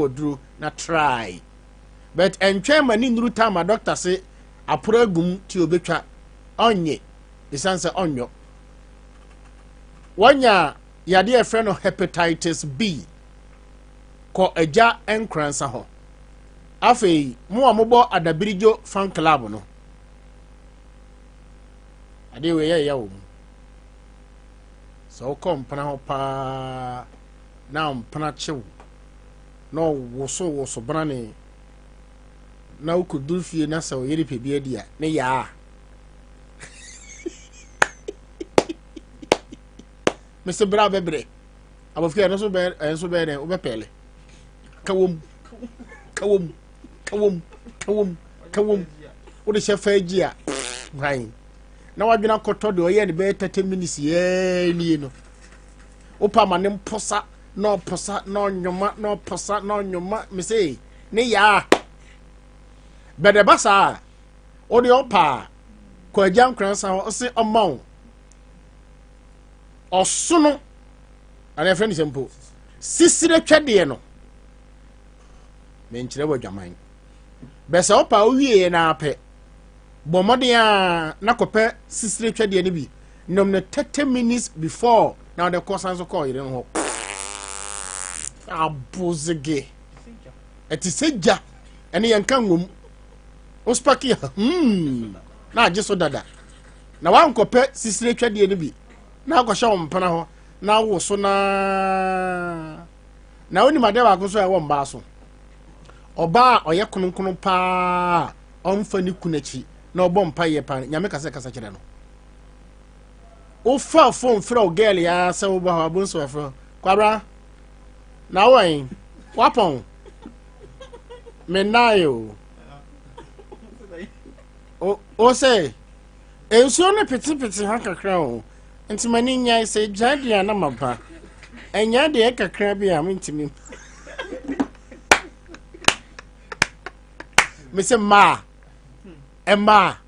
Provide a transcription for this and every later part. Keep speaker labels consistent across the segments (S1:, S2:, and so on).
S1: odru na try but entwe mani nuru time doctor say apura gum ti obetwa onye isanse onyo wanya yade e friend of hepatitis B ko eja Nkoranza ho afei mo amobọ adabirijo fan club no ade we ye wo so kom pana ho pa na mpana chew no woso brane na ukudulfie na sa oyeri pebia dia ne ya Mr. Bra bebre abofia no so be ne obepele kawom wo de chef agia right na wadwena koto de oye de be 30 minutes ye ni no opa ma ne mposa no posa no nyoma no posa no nyoma me say ne ya bede basa o de opa ko agya Nkoranza o se omon osono ana friend sempo sisire twede no me nkyere wadwaman besa opa o wie na ape bomode a na kopɛ sisire twede ne bi nom ne 30 minutes before now the course answer call you ho abuzege eti seja ene yanka ngom ospaki na age so dada na wan kopɛ sisire twede ne bi na akɔhye wo mpana ho na wo so na oni made ba ko so e wo mba so oba oye konokono pa omfa ni kunachi na obɔ mpa ye pa nyame kasa kyerɛ no o fa phone fra girl ya se wo ba abun so fra kwabra na wan wapon menayo o se enso ne piti ha kakra o ntimani nya se jadia na mapa enya de kakra bi a mintimi me se ma emma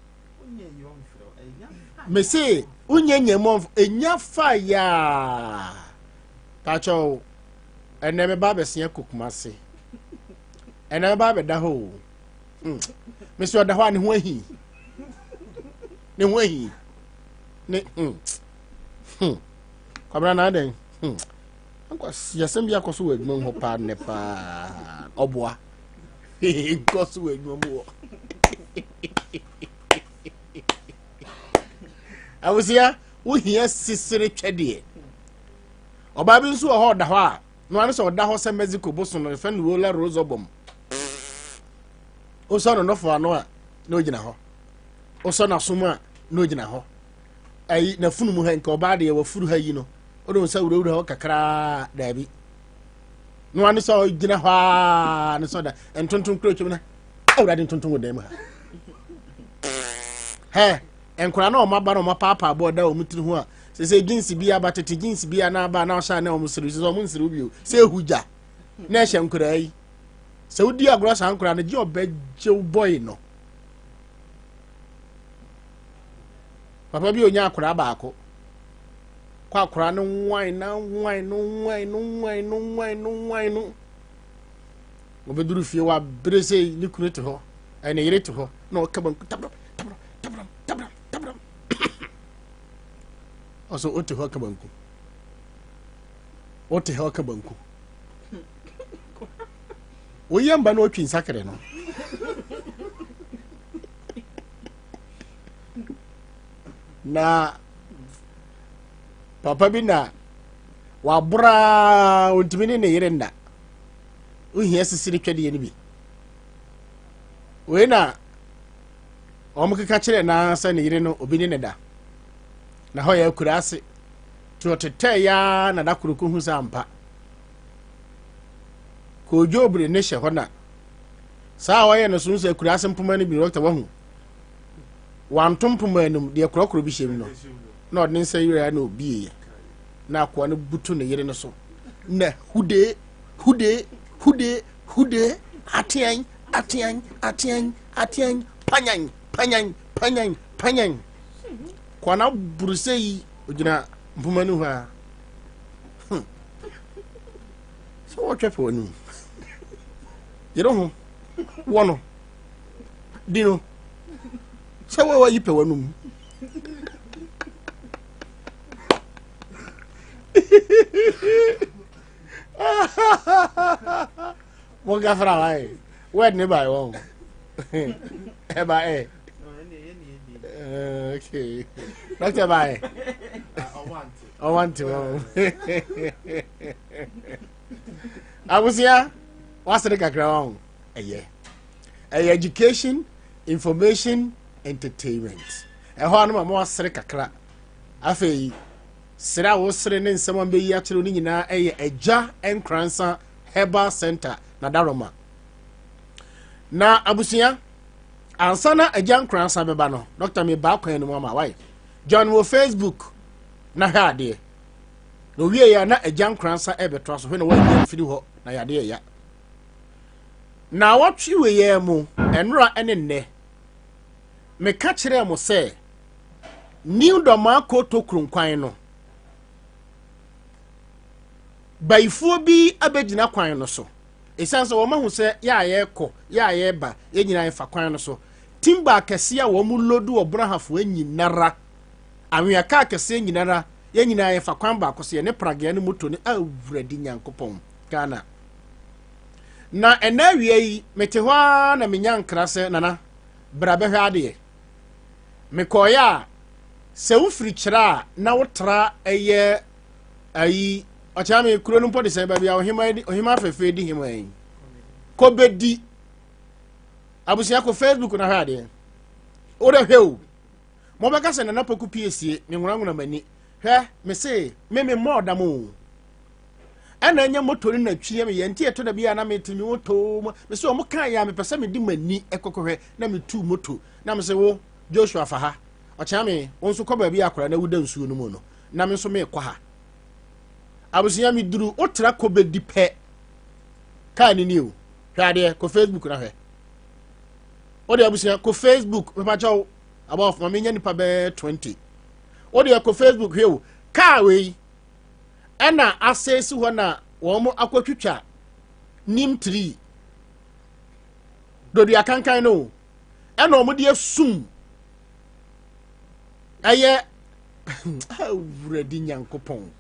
S1: me se unyenye mo enya fire tacho ene me ba besia kokumase ene me ba be da ho me se oda ho ne ho ahi ne kwabra na den ankwas yasem bia koso wadwuma ho pa ne pa oboa koso wadwuma mo awusia wo hia sisire twede oba bi nso ho da ho a no ane so da ho se Mexico boso no fe no la rose obom o so no fo ano a no gina ho o so na somu a no gina ho ai na funu mu ha nka oba de wa furu ha yi no o do sa wura ho kakra da bi no ane so gina ho a ne so da entontun kro twem na awura de entontun wo da mu ha he enkura na o maba na o mapapa abo da o mutiri ho a se jeans bia batete jeans bia na aba na o sha na o musiri se o musiri bio se huja na ehye nkura yi se udi agro sha nkura na je obeje boy no papa bi onya akura baako kwa akura no nwan no obeduru fie wa brese ni kunete ho ene yirete ho na o kaban tabram also ote ho kabanku oyamba no twin sakre no na papa bi na wabra ontimi ne yirenda ohia sisiri twede ne bi we na omukeka kire na sa ne yire no obi ne da na ho ya kurase totete ya na da kuruku hu sampa ko jobre ne hye ho na sa wo ye no so nso kurase mpoma ne bi rokta wahu wantom mpoma num de kurokuro bi hyem no na odin sa yire na obi ye na akwa ne butu ne yire no so na hude atian panyan kwana burusei ojina mpumanu ha so what for ni You know, one. Dino. So where were you pay one? What got for a where nearby one? Eba eh. Okay. Doctor bye. I want to. I was here. What's the background? Education, information, entertainment. A horn of more srekakra. Afe, Sera was sending someone be actually na a jar and Kransa Herbal Center, Nadaroma. Na Abusia, Ansana a young Kransa Bebano, Dr. Me Balko and Mama wife. John will Facebook. Na ha de no wie ya na agyan kransa ebetro so when we firi ho na ya de ya na watwe we ye mu enra ene nne me ka kire mo se new doma ko to kronkwan no baifuo bi abegina kwan no so esanse wo mahu se ya ye ko ya ye ba ye nyina ye fa kwan no so timba kese a wo mu lodu obrahafo anyinara awia ka kese nyinara ye nyina ye fa kwan ba akose ne pragea ne moto ne awuradi nyankopon Ghana na enawie yi mete hwa na menyankra se nana brabe hwade me koya se ufiri kira na wotra eye ayi ocha me kuro no pode se ba bia ohima fefe di hima yi ko bedi abusia ko Facebook na hwade ore hweu mo beka se Nana Poku Piesie me nguranguna mani hwe me se me mo damo ana nya motori na twie me yenti eto da bia na metimi woto me se o mo kan ya me pese me di mani ekokohwe na me tu moto na me se wo Joshua faha ocha me wonso ko ba bia akora na wuda nsuo no mu no na me so me kwa ha abusia me duru otra ko be di pe kan ni o hwade ko Facebook na hwe o de abusia ko Facebook me pa chaw about for me nya nipa be 20 o de ko Facebook hwe ka we ana asesi ho na wo mo akwatwitwa nim 3 do dia kankan no ana o mo de asum aye awuradi nyankopon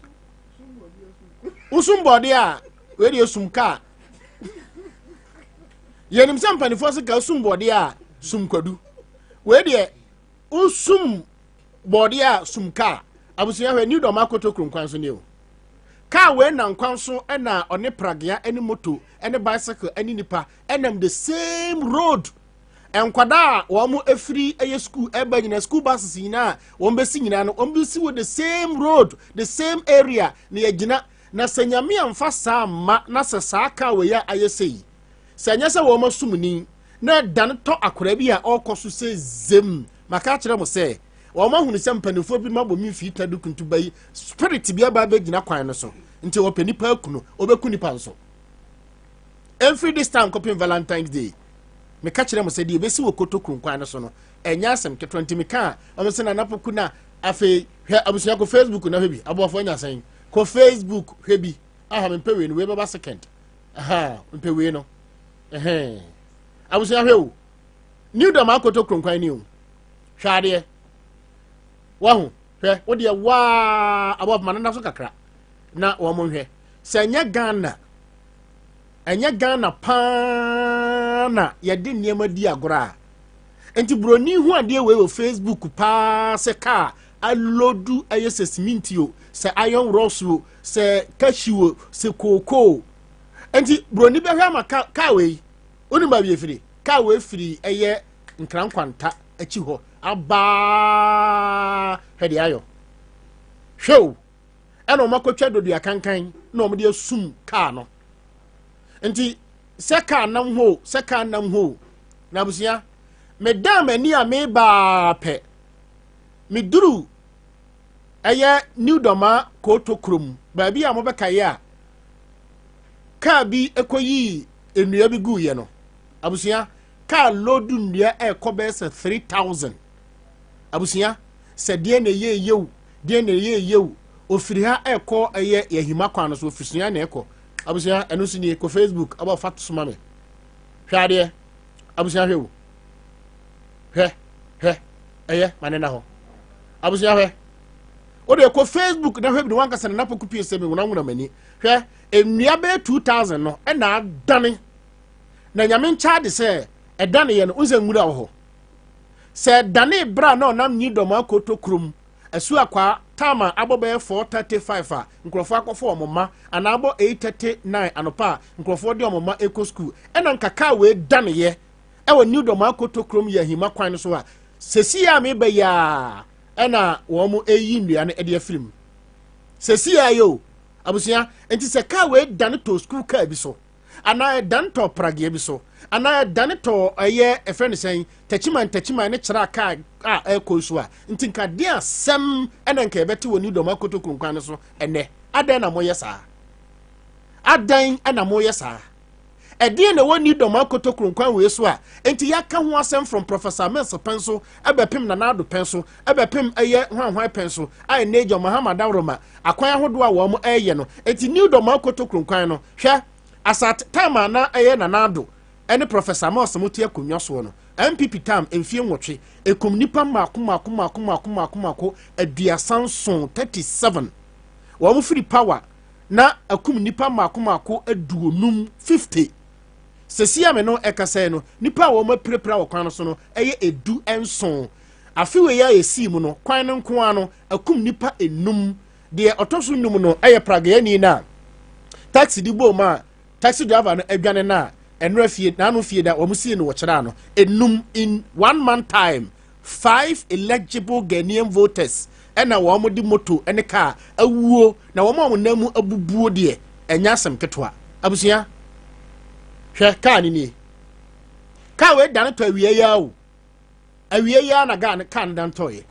S1: usum body a we de asum ka yenim sampanifo se ka asum body a sum kwadu we de usum body a sum ka abusia hwe ni do makoto kronkwan so ne o ka we na nkwan so na one pragea ene moto ene bicycle ene nipa enam the same road enkwada wo mu afiri eye school eba nyina school buses nyina wo mbesi nyina no wo mbesi wo the same road the same area na yagina na sanyame amfa saa ma na sesa ka we ya ayesei sanya se wo masumni na dan to akora bi a okoso se zem maka kire mo se wo mahunu se mpanifo bi mabɔ mi fi tadu kuntuba yi spirit bi aba begina kwan no so nti wo panipa akuno obeku nipa nso every this time copy Valentine's Day me ka kire mo se de besi wo kotokun kwan no so no enya asem ke 20 me ka o se Nana Poku na afi hwe abusunya ko Facebook na hwe bi abofo nya san ko Facebook hwe bi aha me pewe no we baba second aha me pewe no abusunya hwe o new dom akotokun kwan ni o hwade wahu hwe wo de wa abof manana so kakra na wo mo hwe sanya Ghana pa na ye de niema di agora enti broni hu ade we wo Facebook pa se ka alodu ayese simintio se iron rods wo se cashew se cocoa enti broni be hwa ma ka we oni ba bi efiri ka we firi eye nkrankwanta achi ho aba hede ayo show eno makotwa dodu akankan na omde asum ka no enti seka nam ho na busia medam ani a me ba pe meduru eye new doma ko to krom ba bi a mo beka ye a ka bi ekoyi enua bi gu ye no abusia ka lodu ndua ekobe se 3000 abusia se de na ye yewu ofiri ha eko eye yahima kwan so ofisuya na eko abusia eno sini ko Facebook aba fat suma me hwade abusia hwe wo hwe eye mane na ho abusia hwe o de ko Facebook na hwe bi wan kasa na Poku Piesie me wona mani hwe enua be 2000 no e na adane na nyame ncha de se e dane ye no unze nwura wo ho se dane bra na onam nyi dom akoto krum asu akwa tama abobe 435 a nkrofo akofo omoma ana abo 839 anopa nkrofo de omoma eco school ena nkaka we dane ye e wo new dom akoto krum ye hima kwan so a sesi ya me be ya ena wo mu eyi ndua ne de afrim sesi ya yo abusia enti se ka we dane to school ka bi so ana dan to prage bi so ana dan to aye e friend sen tachima ne kira ka a ko so a ntinka de asem ena nka ebeti woni do makoto kunkwan so ene adan na moye saa adan na moye saa ede na woni do makoto kunkwan we so a enti ya ka ho asem from Professor Mens penso ebepim na nado penso ebepim aye hwanhwan penso ai nejo Muhammad Awroma akwan ahodo a wo mo aye no enti new do makoto kunkwan no hwe asat time na aye na nado ene Professor Mos mutie akonwa so no MPP tam emfie nwotwe ekum nipa mako aduasan son 37 wo mu free power na akum nipa mako aduonum 50 sesia me no ekase no nipa wo ma prepra wo kwan so no eye edu enson afiwe ya esi mu no kwan no nko ano akum nipa enum de otoso num no eye praga yani na taxi di bo ma taxi driver no adwane na enra fie na no fie da wo musie no wo kira no enum in 1 month time 5 eligible Ghanaian voters ena wo mo di moto ene car awuo na wo mo namu abubuo de enya asem ketwa abusia hwe car ni car we dan to awie ya o awie ya na ga kan dan toye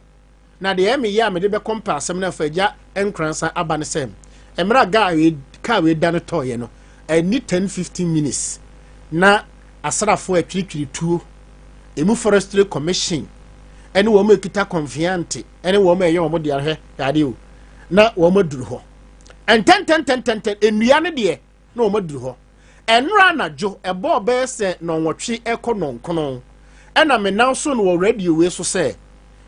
S1: na de emi ya me de be compare asem na faja Nkoranza abane sem emra ga we car we dan toye no any 10-15 minutes na asrafo atwitwiri tuo emu forestry commission ene wo ekita confiante ene wo eye wo de ahwe yade o na wo maduru ho enten enua ne de na wo maduru ho enra na jo ebo be se no nwotwe ekonon ena me now so no radio we so se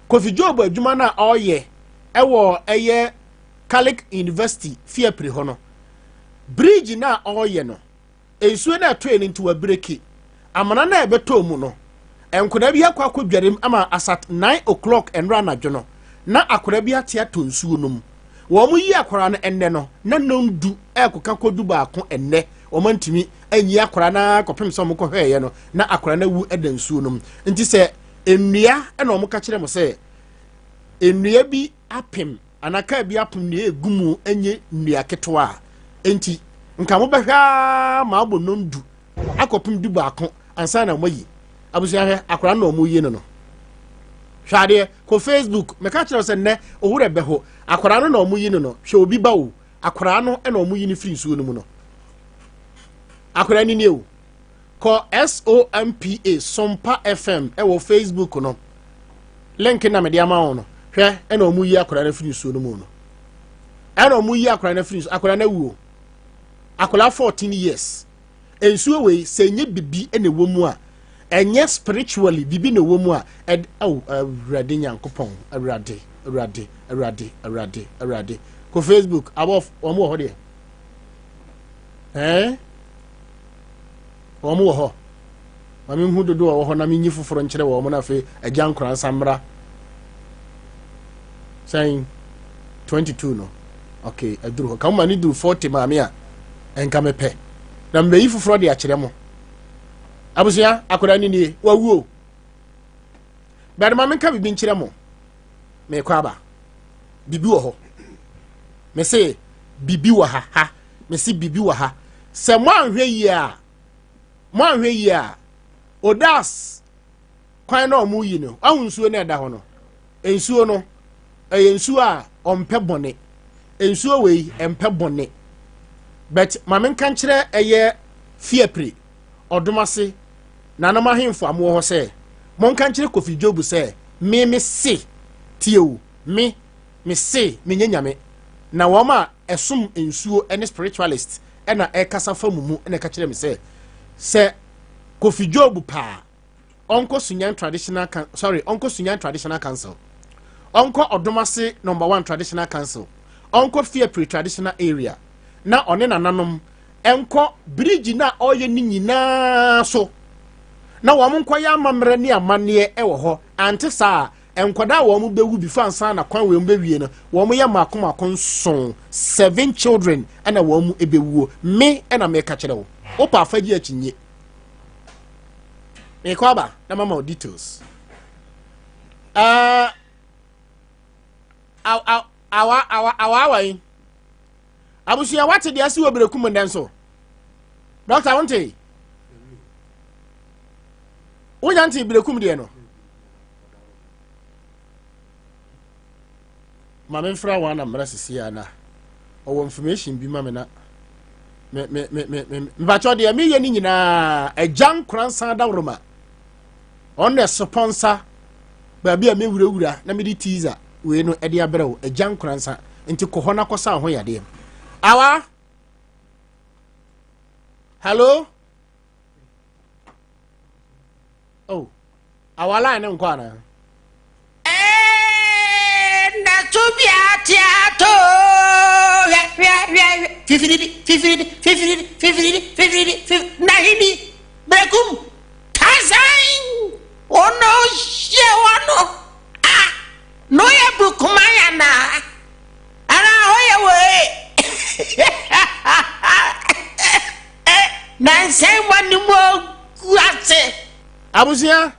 S1: Kofi Job adwuma na oye ewo eye Catholic University fiapre ho no bridge na oye no ensuo na train into a breaki amana na ebeto mu no enkona bi akwa akwadwarem ama asat 9 o'clock enra na dwono na akora bi atia to nsuo no mu wo mu yi akora no enne no na nondu ekoka kodu baako enne wo mantimi anyi akora na kopem so mo ko hweye no na akora na wu eda nsuo no mu nti se ennua ena wo ka kire mo se ennua bi apem anaka bi apem ne egumu enye nnua ketwa enti nka mo behwa ma abo nondu akopem du baako ansa na moyi abusia hwe akora na omo yi no hwade ko Facebook me ka kire se ne owure beho akora no na omo yi no hwe obi ba wo akora no na omo yi ni free nsuo no mu no akora ni o ko SOMPA Sompa FM wo Facebook no link na me dia ma wo no hwe na omo yi akora na free nsuo no mu no na omo yi akora na free akora na wuo akola 14 years ensuo we senye bibi ene womu a enye spiritually bibi ne womu a awurade nyankopon awurade ko Facebook above omo ho de omo ho mami hu dodo wo ho na menyi foforo nkire wo mo na fe agya Nkoranza mra saying 22 no okay aduru ka mo ni duru 40 mami a enka mepe na mbeyi foforo de akire mo abusia akora ni wawuo bade ma menka bibi nkire mo me kwa ba bibi wo ho me se bibi wo ha me se bibi wo ha se mo anhwe yi a odas kwan na omu yi no ahunsuo na eda ho no ensuo no ensuo a ompe bone ensuo we empe bone but mamen kan kire eye fiapre odomase nanam ahemfo amo ho se mon kan kire Kofi Job se me se tieu me se me nyanyame na wo ma esum ensuo ene spiritualist ena ekasa famumu ene ka kire me se Kofi Job pa Uncle Sunyan Traditional Uncle Sunyan Traditional Council Uncle Odomase #1 Traditional Council Uncle Fiepre Traditional Area na one nananom enko bridge na oye ni nyina so na wo monko ya amamre ne amane e wo ho ante saa enkoda wo mo bewu bi fansa na kwan we mo bewie no wo mo ya makomakon son 7 children ana wo mo ebewuo me na me ka kire wo opa afaji akinye me ko ba na mama details awa abusia wate de asi wo berekum nden so doctor wonte wonya nti berekum de no ma me mfra wa na mra sisi ana owo information bi ma me na me bacho de me ye ni nyina agyan Nkoranza da Roma on the sponsor ba bia me wurawura na me di teaser we no e de abrɛw agyan Nkoranza nti ko hona kosa ho yade awa hello oh awala ne nkwa na
S2: na tubia tiato na hini brekum tazain ono shewano no ya bukumaya na ana hoye we na nsem wani mo guate
S1: abusia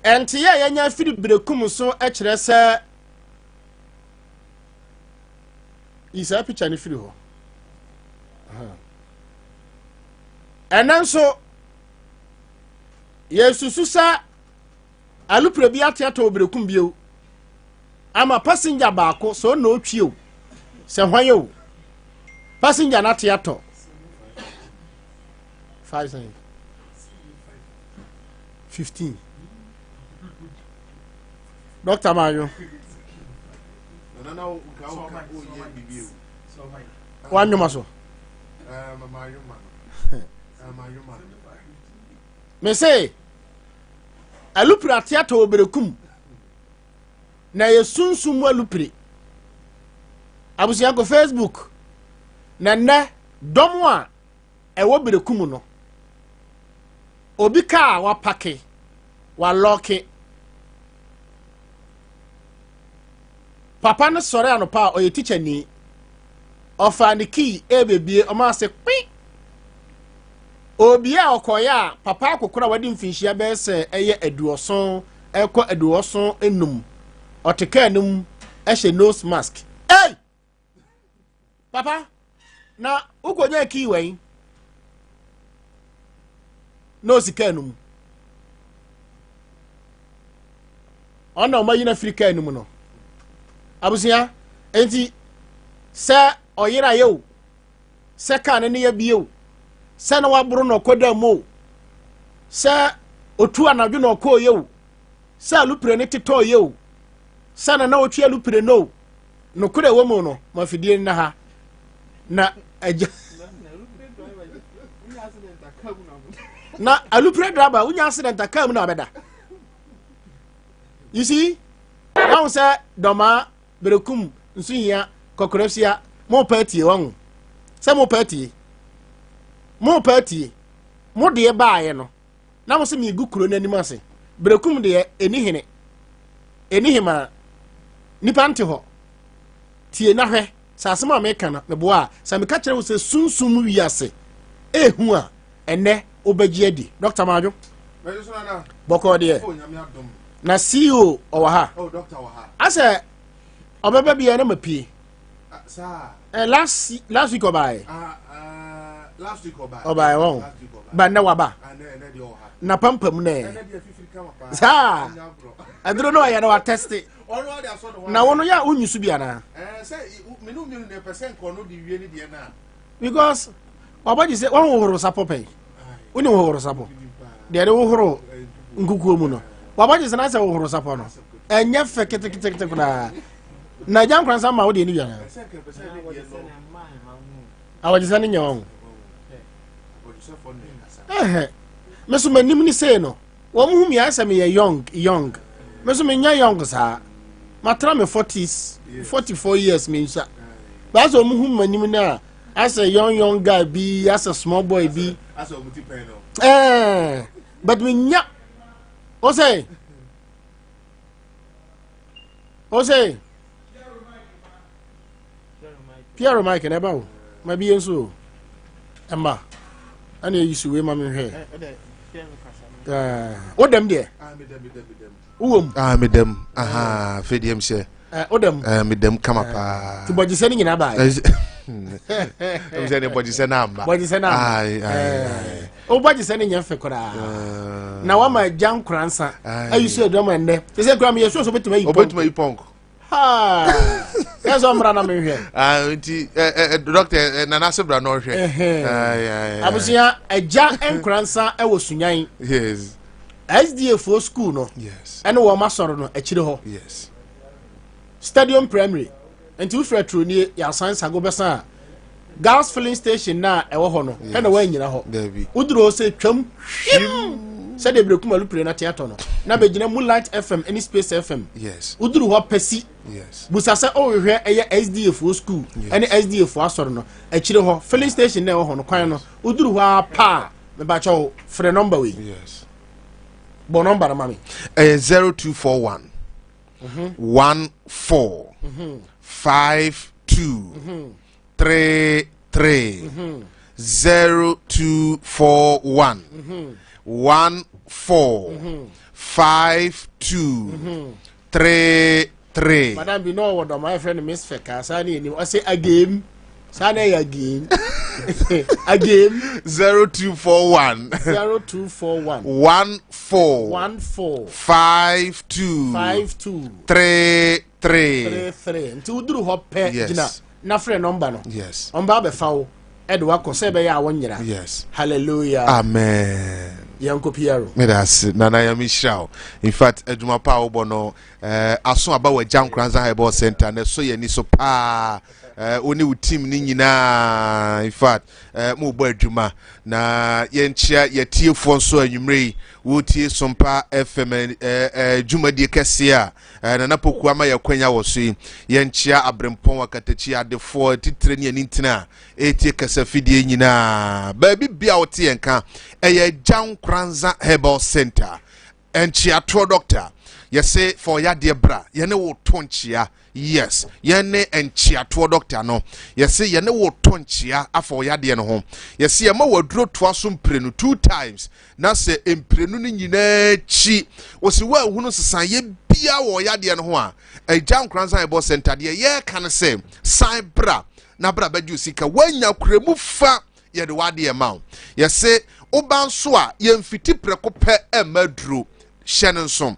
S1: enti ya nya firi brekum so e kire se isa picture ni firi ho enanso yesusu sa alupre bi atiato brekum bio ama passenger baako so na otwio se hwan passenger na atiato 15 Dr. Mayo Wanyuma so me say alupre atiato oberekum na yesunsum alupre abusia go Facebook na domo a ewo berekum no obi ka wa pake wa loke papa no sore anopa oye teacher ni ofa ni key ebebie o ma se kwi obi a okoya papa akokora wadi mfinhia be se eye aduoson ekọ aduoson enum oteka enum ehye nose mask hey papa na ukonya key wen nose kanum ona o mayina Africa enum no abusia enti se oyira yo se kan ne ya bio se na waburu no koda mo se otu anadwo no ko yo se alupre ne tito yo se na otu alupre no kure wo mo no mafidie na ha na aja na alupre driver unya accident akam na beda you see now say doma berekum nsuhia kokorafia mo party won say mo party mo de baaye no na mo se mi gukuro nanim ase berekum de enihima nipa nte ho tie na hwe sase ma me kana me boa sa me ka kire wo se sunsum wi ase ehu a ene obagie di Dr. Majo boko de na CEO owa ha
S3: oh doctor wa ha
S1: ase obeba bia na mapie
S3: sir
S1: last week obai
S3: last week
S1: obai won ba na waba
S3: na de o ha
S1: na pampam na
S3: na de fifiri kama pa
S1: sa adro no ya na wa test
S3: onu wa de aso no
S1: na wono ya onyusu bia na
S3: say menu ne percent ko no di wie ni de na
S1: because obaji say won horo sapo pe oni horo sapo de horo ngukuo mu no wabaji sana say horo sapo no enye fe kete kuna na jam Nkoranza ma wo de ni bia na awaji sana nyawo meso manim ni say no wo mu mi asa me young meso me nya young sa matra me 40s 44 years me nsa ba so mu manim na as a young guy be as a small boy be
S3: as a muti pen no
S1: but we nya o say Pierre Mike na ba o ma bi enso emma ana yisu we ma me hwe odem de uwom
S4: medem aha fediem se
S1: odem
S4: medem kama pa
S1: ti boji se ni nyina ba
S4: em se ne boji se na amba ai
S1: o boji se ni nyefe kora na wa ma jan Nkoranza ayisu edom ende se kura me yesu so betuma yi
S4: ponk
S1: ha yes omra na me hwe
S4: nti doctor Nana Sebra no hwe
S1: abusia eja Nkoranza e wo Sunyani
S4: yes
S1: SDA4 school no
S4: yes
S1: ene wo ma soro no akire ho
S4: yes
S1: Stadium Primary enti wo fretro ni ya science agobesa gas filling station na e wo ho no ene wa nyina ho uduro se twam se de brekum alupre na theater no na begina Moonlight FM any Space FM
S4: yes
S1: uduro ho pesi
S4: yes
S1: busa se o hwe eye SDA4 school ene SDA4 asoro no akire ho filling station na e wo ho no kwan no uduro ho pa me ba cho free number we
S4: yes
S1: bon number na mami
S4: 0241 14 52 33 0241 14 52 33
S1: madam bi no what my friend Miss Feka sani ni o say again sani again again
S4: 0241
S1: 14 52 33 nti uduru ho pe gina na free number no
S4: yes
S1: on ba be fawo edo akose be ya wonyira
S4: yes
S1: hallelujah
S4: amen
S1: yanko piero
S4: medasi nana ya mishao in fact eduma pa obo no aso aba wa Jan Nkoranza Herbal Center na so ye ni so pa oni u team ni nyina in fact mo bo adwuma na ye nchia ye tiefo nso anwumre wo tie Sompa FM dwumadi kese a Nana Poku ama ya kwanya wo so ye nchia abrempon wakatachi adefo titre ni anintina etie kasa fidie nyina ba bibia wo tie nka eye Jan Nkoranza Herbal Center enchia to doctor yese for ya de bra ye ne wo tonchia yes yene enchia to doctor no yese yene wo tonchia afọ ya de no ho yese ma waduro to aso mprenu 2 times na se emprenu ni nyina chi wosi wa hunu sesan ye bia wo ya de no ho a Jan Nkoranza Herbal Center de ye kan se san bra na bra badu sika wanya kuremu fa ye de wade ma yese obanso a ye mfiti preko pe emaduro hyenenso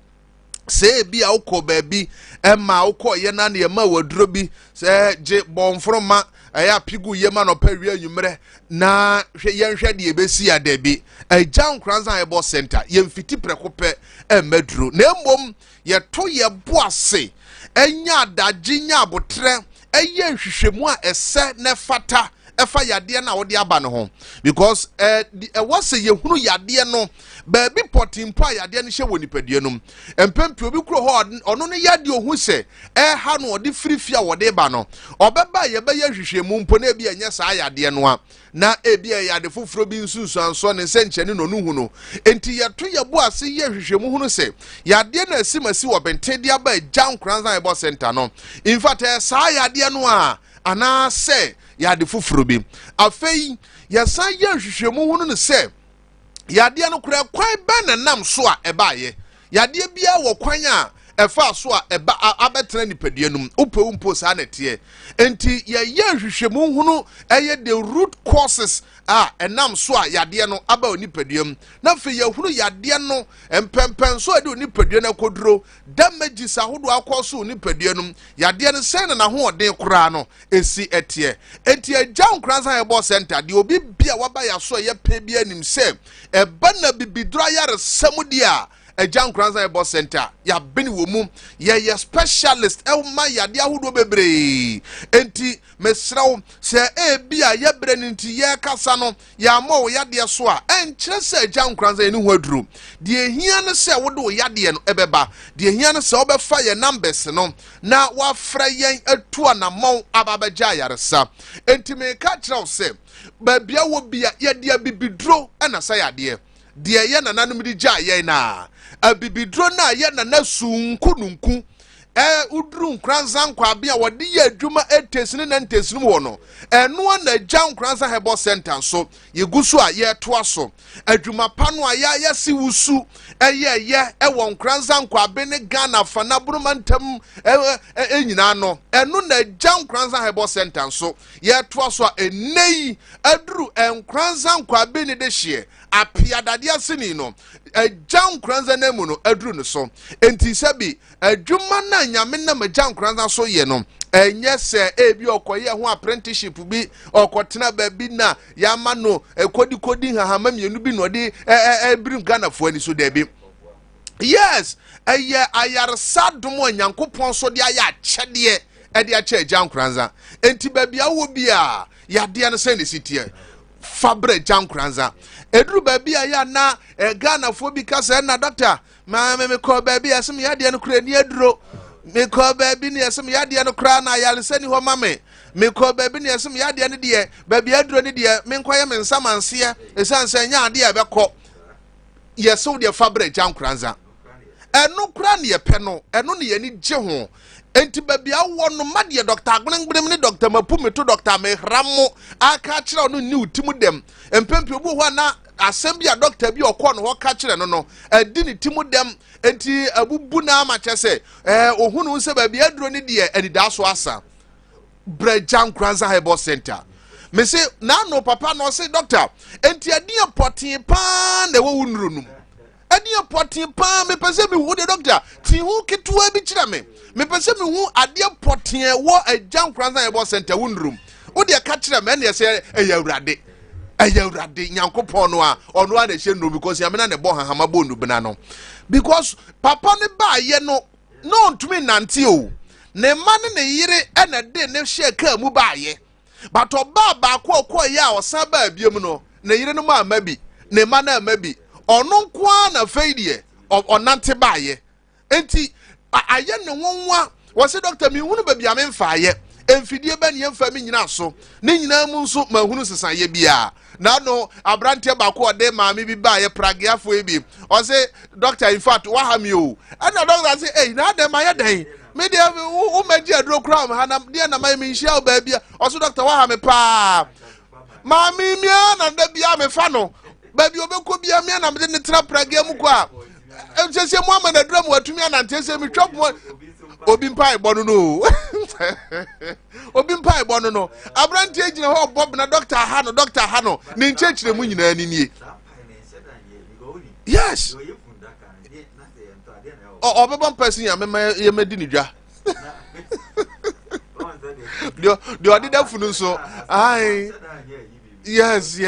S4: se bia ukọ baabi ema ukọ ye na na ma waduro bi se je bonfroma aya pigu ye ma no pa wi anwumre na hwe ye nhwe de ebesi ada bi Jan Nkoranza Herbal Center ye mfiti preko pe emaduro na emmom ye to ye boase enya adagye nya abotre eye hwehwemu a ese ne fata efa yade na wode aba no ho because wase ye hunu yade no baabi potimpa yade no hye woni padua no empempio bi kro ho ono ne yade ohu se ha no ode firifia wode ba no obeba ye ba ye hwehwemu mpo na bia nya saa yade no a na ebia yade foforo bi nsunsu anso ne senchene no nu hu no enti ye to ye bo ase ye hwehwemu hu no se yade na asimasi wo bentede aba Jan Nkoranza Herbal Center no in fact saa yade no a ana se ya de fufuro bi afei ya san ya hwehwemu hu no se ya de no kura kwan ba na nam so a eba ye ya de bia wo kwan a efa so a eba abetra nipadua num upewumpo sa na tie enti ya hwehwemu hu no eye the root causes enam so a yade no aba onipaduam na fe yahunu yade no empempen so ade onipadua na koduro damages ahodo akoso onipaduanum yade no sen na ho oden kura no esi etie enti Jan Nkoranza Herbal Center de obi bia waba ya so ye pe bia nim se eba na bibidura yare samudi a Agya Nkoranza Ebo Center ya beni wo mu ye specialist ma yade ahodo bebre enti mesrawo se bia ye bre nti ye kasa no ya ma wo yade so a enkyere se Agya Nkoranza eni ho aduru de ehia ne se wo de wo yade no ebeba de ehia ne se wo befa ye numbers no na wa fra yen atu anamon ababagya yaresa enti me ka kyerɛw se babia wo bia ye de bibidro na sa yade de ye nananom di gya ye na abibidro na ye nana sunkununku udru Nkoranza nkwabe a wode ye adwuma etesini na ntesini wo no eno na Agya Nkoranza Hebo Center so yegusu a ye toa so adwuma pano a ya si wusu ye wo Nkoranza nkwabe ne Ghana fana burumantam enyina no eno na Agya Nkoranza Hebo Center so ye toa so enei adru Nkoranza nkwabe ne de hye apiadade asini no Agya Nkoranza na mu no adru no so enti sabi adwuma na nyame na Agya Nkoranza so ye no enye se ebi okoye ho apprenticeship bi okotena ba bi na yama no kodi hahama mienu bi no de ebrim Ghana fo ani so de bi yes ayarsa domo Nyankopon so de aya kyede de ache Agya Nkoranza enti ba bia wo bia yade ne se ne sitie fabre Agya Nkoranza edru ba bia ya na Ghana fo bi kasa na doctor ma me ko ba bia sem yade ne kura ni aduro me ko baby ne yesem yade no kra na yalese ni ho mame me ko baby ne yesem yade ne de baby aduro ne de me nkoye me nsamanse esanse nya ade be ko yeso de fabre Agya Nkoranza eno kra ne ye pe no eno ne ye ni gye ho enti baby awo no made Dr. Agbengbem ne Dr. Mapumi to Dr. Mehramo aka kira no ni utimu dem empempe obu ho na asem bia doctor bi okọ no ho ka kire no no adi ni timu dem enti abubu na ma chese ohunu nse ba bia duro ni de adida so asa Agya Nkoranza Hebo Center me say na no papa no say doctor enti adi potin pa na wo wunrunum adi potin pa me pese mi wo de doctor ti hu ketua bi kire me pese mi hu adi potin wo Agya Nkoranza Hebo Center wunrum wo de ka kire me na say eyawurade ayawrade Nyankopon no a ono a na hye no because yamena ne bo hahama bonu bena no because papa ne ba ye no ntumi nante o ne ma ne yire na de ne hye ka mu ba ye but oba ba kwa ye a osan ba biem no ne yire no ma mabi ne ma na mabi ono nko na feidie onante ba ye enti aye ne wonwa wo se doctor mi hunu ba bia me mfa ye emfidie ba ne mfa mi nyina so ne nyina mu nso ma hunu sesan ye bia na no abrante ba ko de maami bi ba ye pragiafo e bi o say doctor in fact wa ha mi o na doctor say eh na de ma ye den me de o magi adro kram ha na de na ma mi nhia ba bia o so doctor wa ha me pa maami mi na de bia me fa no ba bi obeko bia mi na me de tra pragia mu ko a emchese mu ama na drum watumi na ntese mi twop mo obi mpa ebo no obi mpa ebo no abrante agina ho bob na doctor ha no ne nchechire mu nyina ni nie yes obebon person ya me ye medi ni dwa dio odi da funu so ai yes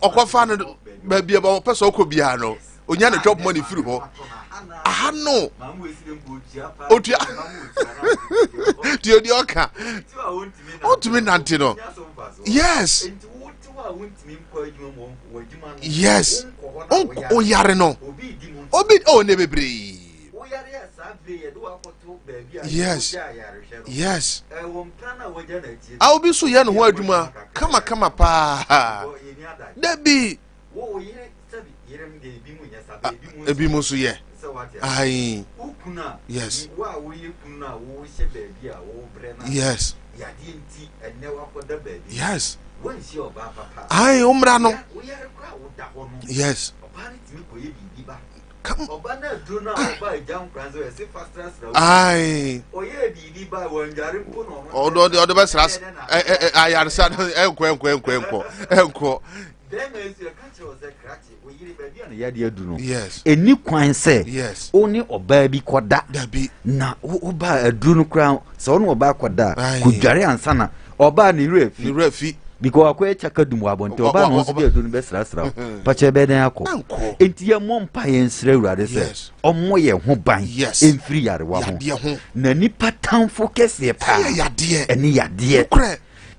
S4: okofa no ba bia ba person okobia no onya ne job money free ho aha no otua di oka ontumi nante no yes o yare no obi o ne bebre yes I'll be so young who adwuma kama pa debi ebi mo so ye ai yes ai umra no yes come ai odo be sras ayarsa enko yes
S5: eni kwan se oni oba bi koda na oba aduru no kra se oni oba koda kudware ansana oba ni refi because akwa chaka dum wabonte oba no so be do no be sra pa che be den akọ enti ye mom pa ye nsra urade se omo ye ho ban emfiri yare wa ho na nipa tamfo kese pa
S4: yade
S5: eni yade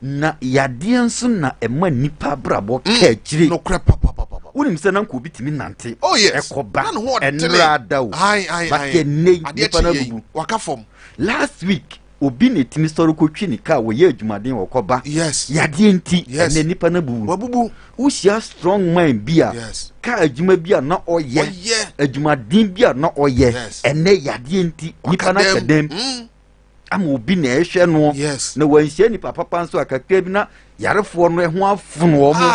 S5: na yade nso na ema nipa brabo ka chiri
S4: no kra papa
S5: unim se nan ko bitimi nante ekoba
S4: enra
S5: dawo ba ke nei nipa na bubu
S4: waka fom
S5: last week obi ne timi story ko twini ka wo ye adwumaden wo koba yade enti ne nipa na bubu wo share strong mind bia ka adwuma bia na oye adwumaden bia na oye ene yade enti nipa na kedem ama obi na ehwe no na wanhye nipa papa nso akakra bi na yarefo no ho afono wo mo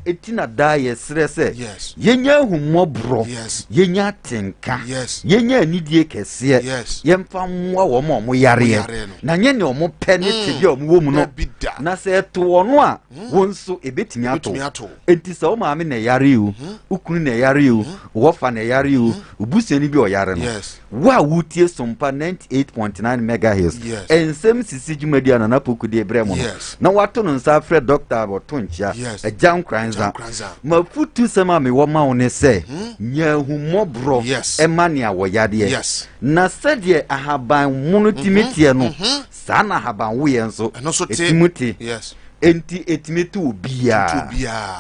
S5: etina da yesre se yenya humobro yenya tenka yenya anidie kese yemfa mwa wo mo yare na nye ne omo pe ne tebia omo wo mu no na se to wono a wonso ebetimi ato enti se o maame na yare o ukunu na yare o wo fa na yare o ubuseni bi o yare no wa wutie Sompa 98.9 MHz ensem sisi jumadi Nana Poku de bremo na wato no nsa afre Dr. Abotonchia Jan Kranza ma futu sama me wo ma one se nya humobro emania wo yade na sede ahaban munu timitie no sa na ahaban wo ye nso etimuti enti etimitu bia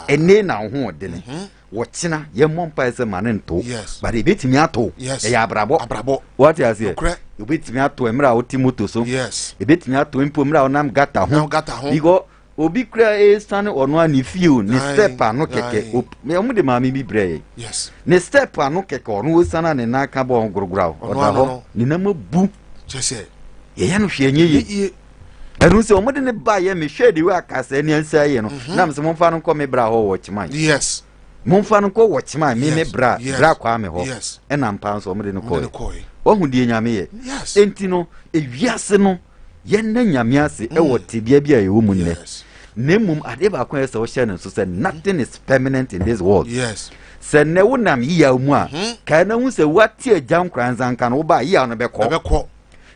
S5: ene na ho de ne wochina ye mompa ese manento but e betimi ato e ya abrabo what you say e betimi ato emra otimoto so e betimi ato empo emra onam gata ho bigo obi kra e stand ono ani fiu ni step anu keke me omu de mami bi bre ni step anu keke ono sana ne na ka bo ngurugura oda ho ni na mabu
S4: chese
S5: ye ya no hwenye ye enu se omu de ne ba ye me hwede we akasa ni ansa ye no na mse momfa no ko me bra ho wo chiman momfa no ko wo chiman me bra kwa me ho e na mpa so omu de no ko ohu die nyame ye enti no ewiase no ye na nyame ase e wo tebia bia ye wo mu ne nemum ade ba kwa se wo share no so say nothing is permanent in this world se ne wo nam yiya mu a ka na hu se watie Jan Kranza nka no ba yiya no be ko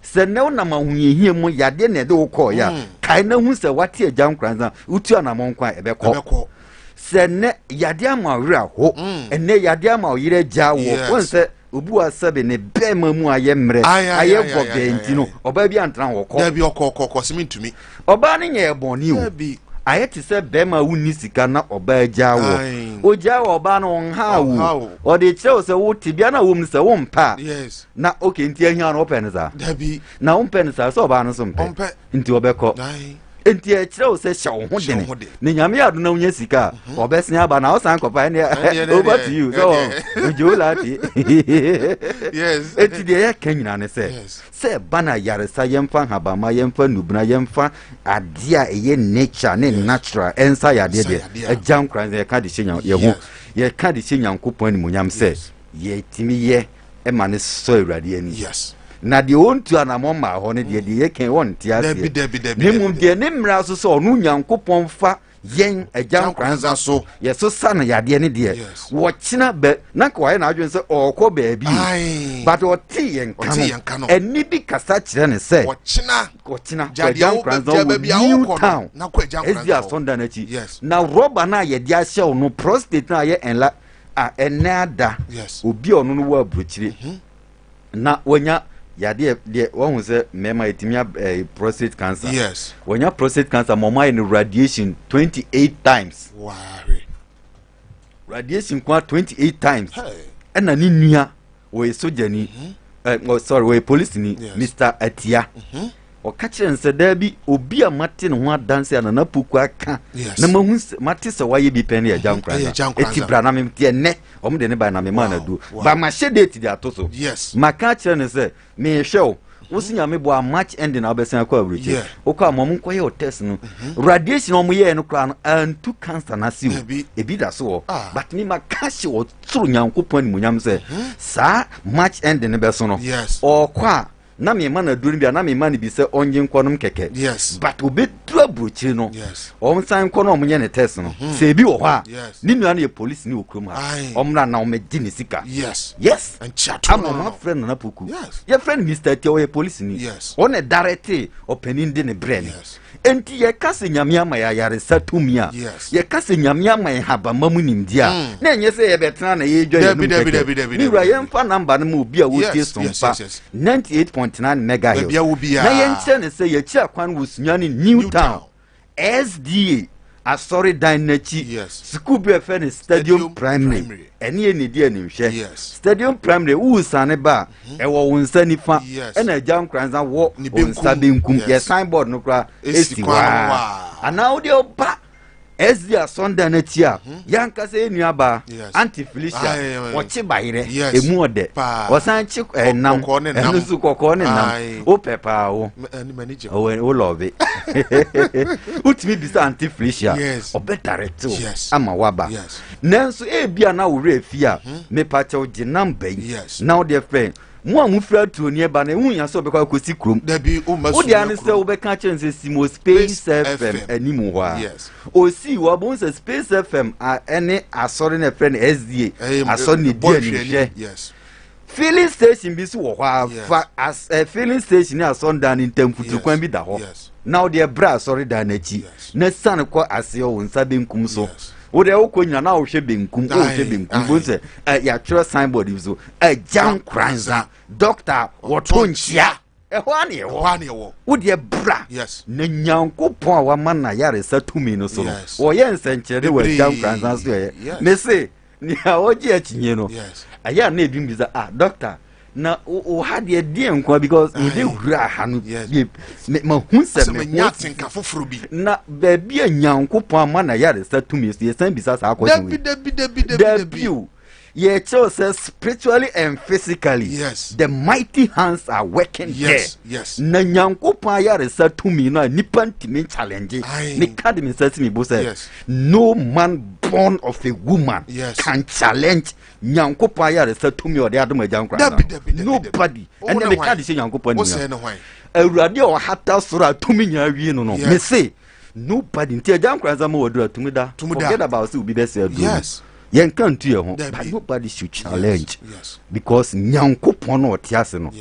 S5: se ne wo nam ahuyehie mu yade ne de wo ko ya ka na hu se watie Jan Kranza utu anamon kwa e be ko se ne yade amawira ho ene yade amawire ja wo won se obu asabe ne bema mu ayemre ayego gentino oba bi antran wo ko
S4: da bi okoko simintumi
S5: oba ne nye eboni o ayeti se bema wuni sika na oba jawo ojawo oba no nhawo o de kire se wo tibia na wo mu se wo mpa na okay nti ahia no open za
S4: da bi
S5: na open sa so oba no so mpa nti obeko enti e kire se hya wo ho dene ne nyame adu na unya sika obesin aba na osan kopa ne over to you so ujulati enti de ya kanyina ne se bana yaresa yemfa habama yemfa nubna yemfa adia eye nature ne natural ensa yade de Jan Kranza ye ka de hyenya ye ho ye ka de hyenya nkopon ni munyam se ye timi ye e ma ne so awurade ani na de ontu anamon ma ho ne de ye ken won tiase ne mum de ne mra so so onu nyankopon fa yen Jan Kranza so ye so sana yade ne de wo kina be na ko ye na adwen se okọ baabi but o ti yen kano eni bi kasa kire ne se wo kina Jan Kranza wo new town
S4: na ko Jan Kranza
S5: ezia sonda na chi na roba na ye de ahye no prostate na ye enla enada obi onu no wa bruchire na wonya yade de won say mema etimia prostate cancer when you prostate cancer mama in radiation 28 times radiation kwa 28 times na ni nua we sojani we police ni Mr. Atia o catch and say there be obi a Martin ho dance na Nana Poku aka na mahu Martin se waye bi pen ya Jan Kranza eti bra na me tie ne o de ne ba na me ma na du ba ma she date dia to so ma catch and say me show usinya me bo a match ending na obesan kwa awruchi o kwa mom nko ye test no radiation o mo ye no kra no antu cancer na siu ebi da so but me ma catch o tru nyankopon ni munyam say sa match ending be so no o kwa na me ma na duru bia na me ma ni bi se onye nkonom keke but obedu abrochi no o nsan nko no omunye ne test no se bi wo ha ni nua na ye police ni okrom ha omra na o me di ni sika yes
S4: and chat
S5: am my friend Nana Poku your friend Mr. Tia o ye police ni o ne direct opening de ne brain enti ye kase nyame ama ya yaresa tumi a ye kase nyame ama ye haba mamu nimdia na enye se ye betena na ye dwa ye ni wura ye mfa number no mu obi a wotie Sompa 98.9 MHz na ye nche ne se ye chi akwan wo Sunyani New Town SDA Asori Dinachi school be a Stadium Primary any di anihwe Stadium Primary wo sane ba e wo wonsa nifa e na Jam Kranza wo wonsa benkum ye signboard no kra esiwa ana wo de oba SD Asonda na tia yanka se enuaba anti Felicia wochi bayire emu ode wosan chi nam enu su kokko ne nam o pepa wo o love it utimi bisa anti Felicia obetare to ama waba nanso e bia na wo refia me pa che oginam bayi now their friend mo amufra to ni eba na hunya so be kwa kosi krom wo dia ne se wo be ka chense simo Space FM animu ho o si wo bon se Space FM any asori na friend SDA asori ne dia ni hwe filling station bi so wo ho as filling station ni asonda ni ntamfutu kwan bi da ho now their bra asori da na chi na san ko ase wo nsa benkum so wo de okonya na wo hwe benkum wo hwe benkum bo se ya tro signboard so Jam Kranza doctor wotonchia ho ane wo wo de bra na nyankopon a wa mana yare satumi no so wo ye nsenchere wa Jam Kranza so ye me se ni a oji achinye no aya na ebi mbiza doctor na o had ye die nkwa because we dey hura ha no ma hu se me nyatinka foforo bi na ba bia nyankopon ama na yare satumi so ye san bisa sa akwon debi ye chose spiritually and physically the mighty hands are working there na nyankopon yare satumi na nipa ntimi challenge me card me sati me bo say no man born of a woman can challenge nyankopon yare satumi o de adom Jam Kranza nobody and me card say nyankopon ni awurade o hata soro atumi nya wie no me say nobody ntia Jam Kranza ma wodura tumi da forget about say obi be say yen kan tu ye ho but nobody should challenge because nyankopon no otiase no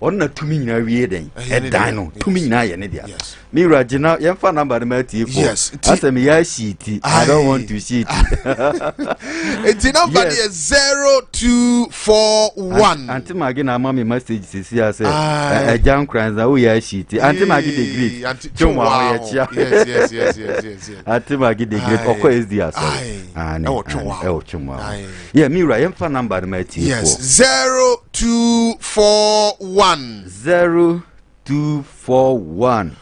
S5: on na tumi nyina wie den dan no tumi nyina ye ne dia me ragina yen fa number ma tie for asem ya shiti I don't want to shit
S4: it's number is 0241
S5: anti magi na mama message sisi ase Jam Kranza wo ya shiti anti magi the great chomwa wo ya chia yes anti magi the great okọ is dia so chomwa yeah me ra yen fa number ma tie for
S4: 0241
S5: 0241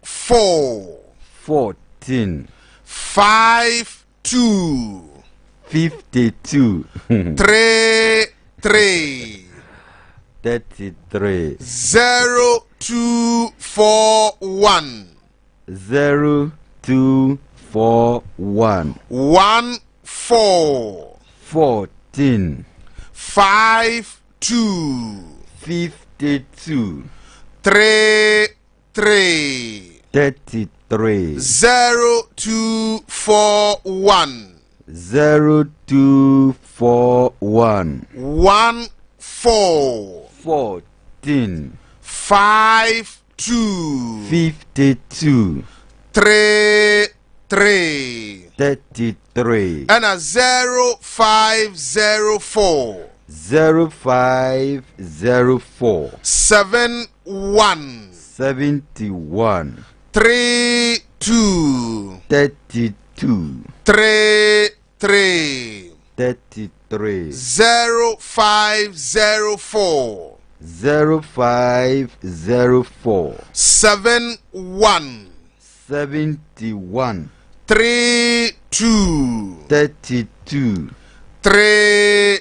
S4: 14
S5: 14
S4: 52
S5: 52
S4: 33
S5: 33
S4: 0241
S5: 0241
S4: 14
S5: 14
S4: 52
S5: 52
S4: 33
S5: 33
S4: 0241
S5: 0241
S4: 14
S5: 14
S4: 52
S5: 52
S4: 33
S5: 33
S4: and a 0504
S5: 0504
S4: 71
S5: 71
S4: 32
S5: 32
S4: 33
S5: 33
S4: 0504
S5: 0504
S4: 71
S5: 71
S4: 32
S5: 32
S4: 33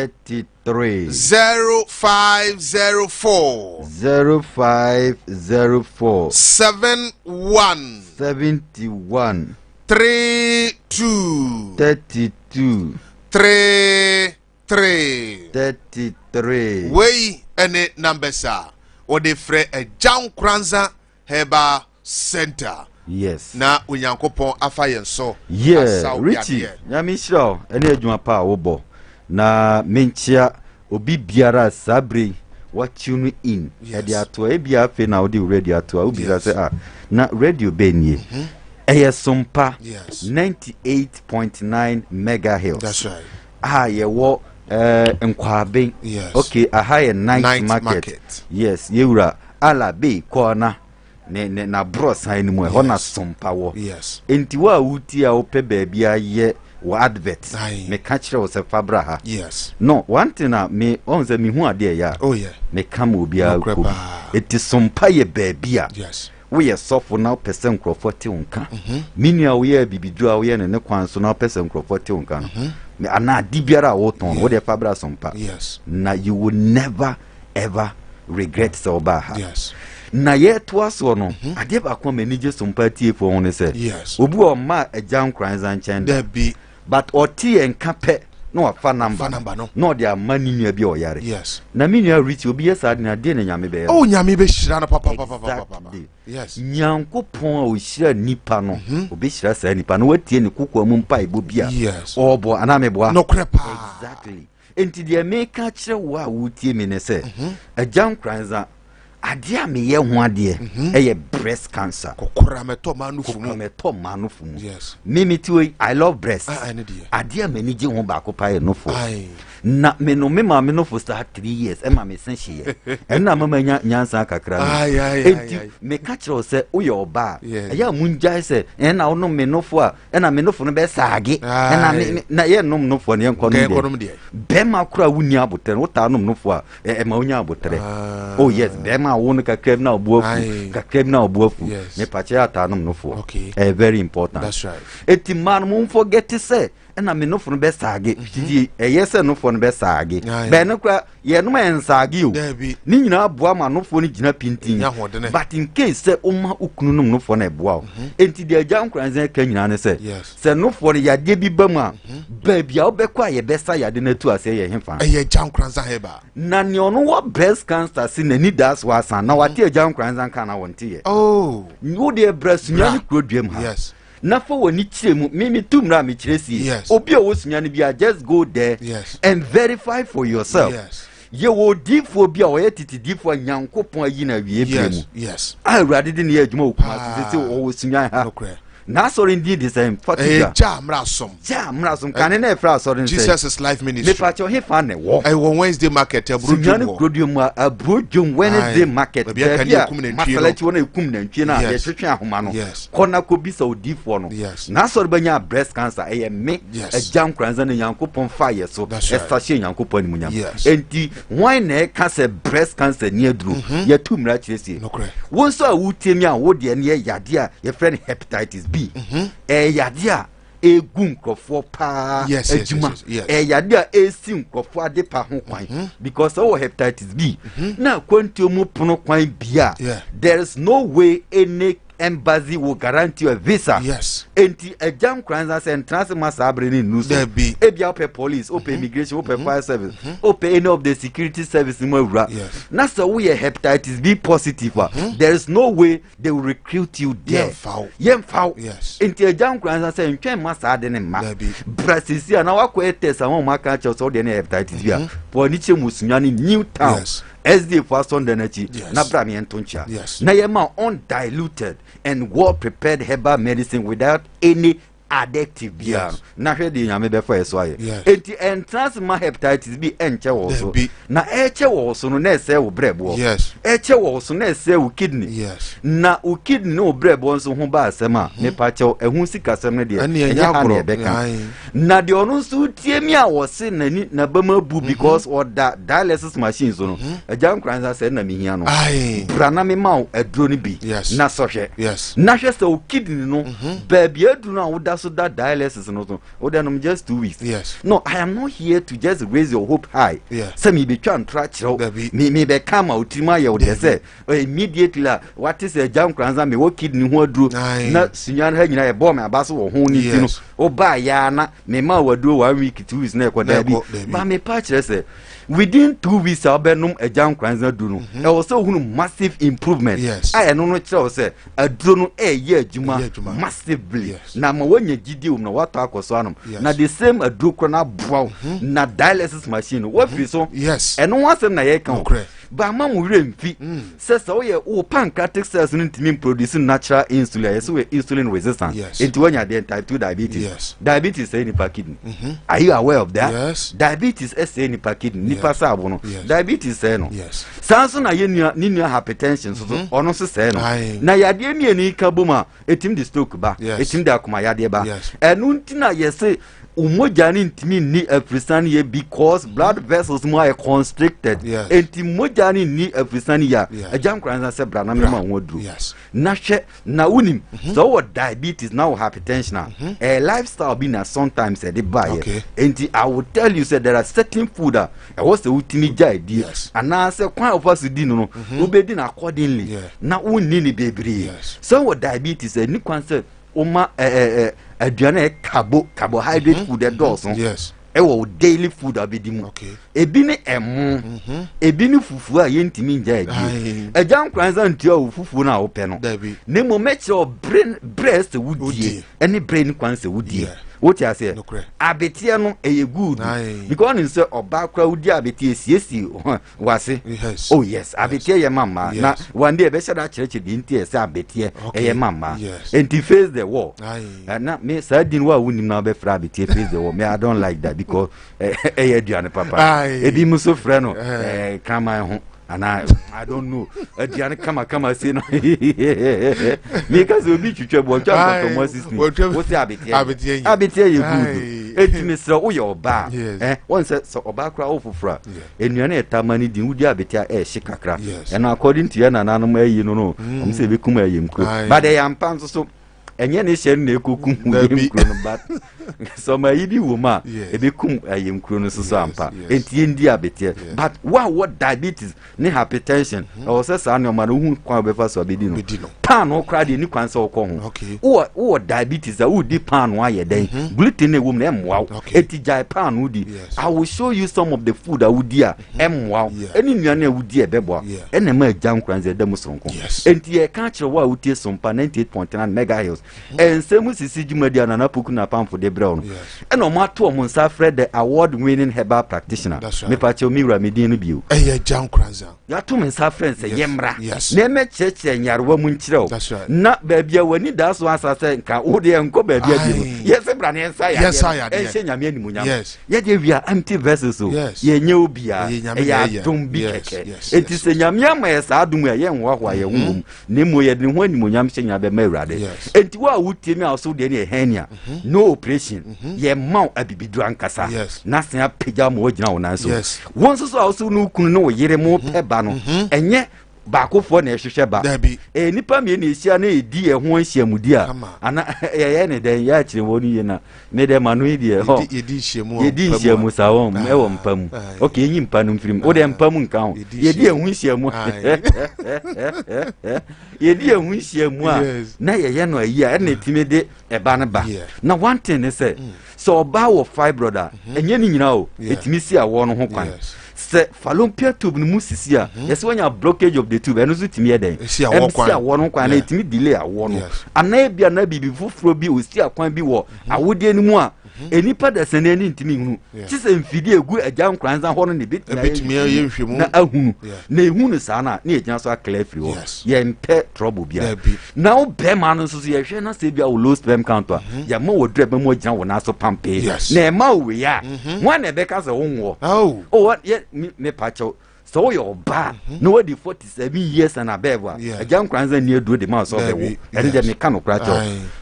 S5: 33
S4: 0504
S5: 0504
S4: 71
S5: 71
S4: 32
S5: 32
S4: 33 Way any numbers are or they fre a Jam Kranza Heba Center.
S5: Yes.
S4: Na unyankopon afa yen so.
S5: Yeah, Richie. Nyami shiro ene adwuma pa wo bo. Na menchia obi biara sabre what tune in edia to e bia fe na odi radio to obi say na radio benye Sompa 98.9 megahertz.
S4: That's right.
S5: Ye wo Nkwaben.
S4: Yes.
S5: Okay, ye night market. Yes, yewura ala be corner na bros han mu ho na Sompa wo.
S4: Yes.
S5: Enti wa wuti a ope baabi aye wo advert. Me ka kire wo se fabra ha.
S4: Yes.
S5: No, one thing me on say me hu ade ya.
S4: Oh yeah.
S5: Me kam obi a ko. Eti Sompa ye baabi a.
S4: Yes.
S5: We are soft now percent crofoti unka. Minia we are bibidua we ne kwan so now percent crofoti unka. Me ana dibiara woton wo de fabra Sompa.
S4: Yes.
S5: Na you will never ever regret soba.
S4: Yes.
S5: Na ye to aso no ade ba kwa manage Sompa tie fo won say.
S4: Yes.
S5: Obu o ma agya Nkoranza nchen
S4: there be
S5: but oti enka pe no afa number
S4: no.
S5: No dia mani nua bi o yare.
S4: Yes.
S5: Na mi nua reach obi yesa na de na nyame be.
S4: Oh nyame be shira na papa. Yes.
S5: Nyankopon a o shira nipa no obi shira sa nipa no watie ne kokwa mu mpa ebo bia.
S4: Yes.
S5: Obo ana me boa.
S4: No crepa.
S5: Exactly. Enti de me ka kire wo a wotie me ne se agya Nkoranza ade a me ye ho ade e breast cancer.
S4: Kokora meto
S5: manufu mu.
S4: Yes.
S5: Mimi too I love breast.
S4: Ade
S5: a me ni je ho ba ko pa ye no fo. Na me no me ma me no for start 3 years e ma me sen hye e na mama nyansa kakra enti me ka kire se wo ye oba e ya munjai se e na wo me no fo a e na me no fo no be saage e na na ye no no fo ne enko de be ma kura wuni abotere wo ta no no fo a e ma onya abotere oh yes be ma wo no kakra na obuafu me pa che ata no fo very important.
S4: That's right.
S5: Eti man mo forget say na me no fo no be saage tidi yese no fo no be saage be no kra ye no en saage o ni nyina aboa ma no fo no gina pintin but in case say o ma okunu no fo na eboa o enti de agya Nkoranza ka nyina ne say say no fo ya de bi ba mu a ba bia o be kwa ye be sa ya de na tu ase ye hemfa
S4: ye agya Nkoranza heba
S5: na ne ono wo breast cancer si na ni das wa san na wate agya Nkoranza kan na wonte ye
S4: oh
S5: wo de breast nya ni kuroduam ha
S4: yes.
S5: Na for when you chile me tumra mi chilesi.
S4: Yes.
S5: Obi o Sunyani bia just go there and verify for yourself.
S4: Yes.
S5: Ye wo di for bia o ye titi di for Nyankopon ayi na wie bremu.
S4: Yes.
S5: Ah rade de ne adwuma okuma se o Sunyani ha. Na sorry indeed the same.
S4: Ja mrasom
S5: kan na fra sorry
S4: Jesus is life ministry.
S5: Me pa cho he fa ne wo.
S4: I won Wednesday market
S5: Sunyani Grodum a Brodum Wednesday market. Bia masalachi wona ekum na ntwe na ye twetwe ahoma no. Kona ko bisa odi for no. Na sorry banya breast cancer e me agya Nkoranza na Nyankopon fa ye so. Estashe Nyankopon ni munyam. Enti why na cancer breast cancer ni aduru. Ye tumra chiresi. Won so a wutemi a wo de ne ye yade a ye friend hepatitis B. Yade a egu nkrofo pa ejuma yade a esi nkrofo ade pa ho kwan because of hepatitis B na kwanti omu pono kwan bia there is no way any embassy will guarantee a visa.
S4: Yes.
S5: Enti agya Nkoranza se entrance masabre ni nuso. Ebia ope police, ope immigration, ope fire service, ope any of the security service mo wura. Na so we hepatitis B positive. There is no way they will recruit you there. Yemfau.
S4: Yes.
S5: Enti agya Nkoranza se ntwen masade ne ma. Brasisi na wakọ test awon maka cha so de hepatitis B. Po ni che Sunyani New Town.
S4: Yes.
S5: SD for Sunday nachi na bra me entoncha na yema undiluted and well prepared herbal medicine without any addictive bia na hwede nyame be for eso aye enti entrance ma hepatitis B enche wo so na eche wo so no na ese wo brebo eche wo so na ese wo kidney na wo kidney no brebo so ho ba asema ne pa che ehun sika sem ne de enya agro na de onu so tiemi a wo se nani na bama bu because or that dialysis machine so no agya Nkoranza se na mihia no brana me ma aduro ni bi na so hwe na hwe se wo kidney no ba bia aduro na wo da so that dialysis no so odanum just 2 weeks. No, I am not here to just raise your hope high. Say me be try chiro me be come out ma ye would say immediately what is a jam Nkoranza me wo kidney ho aduro na Sunyani ha nyina ye bo me abaso wo ho ni ti no oba ya na me ma waduro 1 week 2 weeks na e koda bi ba me pa chire say within 2 weeks abenum agya Nkoranza do no e wo so hunu massive improvement I no chire say aduro no ye adwuma massively na ma wanya gidi na wato akoso anum na the same aduro na boa na dialysis machine what fi so eno wasem na ye kan ba ma mu remfi says o pancreatic cells ntimi produce natural insulin so we insulin resistant it when you are type 2 diabetes diabetes say ni kidney are you aware of that diabetes say ni kidney ni pasa abo no diabetes say no sanso na ye nua hypertension so ono so say no na yade mi ani ka boma etim di stroke ba etim da akoma yade ba enu ntina ye say umoja ni ntimi ni afrisani ye because blood vessels mo are constricted enti moja ni afrisani ya ajam kranza se bra na me ma wodru na hwe na unim so what diabetes now hypertension a lifestyle be na sometimes e dey buy enti I will tell you say there are certain food that was the ultimi ja idea and na say kwan of us di no obedi na accordingly na unni ni bebre so what diabetes ni kwan say oma aduane carbohydrate food e dose ewo daily food abedimu ebi ni emu ebi ni fufu a yentimi nja edi ejam kranza ntia o fufu na ope no ne mo meche o breast wudie any brain kwanse wudie what you say abetie no eye good because you say oba kra wudi abetie siesi wase oh yes abetie ye mama na one day be shada church di ntie say abetie eye mama and to face the wall na me sadin wa wunim na be fra abetie face the wall me I don't like that because eye duane papa ebi muso fra no kama ho and I don't know. Diana kama say no. Because we be chuchu bo chamba to Moses ni. What say abetie? Abetie you good. Eti me sra wo your ba. One say so oba kra ofufra. Enuane etamani din wudi abetie hye kakra. And according to yana nanom ayi no. Om say be kum ayi mkro. But they am pan so enye ne hye na ekokum mkro no but so my ibi woma ebekum ayem kro no so ampa enti endi abetie but what diabetes ne hypertension o se sa no ma no hu kwa be fa so abedi no pan no kra de ni kwan se okọ ho wo diabetes a wo di pan no aye den gluten e wo na emwa eti jai pan no di I will show you some of the food that wo di a emwa eni nuane wo di ebebo ena ma jam kranze dem sonko enti e ka kire wo a wo tie Sompa 98.9 MHz Nsem Sisi jumadi Nana Poku na pamfo de brown and no matter o monsa Fred the award winning herbal practitioner me pache o miwra medin no bio
S4: jam kranza
S5: ya to monsa friend say yemra na me cheche nyarwa mu nkire na baabia wani da so asase nka wo de enko baabia di no yes bra ne ensa ya ense nyame animunyam ye de wia empty vessels so ye nye obia ya dum bi keke enti se nyame ama ye sa adum ya ye nwa hwa ye wum ne mo ye de ho animunyam hye nya be mawrade enti wa wutie mi aso de ne henia no operation ye mau abibidu ankasa na sen apega mo ogina wona so won so also no kunu no yire mo peba no enye baakofo na ehwehwe ba nipa me na ehia na edi ehho ahyiamudi a ana ye ne den ya kire woni ye na me de manu edi ho yedi hyiamu sawon e wo mpam okay nyi mpa no mfirim wo de mpam nka ho yedi ehho hyiamu yedi ehho hyiamu a na ye no ayi a na etime de eba ne ba na one thing is say so ba wo fibroid a enye ni nyina o etime si awo no ho kwan se fallopian tube no musisi a yes when you blockage of the tube eno so timi eden si awo no kwan na etimi delay awo no ana bia na bibi fufuro bi osi akwan bi wo awode ni mu a enipa da seneni ntimi hunu chise mfidi egu agya nkranza ho no ne betimi ye nhwemu na ahunu na ehunu saa na ejina so akla free wo ye mpe trouble bia na o be ma no so ye hwe na se bia o low sperm count a ya ma wo drebe mo gina wo na so pampe na e ma we ya one e be ka se wo nwo what ye me pacho so your ba no what the 47 years and above agya nkranza ni edu de ma so be wo and dem ka no kracho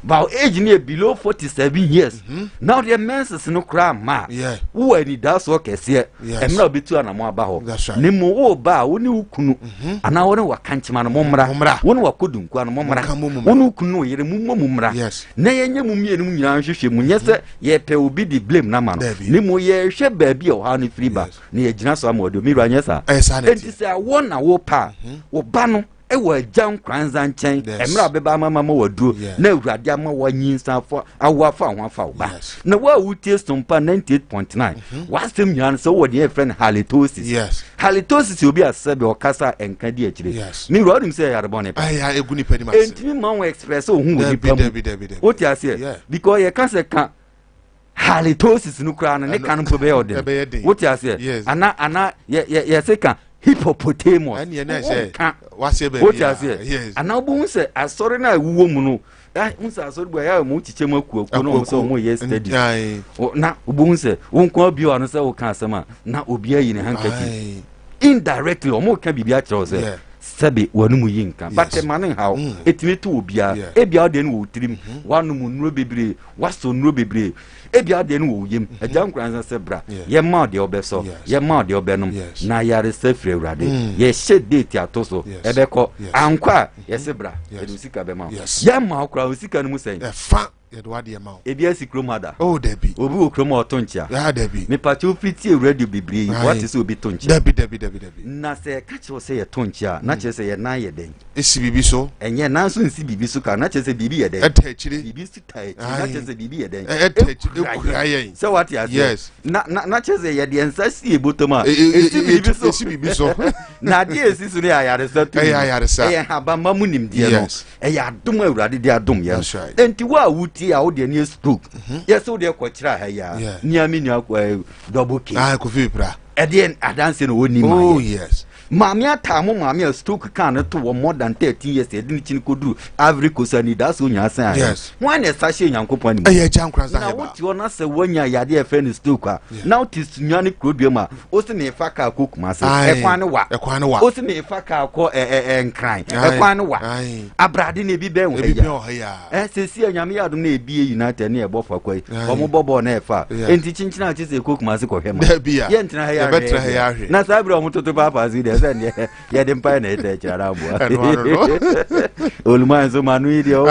S5: but age ni below 47 years now the menses no kra ma wo ani da so kese emra betu anamo aba ho ni mo wo ba wo ni ukunu ana wo ne wakanchima no momra wo ne wakodunku ano momra wo ne ukunu yere mumra na yenye mumienu nyina hwehwe mu nyese ye pe obi di blame na ma no ni mo ye hwe ba bi o ha ni free ba ni ye gina so amodo mi ranya sa enti se awon na wo pa wo ba no e wa jam kranza nchen emra beba mama ma waduro na awurade ama wa nyinsa fo awafa ho ba na wa wutie Sompa 98.9 wasem nyan so wo de friend halitosis obi asebe okasa enka di akire ni rodim se yarbone pa ya eguni pani ma enti ma wo express o hu wo di o ti ase because ye kan se kan halitosis no kra na ne kan po be ode what you say ana ye se kan hippopotamus.
S4: And you say, what's your baby?
S5: What I say? Yes. And now, boom, say, I saw a woman. I saw where I moved to Chemaku, so more yesterday. Now, boom, say, won't call you on a so customer. Now, will be in a handkerchief. Indirectly, or more can be better. Sabi wanumu yinka but the man how etime to obia ebia de no trim wanumu nro bebre waso nro bebre ebia de no yim agyan kranza sebra ye ma de obeso ye ma de obenum na yare sefre urade ye she date atoso ebeko ankwa ye sebra edusika be ma ye ma okra usika no musen
S4: fa ye do ade ma
S5: ebia sikromada
S4: oh debi
S5: obi okroma otonchia
S4: ya debi
S5: me pacho fiti radio bebre what is obi tonchia
S4: debi
S5: na se kacho se ye tonchia na che se ye na ye den
S4: esi bibi so
S5: enye na so nsi bibi so ka na che se bibi ye den
S4: etachire
S5: bibi si tai na che se bibi ye den
S4: ekura yen
S5: so what ya
S4: yes
S5: na che se ye de ensa si ebotoma esi
S4: bibi so
S5: na de esi so ne ayare sa tu
S4: ayare sa
S5: e ha ba mamu nim de no e ya dum awurade de adum ye enti wa wuti a wo de ne stoke yes wo de ko kira ha ya ni ami ni akwa double k
S4: ko fi pra
S5: e de adanse no woni ma
S4: oh yes
S5: Mammy Tamu, Mammy, Stoke can to more than 13 years. They didn't could do every cosani. That's when you say, yes. One is sashing young company.
S4: A young cross.
S5: Now, what you not say when you are dear friend is Stoker. Now, tis Sunyani Crubioma. Also, me faka cook myself. A quanoa. Also, me faka call and crying. A quanoa. A bradini be ben with ya. As a see a yamia may be united near Boffa, or Mobo never. And teaching now is a cook myself or him. There be a better hair. Not I brought to Papa. Ya dem pa na ete charabu oluma so manu ide o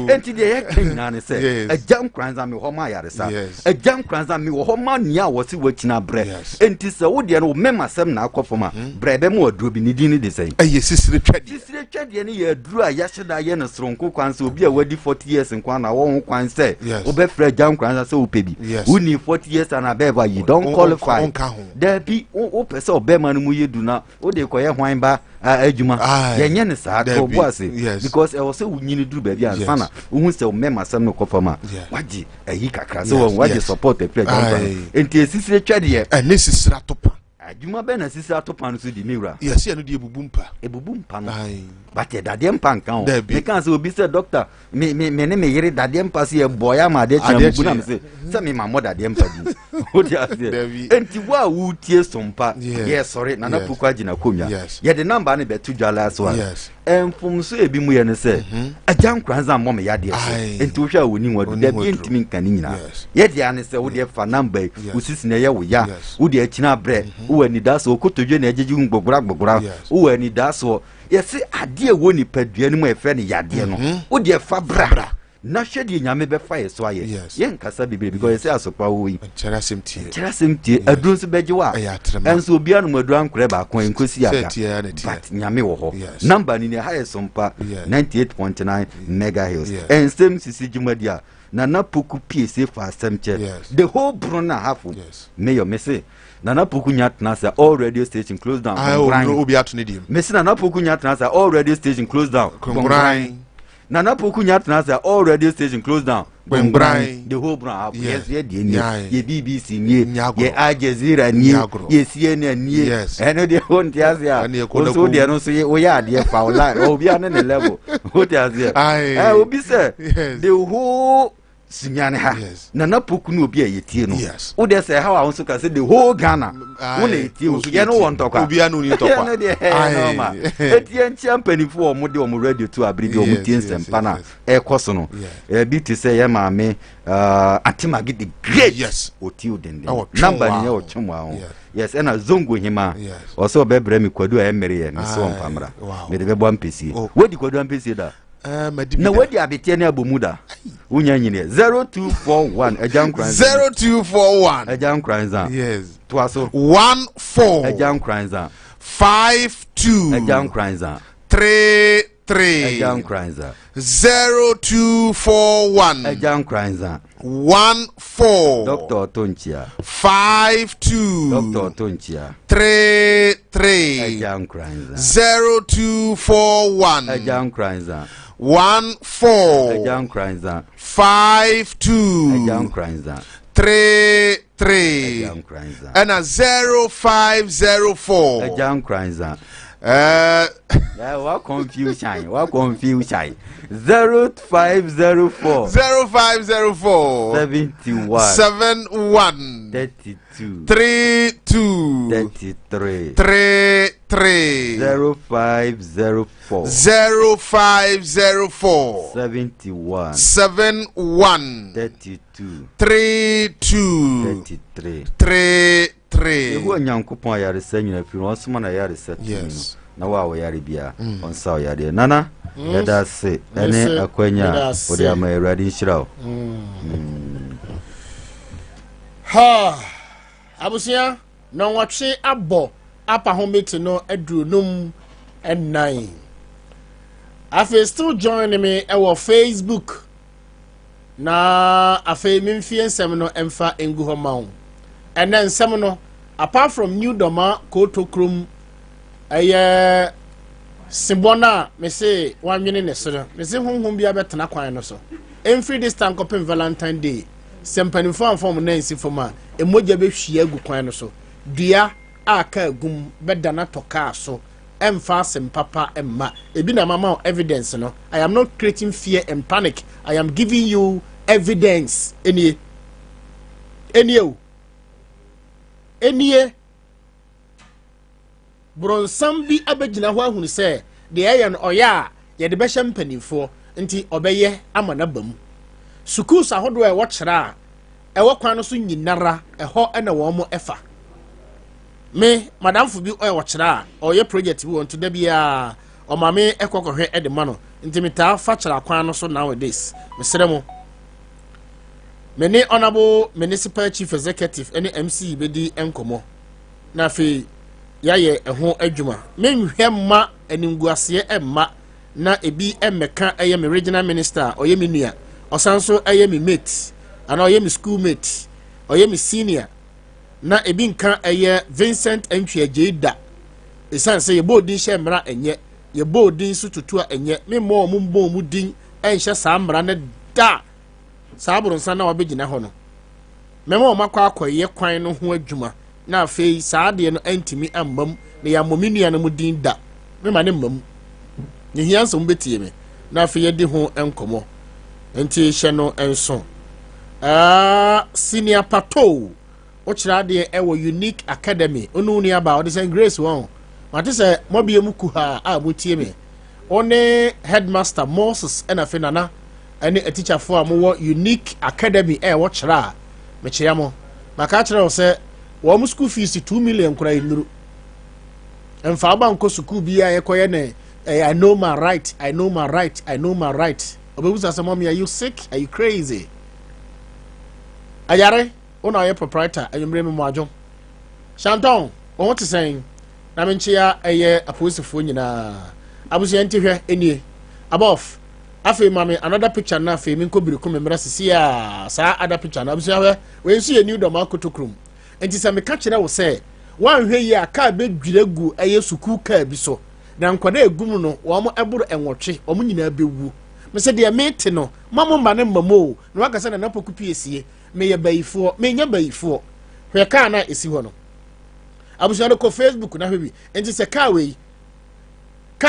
S5: enti de ye kenya ne se agam kranza me ho ma yare sa agam kranza me ho ma nia wo si wachina bre enti se wo de no mema sem na akofoma bre be mo aduro bi ni din de sei
S4: eye sisire
S5: twade ne ye aduro a ya hyeda ye ne soronko kwanse obi a wadi 40 years nkwa na wo ho kwanse wo be fra agam kranza se wo pebi wo ni 40 years and above you don't qualify there be wo pese obema no mu yedu na o de koye hwan ba adwuma yenye ne saa to boase because e wo se wunyini duru ba bia sana wo se o mema sam no kofama waji ayi kakra so waji support the president enti esisire twade ye
S4: ne sisira topa
S5: adwuma be na sisira topa no so di miwra
S4: yes ye no di ebubumpa
S5: no but dadie mpa nkan o me kan se obi se doctor me ne me yere dadie mpa se e boya ma de chambu na me se me ma mo dadie mpa di o di ase enti wa wutie sompa yes sorry Nana Poku agina komya ye de number ne betu dwala so enfum so ebi mu ye ne se agyan kranza mo me yade so enti wo hwa woni wadu da bi ntimi nkan ni nyina ye de ane se wo de fa number usisi na ye wo ya wo de akina bre wo ani da so okotodwe na ejeji gbogbora wo ani da so yes ade wo ni padua ni mo e fe ne yade no wo de fa bra na hwede nyame be fa yeso aye ye nkasa bibi because yes asopa wo yi cherasemtie adun so beje wa enso obia no madu ankure ba kon enkosi aka but nyame wo ho number ni ne ha Sompa 98.9 megahertz Nsem Sisi jumadia Nana Poku Piesie for assemche the whole brona half mayor me say Nana Poku nyatna say all radio station close down
S4: obi atunidim
S5: me say Nana Poku nyatna say all radio station close down Nana Poku nyatna say all radio station close down the whole brown yes ye BBC ni ye Al Jazeera ni ye CNN ni eno de won tiasia so de no so ye o ya de fa online obi an ne level o tiasia obi say the whole Sunyani ha Nana Poku no obi a yetie no wo de say how I want to say the whole Ghana wo na yetie wo ye no won tokwa
S4: obi anu ni tokwa
S5: no etie nchiampani fo o mo de o mo radio to abiri o mo tie nsem pa na e koso no bi to say ye maame atimagi the great oti odende number ni o chomwa ho yes ena zongo hima also bebre mi kwadu e mere ye ni so mpamra me de bebo ampesi wo di kwadu ampesi da na wadi abetie na abomuda unya nyine 0241 agyan kranza
S4: 0241
S5: agyan kranza
S4: yes
S5: twaso
S4: 14
S5: agyan kranza
S4: 52
S5: agyan kranza
S4: 33
S5: agyan kranza
S4: 0241
S5: agyan kranza
S4: 14
S5: Dr. Tonchia
S4: 52
S5: Dr. Tonchia
S4: 33
S5: agyan kranza
S4: 0241
S5: agyan kranza
S4: 14
S5: agyan kranza
S4: 52
S5: agyan kranza
S4: 33 and a 0504
S5: Ejam Kranza. Yeah, what confusion? 0504 71 32
S4: 32
S5: 33 0504 71 32
S4: 33
S5: Ehu Nyankopon yare sanyina fi won soma na yare set na wa yare bia on sa yare nana yada se ene akwanya odi ama eradi nshirawo
S1: ha abusia na watwe abo apa homete no adurunum and9 afi still join me our Facebook na afi memfie nsem no emfa engu ho mawo and then nsem no apart from new doma kotokrum aye simbona me say wanwene ne so me say honhom bia betena kwan no so every this time kopin Valentine Day sempanifo anfom na nsi foma emoja be hwia agu kwan no so dua aka agum bedana toka so emfa sempapa emma ebi na mama evidence no. I am not creating fear and panic. I am giving you evidence. Enie bronsam bi abegina ho ahunu se de eyan oya ye de behye mpanifo nti obeye amana bam sukus ahodo e wo kyera e wo kwan no so nyinara eho na wo mo efa me madam fu bi o wo kyera oye project bi wonto da bia o mame ekokohwe e de ma no nti meta fa kyera kwan no so nowadays mesere mo meni honorable municipal chief executive any MC bedi enkomo na fe yaye eho adwuma menhwe ma animguase emma na ebi emeka eye me regional minister oye me nua osanso eye me mate ana oye me school mate oye me senior na ebi nka eye Vincent Antwiagyeida esanse ye bodin hye mra enye ye bodin so tutua enye me mo mumbo mu din enhye saa mra ne da saaburu nsa na wabegina ho no memo o makwa akoye kwan no ho adwuma na afei saade no antimi ammam na ya mominua no mudin da me ma ne mmam ne hianso mbetie me na afei yedi ho enkomo enti hye no enso senior pato o kira de e wo unique academy onu ni aba o de sen grace won mate se mobie muku ha a mutie me one headmaster Moses and afei nana ene a teacher for amwo unique academy wo kira me kire mo maka kire o se wo mu school fees 2 million kura inuru emfa ba nko school bia ye koye ne I know my right obebusa say mom, are you sick, are you crazy ayare ona ye proprietor ayumre me moajo Shanton what is saying na me nchia eye aposifo nyina abusu ntihwe enie above afi mami another picture na afi mi nkobiri ko memra sisi a sa other picture na abusu ahwe we nsu ye new doma kotokrum enti se me ka kire wo se wanhwe yi a ka be dwiregu eye suku ka bi so na nkwada egum no wo mo eburu enwotwe wo mo nyina bewu me se de mete no mamo ma ne mamo na waka se na Poku Piesie me ye bayifo me nya bayifo hwe ka na esi ho no abusu no ko Facebook na hwebi enti se ka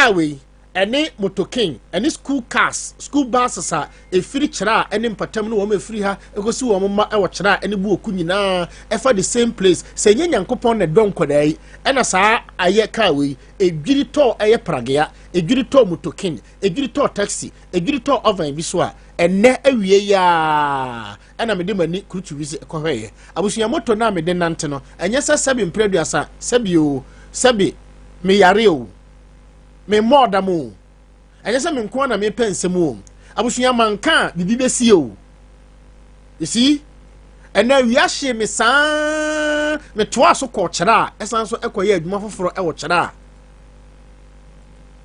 S1: we ene motoking ene school cars school buses a efiri kyera ene mpatam no wo ma efiri ha ekosi wo ma e wo kyera ene bu oku nyina efa the same place se nya nyankopon na donkodai ena saa aye ka we edwiri to eye pragea edwiri to motoking edwiri to taxi edwiri to oven bi so a ene awie ya ena mede mani krutu wisi ekohweye abusuya moto na mede nante no enye se sebi mpreduasa sebi me yare o me moda mu enye se me nko na me pensem o abusuya manka bibi besi o you see ena wiahye me saa me toa so ko kyera esan so ekoye adwuma foforo e wo kyera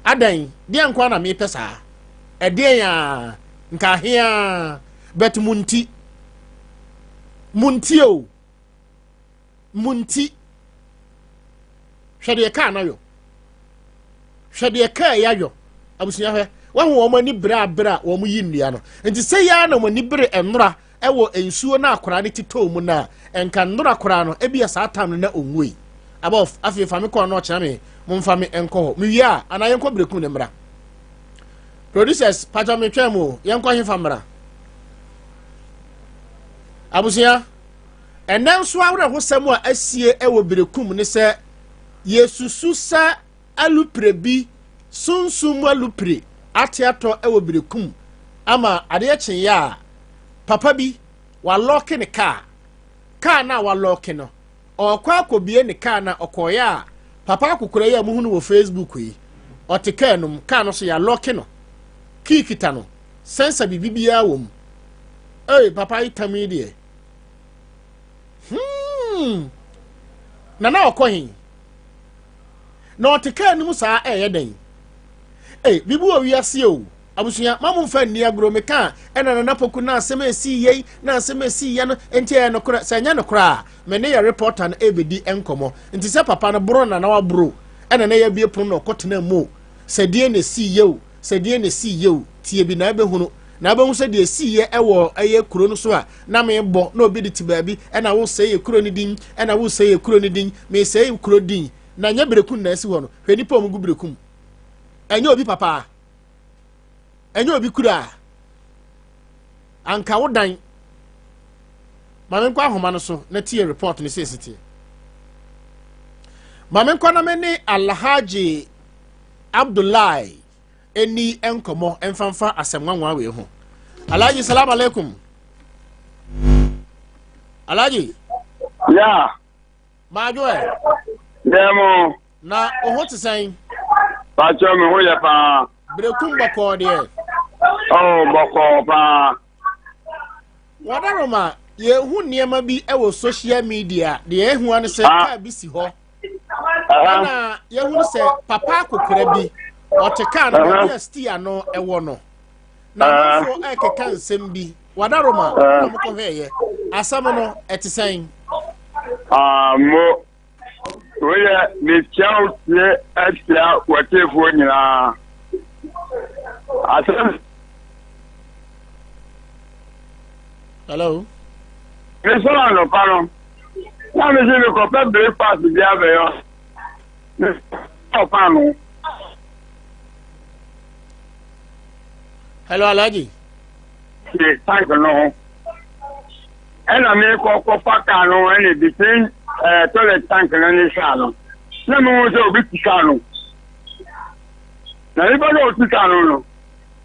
S1: adan dia nko na me pesa ede ya nka hia bet munti o munti hwede ka na yo hwede ka ya yo abusunya hwe wa ho wo mani bra wo mu yi nnua no enti se ya na mani bre enora ewo ensuo na akora ne tito mu na enka ndora akora no ebia saa tam no na onwui above afi fami ko no kya me momfa me enko ho miwia ana yenko brekum ne mra producers paja me twemu yenko he famra abusia enen so awre ho sam a asie ewo brekum ne se yesusu sa aluprebi sunsum alupre atiato ewo brekum ama ade ekyen ya papa bi wa lock ne car na wa lock no okwa akobie ne car na okoya papa akukura ya muhunu wo Facebook yi oteka num car no so ya lock no kikita no sensa bibibia wom papa itami de na okohin na oteka num saa den bibu owiase o abusuya mamu mfa ni agro meka Nana Poku na Nsem Sisi na Nsem Sisi ya no enti ya no kura sanya no kura me ne ya reporter na ebedi enkomo enti se papa no bro na wa bro na ya bie pon no kotena mu sedie ne si yew tie bi na ebehunu na abehu se de si ye ewo eye kuro no so a na me bo na obi de tibaabi na wo se ye kuro ni din na wo se ye kuro ni din me se ye kuro din na nya berekun na asi ho no hwe nipa omugu berekun enya obi papa enyo obi kura anka wodan mamenkwa ahoma no so na tie report ne sesiti mamenkwa na meni Alhaji Abdullahi eni enkomo emfanfa asemwanwa we ho Alhaji salam alaikum Alhaji
S6: ya
S1: majoe
S6: demo
S1: na oho tsan
S6: pa cho me ho ya pa
S1: brekum bako de
S6: bako pa
S1: wadaroma ye hu niema bi ewo social media de ye hu an se ka bi si ho na ye hu se papa kokora bi oteka na ya stia no ewo no na so ekeka nsem bi wadaroma na mko hweye asam no etisan
S6: mo oya me chao ye atia watefo nyina asam
S1: hello
S6: me so no paro na me je ko pe breakfast bi abeyo o pano
S1: hello Alhaji
S6: ye tank no ena me ko paka no ene between toilet tank na ni shallow na mo so bi tikano na ibo no tikano no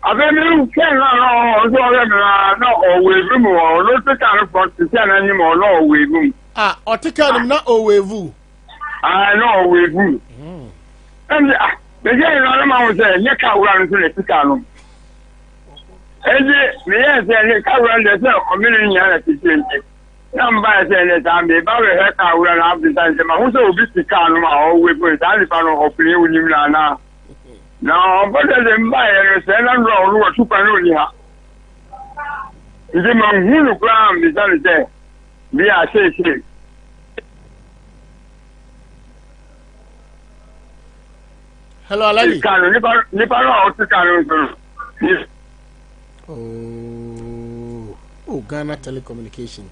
S6: abe mi ken na no so re na owe bi mo no tikano for tikano na ni mo no owe bi
S1: otikano na owevu
S6: no owe bi and the je na ma wo se nye ka wura no so le tikano eje me ye se le ka wura le se community nya na tikano namba se le tambe ba we he ka wura na abisa se ma hu se obi tikano ma owe bi ta ni pa no opini unim na no, but the buyer said, I'm wrong, what you can only have. The man who ground is on the we are safe.
S1: Hello, Alhaji. Ghana Telecommunication.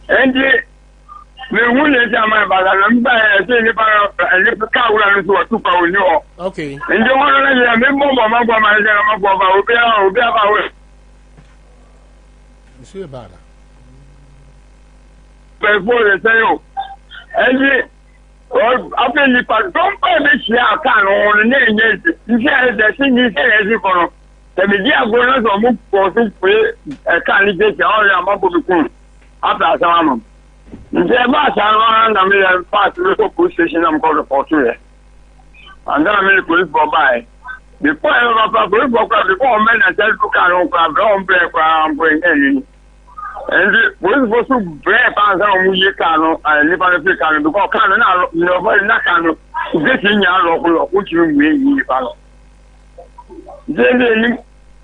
S6: And me wule jama bala mba se ni para ni ka wura ni so tu pa oni o
S1: okay
S6: nje wona na ya me mo ma gwa ma je ma gwa ba obi ba we
S1: monsieur bala
S6: pe bo le se yo enji o ape ni pa don pa me shi aka no ne nye nje de si ni se le si kono te me di ago na so mu ko su pe ka ni je ja o ya ma bo bi kun apa sa ma nje ba sa na me pass the police station am call report here and then me police go by before I go police go by before men and tell to car on car on break am bring any and the police go to break pass am mu ye car no and live on the car because car na no boy na car no get in ya lo ko chi mu yi pa no je ni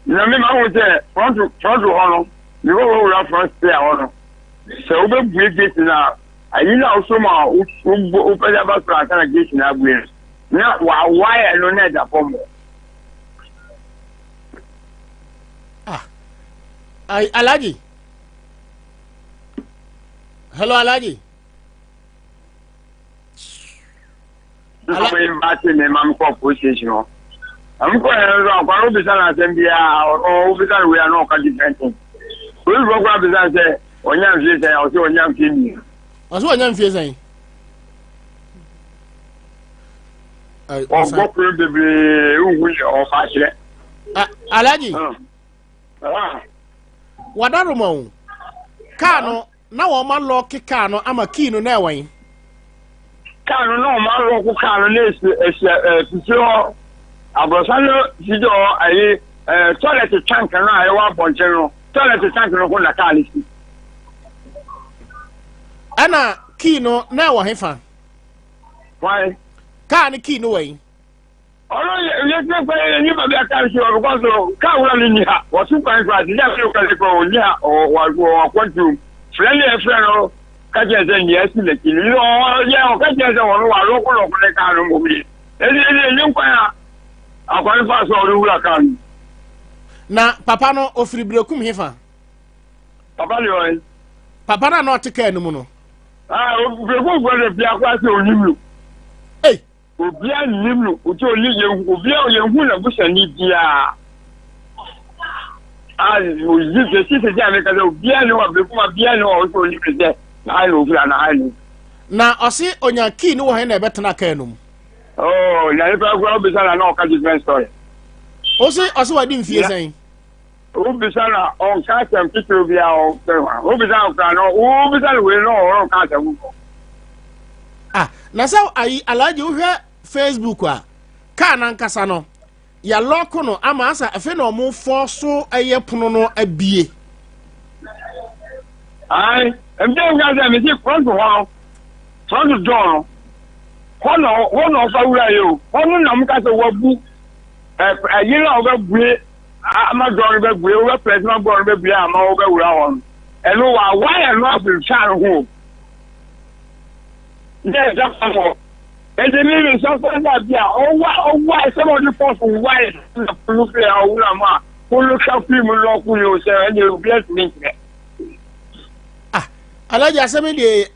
S6: na me ma wo say front ho no ni wo front stay ho no so we break this now ayi na also ma o pele ba fra kana gate na gbe na wa wire no na da form
S1: ai Alhaji Hello, Alaji.
S6: I'm batting in Mamco position. I'm going to be done or we are not contributing. We will go up and say, on young Jay, or so young Jimmy.
S1: As what young Fiesay?
S6: Or go probably or fashion.
S1: Alaji. What are you? Kano, now a man lock Kano, I'm a keen on airway.
S6: Kano, no, my local Kano is a Abosano, Sido, a toilet tank and I want on general. Toilet tank and one Kali.
S1: Anna, Kino, now a heifer.
S6: Why?
S1: Can't Kino way.
S6: Oh, let's not play any of that kind of because Kawan in here was super fast. Or want to friendly friend catches and yes, you know, yeah, catches on local car movie. I'm going to pass all the Huracan.
S1: Na papa no ofri brekum hefa.
S6: Papa Leon.
S1: Papa na not take no no.
S6: We go for the Piaquas on you.
S1: Hey.
S6: Obia nimlu uti oli obia yehu na busa ni bia o yike sisi ja me ka obia ni wa be kuma bia ni wa o ni be na lo fura na ayi
S1: na osi onya key ni wo he na betena ka enum
S6: oh na e ba gwa obisa na o ka different story
S1: osi wa di mfie san
S6: obisa na on ka tem tito bia o obisa o ka no obisa we no o ka ta wu
S1: na sa ayi alaji uhwe Facebook a ka na nkasa no ya lock no ama asa afi na omo forso eye pono no abie
S6: ai em dey nga me see front door hono fa wura yo hono na mka se wabu ayi na oba bue ama door be bue o president board be bue ama o be wura hon eno wa why no afil chan ho yes just for and the living something that yeah why some of the folks why look there wura ma who look up people look you say and you bless me
S1: alaji asemi de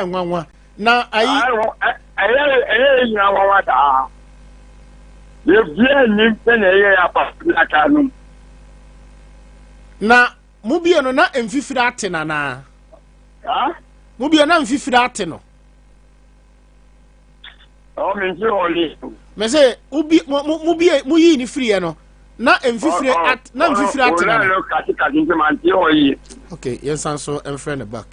S1: nwanwa na ayi
S6: ayi na nwanwa ta ye bia ni pene ye apa na kanu
S1: na mubie no na emfifira ate na mubie na emfifira ate no
S6: o me nti oli
S1: me say mubie muyi ni free no na emfifire at na emfifira ate na
S6: o ka nti man ti oyi
S1: okay yes so em friend back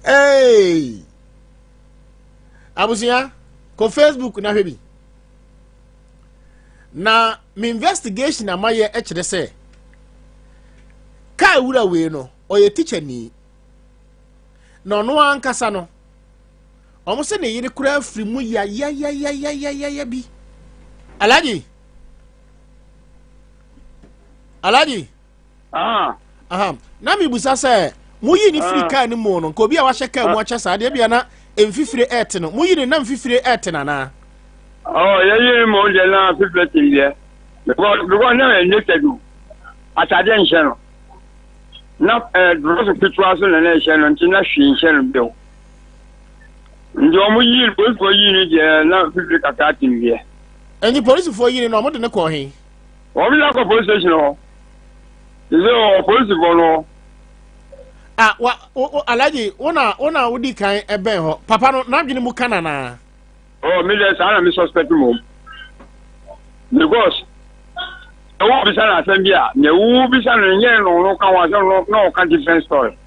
S1: hey abusia ko Facebook na hwebi na me investigation amaye e kire se kai wura we no oye teacher ni no no ankasa no omo se ne yiri kura afri mu ya bi alaji na mi busa se muyi ni free car ni mo no ko bia wa hye car mu a kyesa de bia na emfifire et no muyi ni na emfifire et na
S6: oh ye mo de na fifire tie because na ne tedu atade nhye no na droso pitwa so na nhye no nti na hwe nhye no bio ndi omo yi ko yi ni je na fifire kaka tie
S1: eni police for yi ni no mo de ne ko he
S6: o bi la ko police station o izo police for no
S1: alaji ona udi kan ebe ho papa no na dwene mu kana na
S6: oh me dey say na me suspect mo because o bi say na sambia ne wu bi say na nye no kan wa no kan different story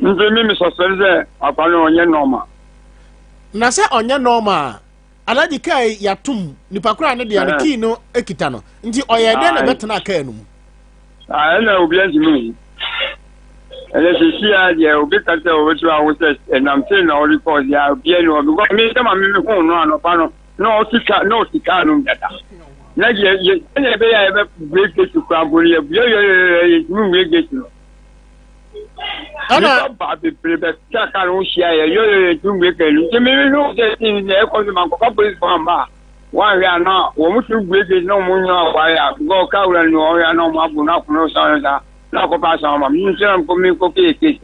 S6: nje me suspect say papa no onye normal
S1: na say onye normal alaji kai yatum nipa kura ne de an key no ekita no nti oye de na betena ka anu
S6: na obi azimi ele sisi ya je obi kata o wetu a wose enam say na ori ko ya bia no because me say ma me hu no anopa no sika no data na ye ene be ya be break to kwa bori ye ye mu break no ana ba be prebe ka no shia ye yo tu break no je me no je tin e ko ma ko police for ma Why are not? What you break is no more. Why go cow and no, I know my no son. Not a pass on my museum for me cookie.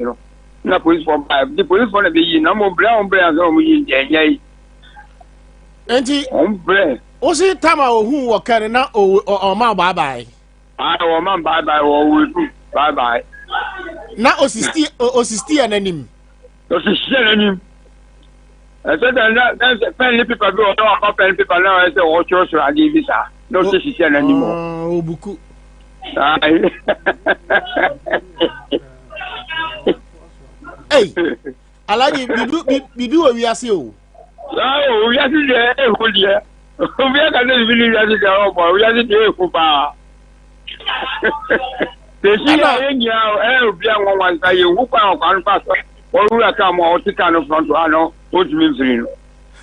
S6: No police for the police for the no more brown bears on me. Yay.
S1: Auntie,
S6: hombre.
S1: Was it Tama who were carrying out or ma bye bye? I
S6: want bye bye or bye bye.
S1: Now, Ossisti and him.
S6: Ossisti. I said that's a pen people go up pen people now. I say, what church I give you, sir? No Ossisti anymore.
S1: Oh, Buku. Hey, I like it. We do what we are seeing.
S6: Oh, we are there. We are going to be there. We are there. The here in your be one say you who can pass or who come out to kind of front to ano what means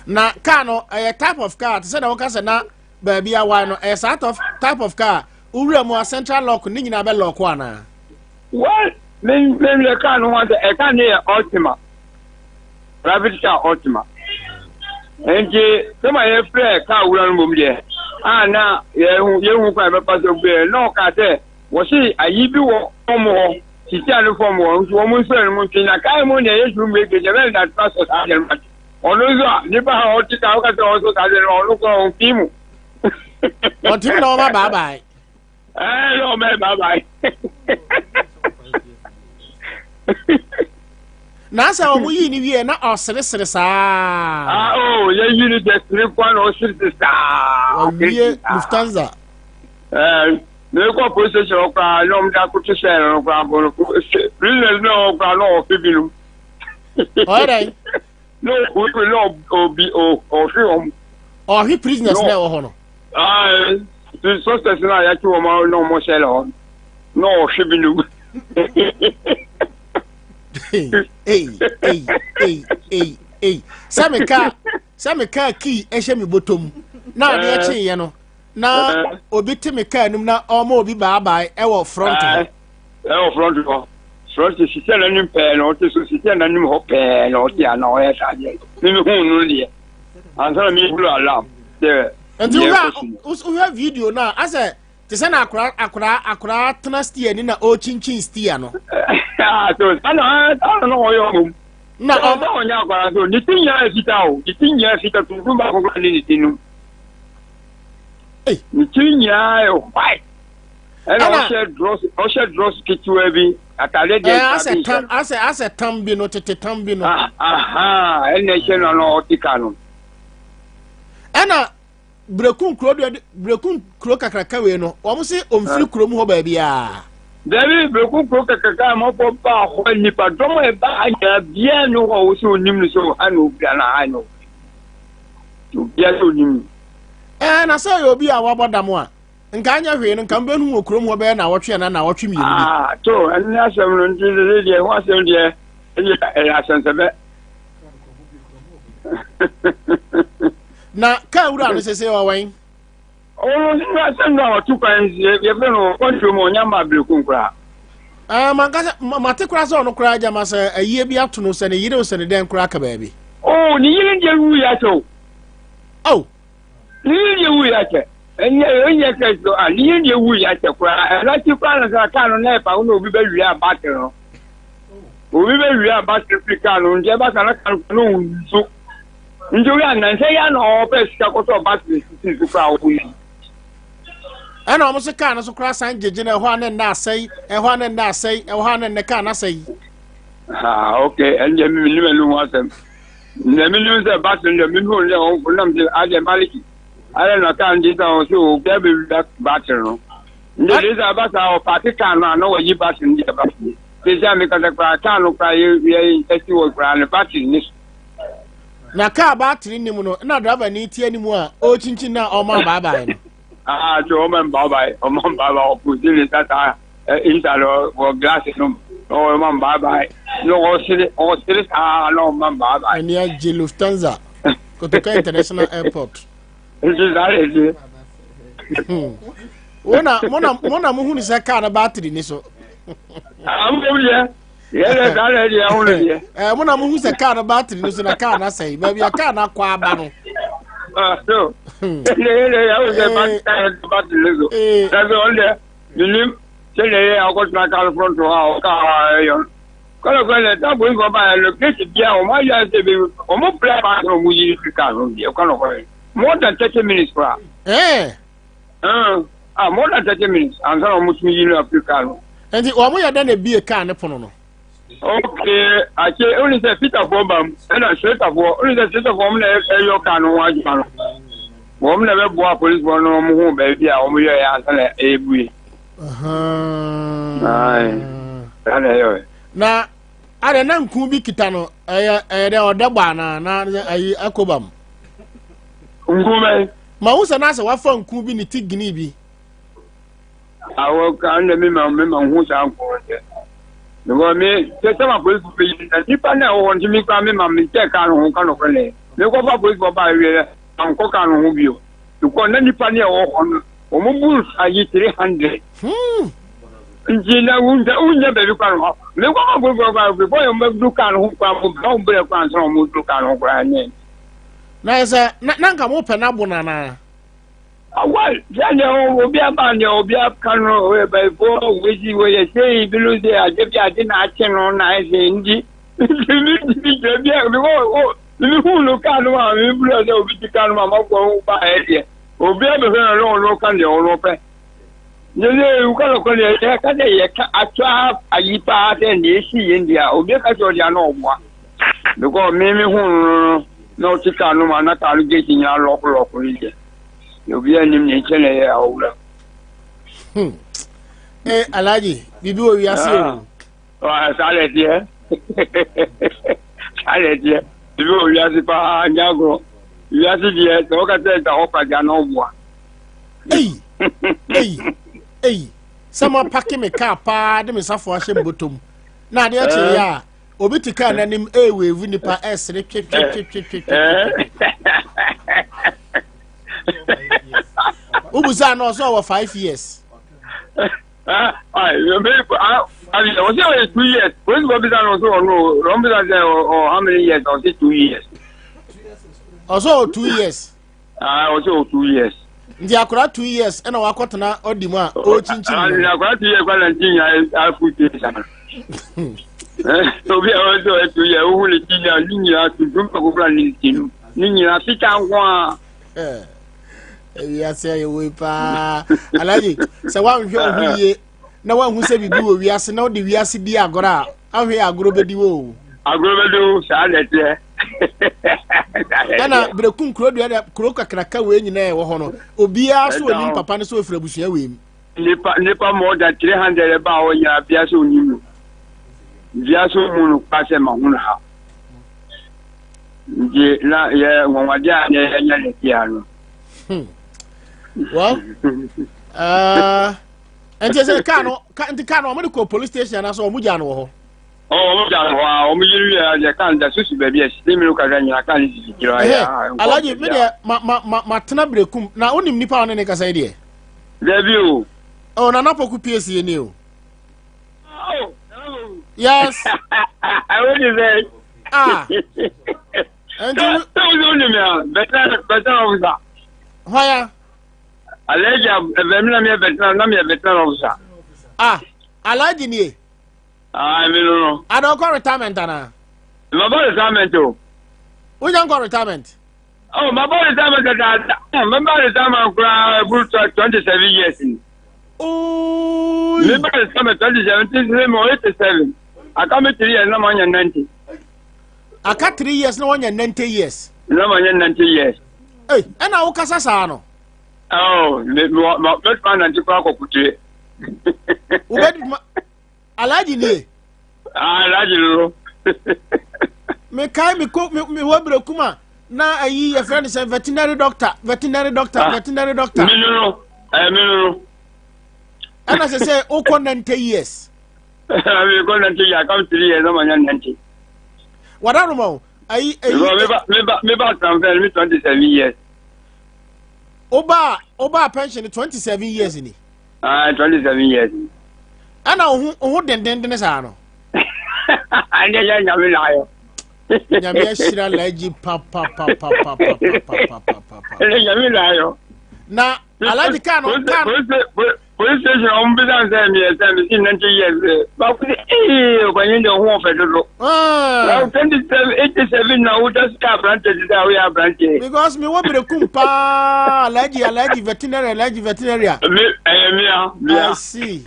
S1: na car no a type of car say na waka say na baby a why no a sort of type of car uri mo central lock ni nyina be lock ana
S6: what men the car no want a car near Ultima private car Ultima and some my friend car uri no mum there na you kwa be pass be no car say was she a yibi more she tell from one woman friend muntin na kai mo ne yesu make je well that pastor agent onozo ni ba ha oti ka ka so ka je no ko timu
S1: o timu no ma bye bye
S6: no me bye bye
S1: na sa o mu yi ni wie na o sere saa
S6: ye yi ni je sere kwa no sere saa
S1: o wie Lufthansa
S6: me ko position okra no mda ko to share okra bo business no okra no fibinu
S1: all right
S6: no we no obi o film
S1: oh he prisoners na ho no
S6: the success na ya ki o ma no mo share no fibinu hey sameka key ehye me botom na de eche ye no na obi timi car num na omo obi bye e wo front front si tell nim pe no te so si tell nim ho pe no ti ana o e sa je mi hu nu die answer mi blue alarm there
S1: and you have video na ase te se na akura tena steer ni na o chinchin steer no
S6: so ana no yo mum na o nya akura so ni tinya fita tu ba ko ni tinu ni tinya e white and o share dross kitu ebi atale de
S1: ase tambi no tete tambi no
S6: ene che no otikano
S1: ana brekun kro kakraka we no o mo se omfiri kro mu ho ba bia
S6: David brekun kro kakraka mo po ba ho ni pa domo e ba anya bia no ho so nim so anu bia na anu to bia so nim
S1: na say obi a wabodam a nka anya hwe no nka mbenu okro mu ho ba na wotwe na wotwe mi enu
S6: to ani asem no ndide de ho asem de asense
S1: na ka wura no sese wa wan
S6: na sen na tu kan ye be no kontu mo nyama brekun kra
S1: mangasa mate kra so no kra jama se ayie bi ato no se ne yire o se ne den kra ka ba bi
S6: ni yire nje wu ya to ni yire wu ya ke enye ke so ni yire wu ya ke kra la ti kra na ka no na pa no obi ba wi abate no obi ba wi abate fika no nje ba kana kan no so njuri ananse ya no pe sika ko so abate sisi kra o yi
S1: ana o mo se ka na so kra san jeje na ho anen na asai ho anen na asai ho anen ne ka na asai
S6: okay enje mi ni melu wasem ne mi ni se ba se mi hu le o nam je ade maliki ale na ka ndi ta o so ke be ba se no nje le ba sa o party kan na no yi ba se ndi ba se ja mi ka ka no ka ye eti wo kra ne party ni
S1: na ka battery ni mu no na driver ni tie ni mu a o chinchin na o ma bye no
S6: so o man bye o pu dile tata insalo o glass no o man bye no o sile no man bye
S1: ni a Lufthansa Kotoka International Airport
S6: exactly
S1: mona mu hu ni se ka na battery ni so
S6: yele dale dia hunu dia
S1: mona mu hu se ka na battery ni so na ka na sai ba bia ka na kwa aba no
S6: so I was about to lose. That's all there. You live, say, I got my car front to our car. That will go by a location. Yeah, my yard, almost black from we car. More than 30 minutes. More than 30 minutes. I'm almost million African.
S1: And the one we are done be a car.
S6: Okay, I say only the fit of bomb and a set of war, only the set of woman your can watch. Woman never bought police one home, baby. I only answer a week.
S1: Na ada na nku bi kitano de odagba na ayi akobam
S6: nkume
S1: ma wo sana se wafa nku bi ni tigini bi
S6: awo kan de me hu sa nku de no me se sama police bi na tipa na wo nti mi kwa me check kan ho kan ko le me ko ba police ba wi an ko kan ho bi o ko na nipa ne wo ho o mo bulls ayi 300 Njina unja baby kwano. Me kwa kwa before you do kan ho kwa mo bre kwa so mo do kan ho kwa nye.
S1: Na esa na nka mo pe na bona na.
S6: Awal, jane obi aba ne obi kanu we by for we ji we say bilu de ajebi ade na ache no na ese ndi. Ni jebi ni hu lo kanu ma mi bilu de obi ti kanu ma ko ba ede. Obi aba fe lo kan de o lo pe. Nele ukalo kole ya kada ya atwa ayipa de ne si yendia obi ka so dia no obwa because me hu no tika no ma na ka lu ge tinya lokolo ije obi anim ne chele ya awura
S1: alaji bibi o wiase o
S6: sale die bibi o wiase pa nyago wiase die to ka te ta opa dia no obwa
S1: sama pake me car pa de me safo ahye mbotom na de ache ya obi tika na nim ewevu nipa esre twetwetwetwetwe ubuza no so over 5 years
S6: you may I was 2 years when go be no so no rombe that or how many years or 2 years
S1: also 2 years
S6: also 2 years
S1: ndi akora 2 years ena wakotena odimu a o chinchin
S6: ndi akora 2 years Valentine ya futi sana so bi also 2 years o hule tinya ninyi atudum ko kula ni tinu ninyi afika ngwa
S1: ya say we pa alaji se wan hwe ohuye na wan hu se bibi wo wiase na odi wiase di agora ahwe agoro bedi wo
S6: sa lete
S1: Kana brekum kuro de kuro kakraka we nyina e wo ho no obia so oni papa ne so ofrabusua we mi
S6: nipa more than 300 ba o ya bia so onimu bia so mu no pase ma hu na nje na ye wonwade a ye nya le bia no
S1: well ente se kano mo de ko police station na so mo ja no ho
S6: mo ja no ho mo yiri ya kan da susu ba bia si mi ka nya kan si kiro ya
S1: alaji me de ma tena brekum na onim nipa one ne kasa de
S6: Debut.
S1: Nana Poku Piesie ni o.
S6: Oh.
S1: Yes.
S6: I want to say.
S1: And
S6: you don't better officer.
S1: Why?
S6: Allegia, better officer.
S1: Alaji ni.
S6: I mean,
S1: I don't call retirement, Anna.
S6: My boy retirement too.
S1: We don't call retirement.
S6: Oh, my boy retirement. My boy retirement 27 years.
S1: Oh,
S6: my boy retirement 27. I come 3 years, no more than 90.
S1: I got 3 years, no one 90 years.
S6: No more than 90 years.
S1: Hey, and I will Casasano.
S6: Oh, my best man and Chicago put it.
S1: Alaji ni.
S6: Alaji lo.
S1: Me kai me cook me wabro kuma na ayi your friend is a veterinary doctor.
S6: No.
S1: And as I say, oko 90 years.
S6: I will go 90 years. I come 3 years, no more than 90.
S1: What are you?
S6: Me about 27 years.
S1: Oba pension 27 years in it.
S6: 27 years.
S1: And now who then sa no.
S6: And then I will lie.
S1: Nyame shira laji papa.
S6: Nyame la yo.
S1: Na alaji kan
S6: police station on be dan say me in 90 years. But when you don't want federal. Now 87 now just car branches that we are branches.
S1: Because me wo be kumpa alaji veterinary. Me I see.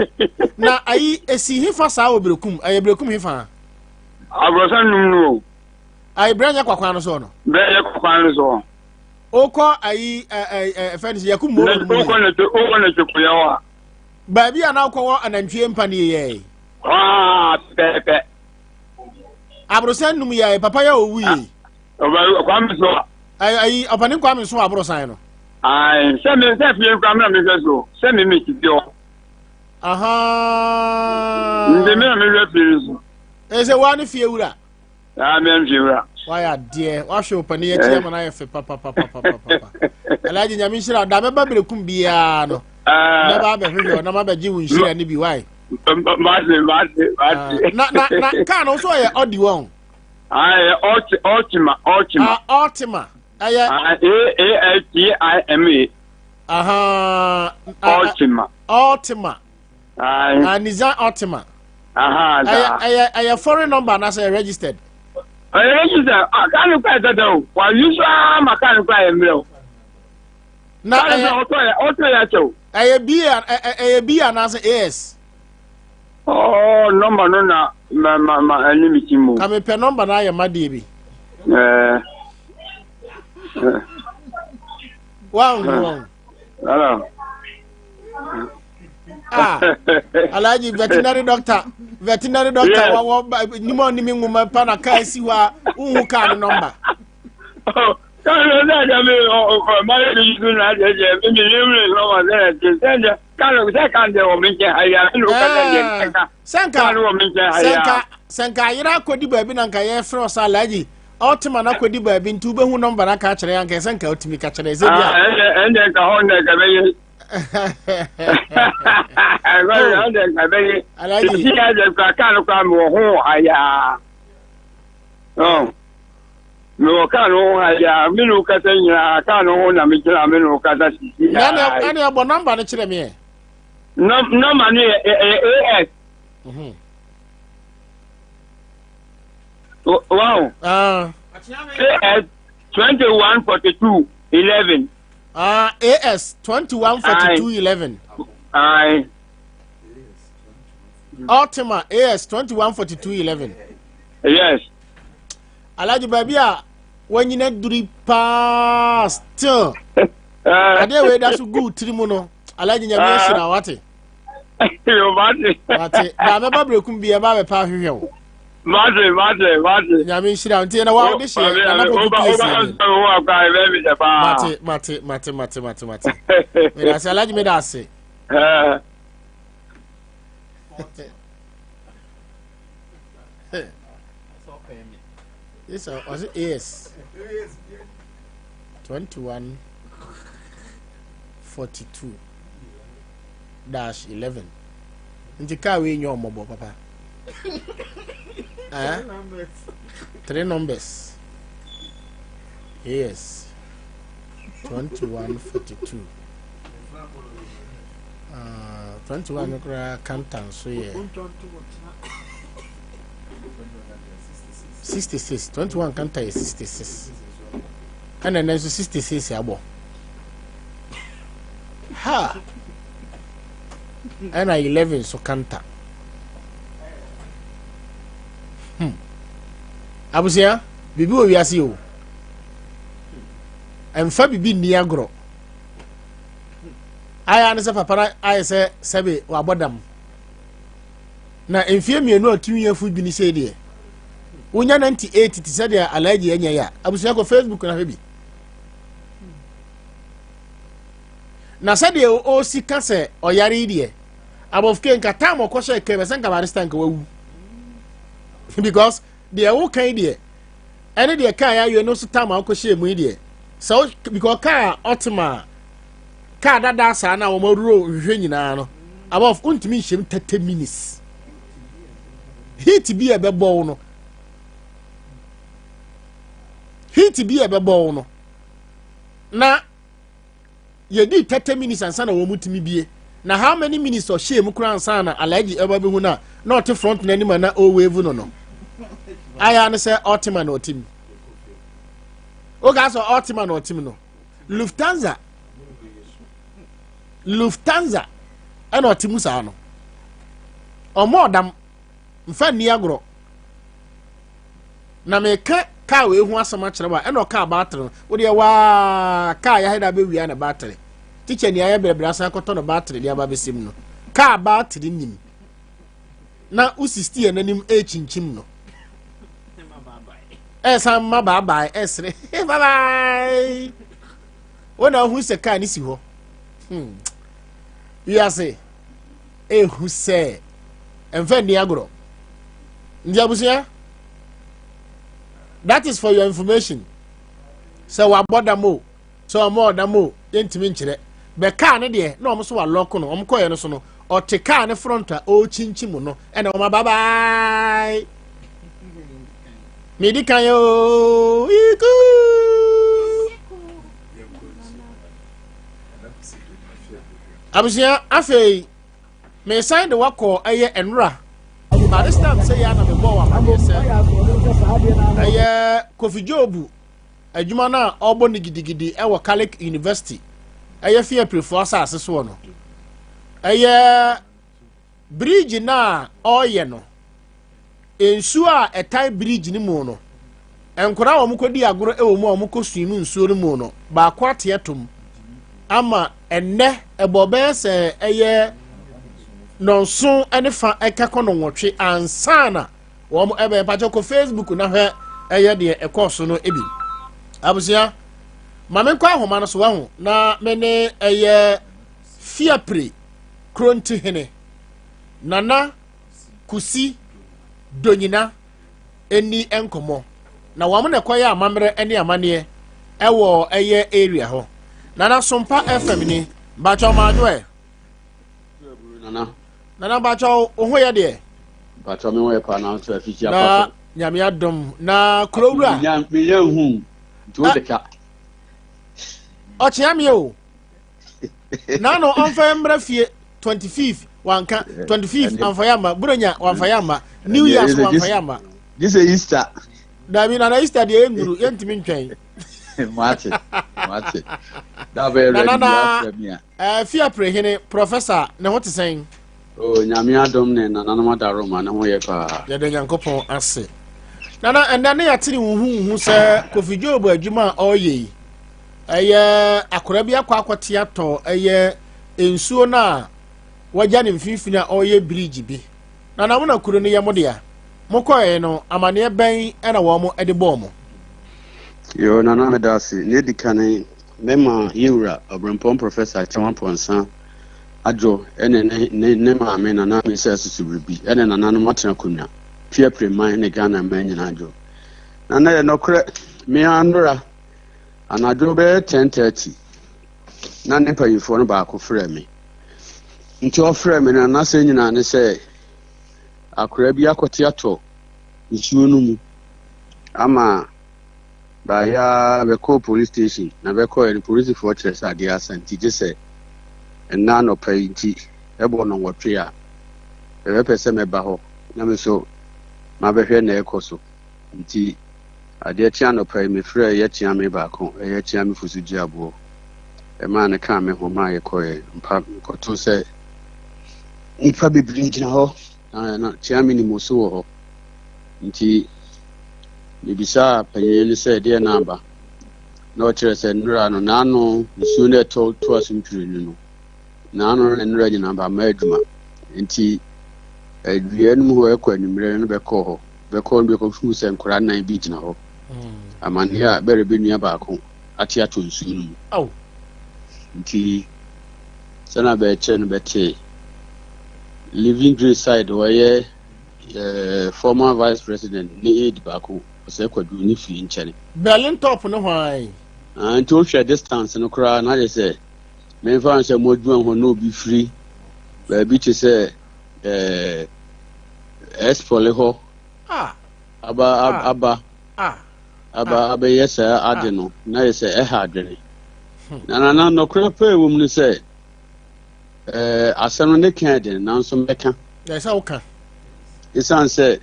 S1: Na ayi esi hifa sa wo brekum, ayi brekum hifa.
S6: Abrosan no.
S1: Ayi branya kwakwa no so no.
S6: Branya kwakwa no so.
S1: Oko ayi fence yakum mo.
S6: Oko na chokuyawa.
S1: Baby ana kwa anantwie mpa ne ye.
S6: Pepe.
S1: Abrosan num ye papa ya owu ye.
S6: Kwame so.
S1: Ayi opani kwame so abrosan no.
S6: Ai, se fie kwame na me so. Se me kitio.
S1: Aha.
S6: Nde me na me fie so.
S1: Ese wani fie wura.
S6: Me fie wura.
S1: Why dear, wa show opani ye tie mana ye fe papa. Alaji nyame shira da me ba brekum bia no. Na ba be hwe na ma ba ji wun shira ni bi why? Na kan also ye odi won.
S6: Ultima.
S1: Ultima.
S6: Altima.
S1: Ultima. Nizan Ultima. A foreign number na say registered.
S6: Registered. Can quite that. Why you can quite embryo. Na auto ya cho. A
S1: B na say yes.
S6: Oh, number no na ma enemy timu.
S1: Ka me pe number na ya made bi. Wow.
S6: Hello.
S1: Alaji veterinary doctor nimo ni nguma pa na ka si wa unhu ka number.
S6: Oh, kan na ga me ma ni su na je mi ni no ma se send kan de o mi je aya no ka
S1: senka yira kodi ba bi na nka ye fro sa alaji Ultima na kodi ba bi ntu be hu number na ka kire yan ka senka otimi ka kire ze bia
S6: ende ka honda ka be alaji ya je ka kan kwa mo ho aya no ka no aya minu ka tanya ka no na mi kira minu ka ta si
S1: yani abo number na kire me
S6: number ni AS wow AS 214211
S1: AS 214211
S6: Aye.
S1: Ultima AS 214211
S6: Yes.
S1: Alaji babia wanyina duri past ade we da so good trimu no alaji nyame shira wate
S6: Yo wate
S1: da me ba brekum bia ba be pa hwehwe wo
S6: Mate.
S1: nyame shira nti na wa de she na Poku Piesie mate me da se alaji me da se Yes, was it AS 2142-11. Nti ka we nyo mobo papa. 3 numbers. Yes. 2142. 21 okra canton so yeah. 66 21 kanta is 66 and then 66 abo ha and 11 so kanta abusia bibi o wiase o emfa bibi ni agro aya ne se papa aya se sebe wa bodam na emfie mienu atumi afu bi ni se de unya 98 ti said ya alaji enya ya abusia ko Facebook na hebi na said ya o si kase oyare die abofke nka time okoshe kebe senka barista nka wawu because the wo kan die ene de kan ya yo no so time okoshe mu die so because ka Ultima ka dada sa na wo maruro hwe nyina no abof untimi hjem 30 minutes hit bi e bebo no heat bi ebebo no na yedi 30 minutes ansa na wo mutimi bie na how many minutes or shame kura ansa na alaji eba bi hu na not front na ni na o wave no aya ne say ultima no team o ga so ultima no team no Lufthansa ana otimu sa no omo dam mfa ni agro na me ka we hu asama kire ba ana ka battery wo de wa ka ya heda be wi na battery teacher ni aya berebere asa koto no battery dia ba besim no ka battery nim na usisti enanim echinchim no sama bye bye esre bye bye wona hu se ka ni si ho ya se hu se enfa ni agro ndi abusia. That is for your information. So wa boda mo so mo da mo yentimi nkyere be car ne de na omo so wa lock no omo koye no so no o te car ne front a o chinchim no e na omo bye bye medikan yo iku abusia afei me sign the wako eye enra by this time say ya na me bo wa ma say eye Kofi Jobu adwuma na obo ni gidigidi e wo Catholic University eye fear prefor asase so no eye bridge na oye no ensu a etai bridge ni mu no enkora wo mukodi agoro e wo mu a mukosu mu nsuo ni mu no ba kwate etom ama enne ebobe se eye nonso ene fa ekako no nwotwe ansana wo mo ebe pa ko Facebook na hwe eye de ekoso no ebi abusia mame kwa ahoma no so wa ho na mene eye fiapre kronti hene nana kusi donyina eni enkomo na wo mo ne koya amamre eni amane ewo eye area ho nana Sompa FM ni bacho majoe nana bacho oho ye de
S7: bacho me wo pa na so afiki
S1: apa na nyame adom na krowura
S7: me ya hu to de ka
S1: o chiame o na no onfa mbra fie 25 wanka 25 anfayama buronya wanfayama new year wanfayama
S7: this is Easter
S1: da bi na Easter de enguru yentimi ntwen
S7: mate da be ready
S1: fia prehene professor na what is saying
S7: oh nyame adom ne nana no da Roma na ho ye pa
S1: ya de nyankopon ase nana enda ne yatiri hu se Kofi Jobu adwuma oye eye akora bi akwakwate ato eye ensuo na waja ne mfimfini a oye bridge bi nana mo na kuro ne yemo de a mokoye no amane ben na wo mo ede bom
S7: yo nana medasi ne dikane mema yura obrempon professor Champonsa ajo ene ma me nana me se susubibi ene nana no matena kunwa fie preman ne Ghana man nyina ajo nana ye nokre me andora anajo be 10:30 na ne payifo no ba ko frɛ me nti o frɛ me na se nyina ne se akora bi akote ato nsuo no mu ama ba ya be call police station na be call the police fortress ade asanti je se na no painti e bo no wotwe a e be pese me ba ho na me so ma be hwe na ekoso nti ade tia no pai me frɛ ye tia me ba ko ye tia me fusu ji abo e ma ne ka me ho ma ye koye mpa ko to se ifa be bridge na ho na tia me ni moso ho nti bibisa panyele se de na aba na o kire se nura no na no nsu na to asumtiri no na no nura nyina ba ma aduma nti adua no ho ekwa nimre no be ko fu se nkora nan bi gina ho amane ya bere be nua ba ko ati ato nsu no aw nti sana be che no be che living grace side where former vice president ni aid ba ko se kwadu ni fi nkyere
S1: Berlin top no hwan
S7: nti o hwe distance no kra na je se me fa nse modwan ho no bi free ba bi che se espole ho aba aba yes adeno na yes adwene na no kra pa wo mu say asem ne kan den na nso meka
S1: yes okay
S7: isan say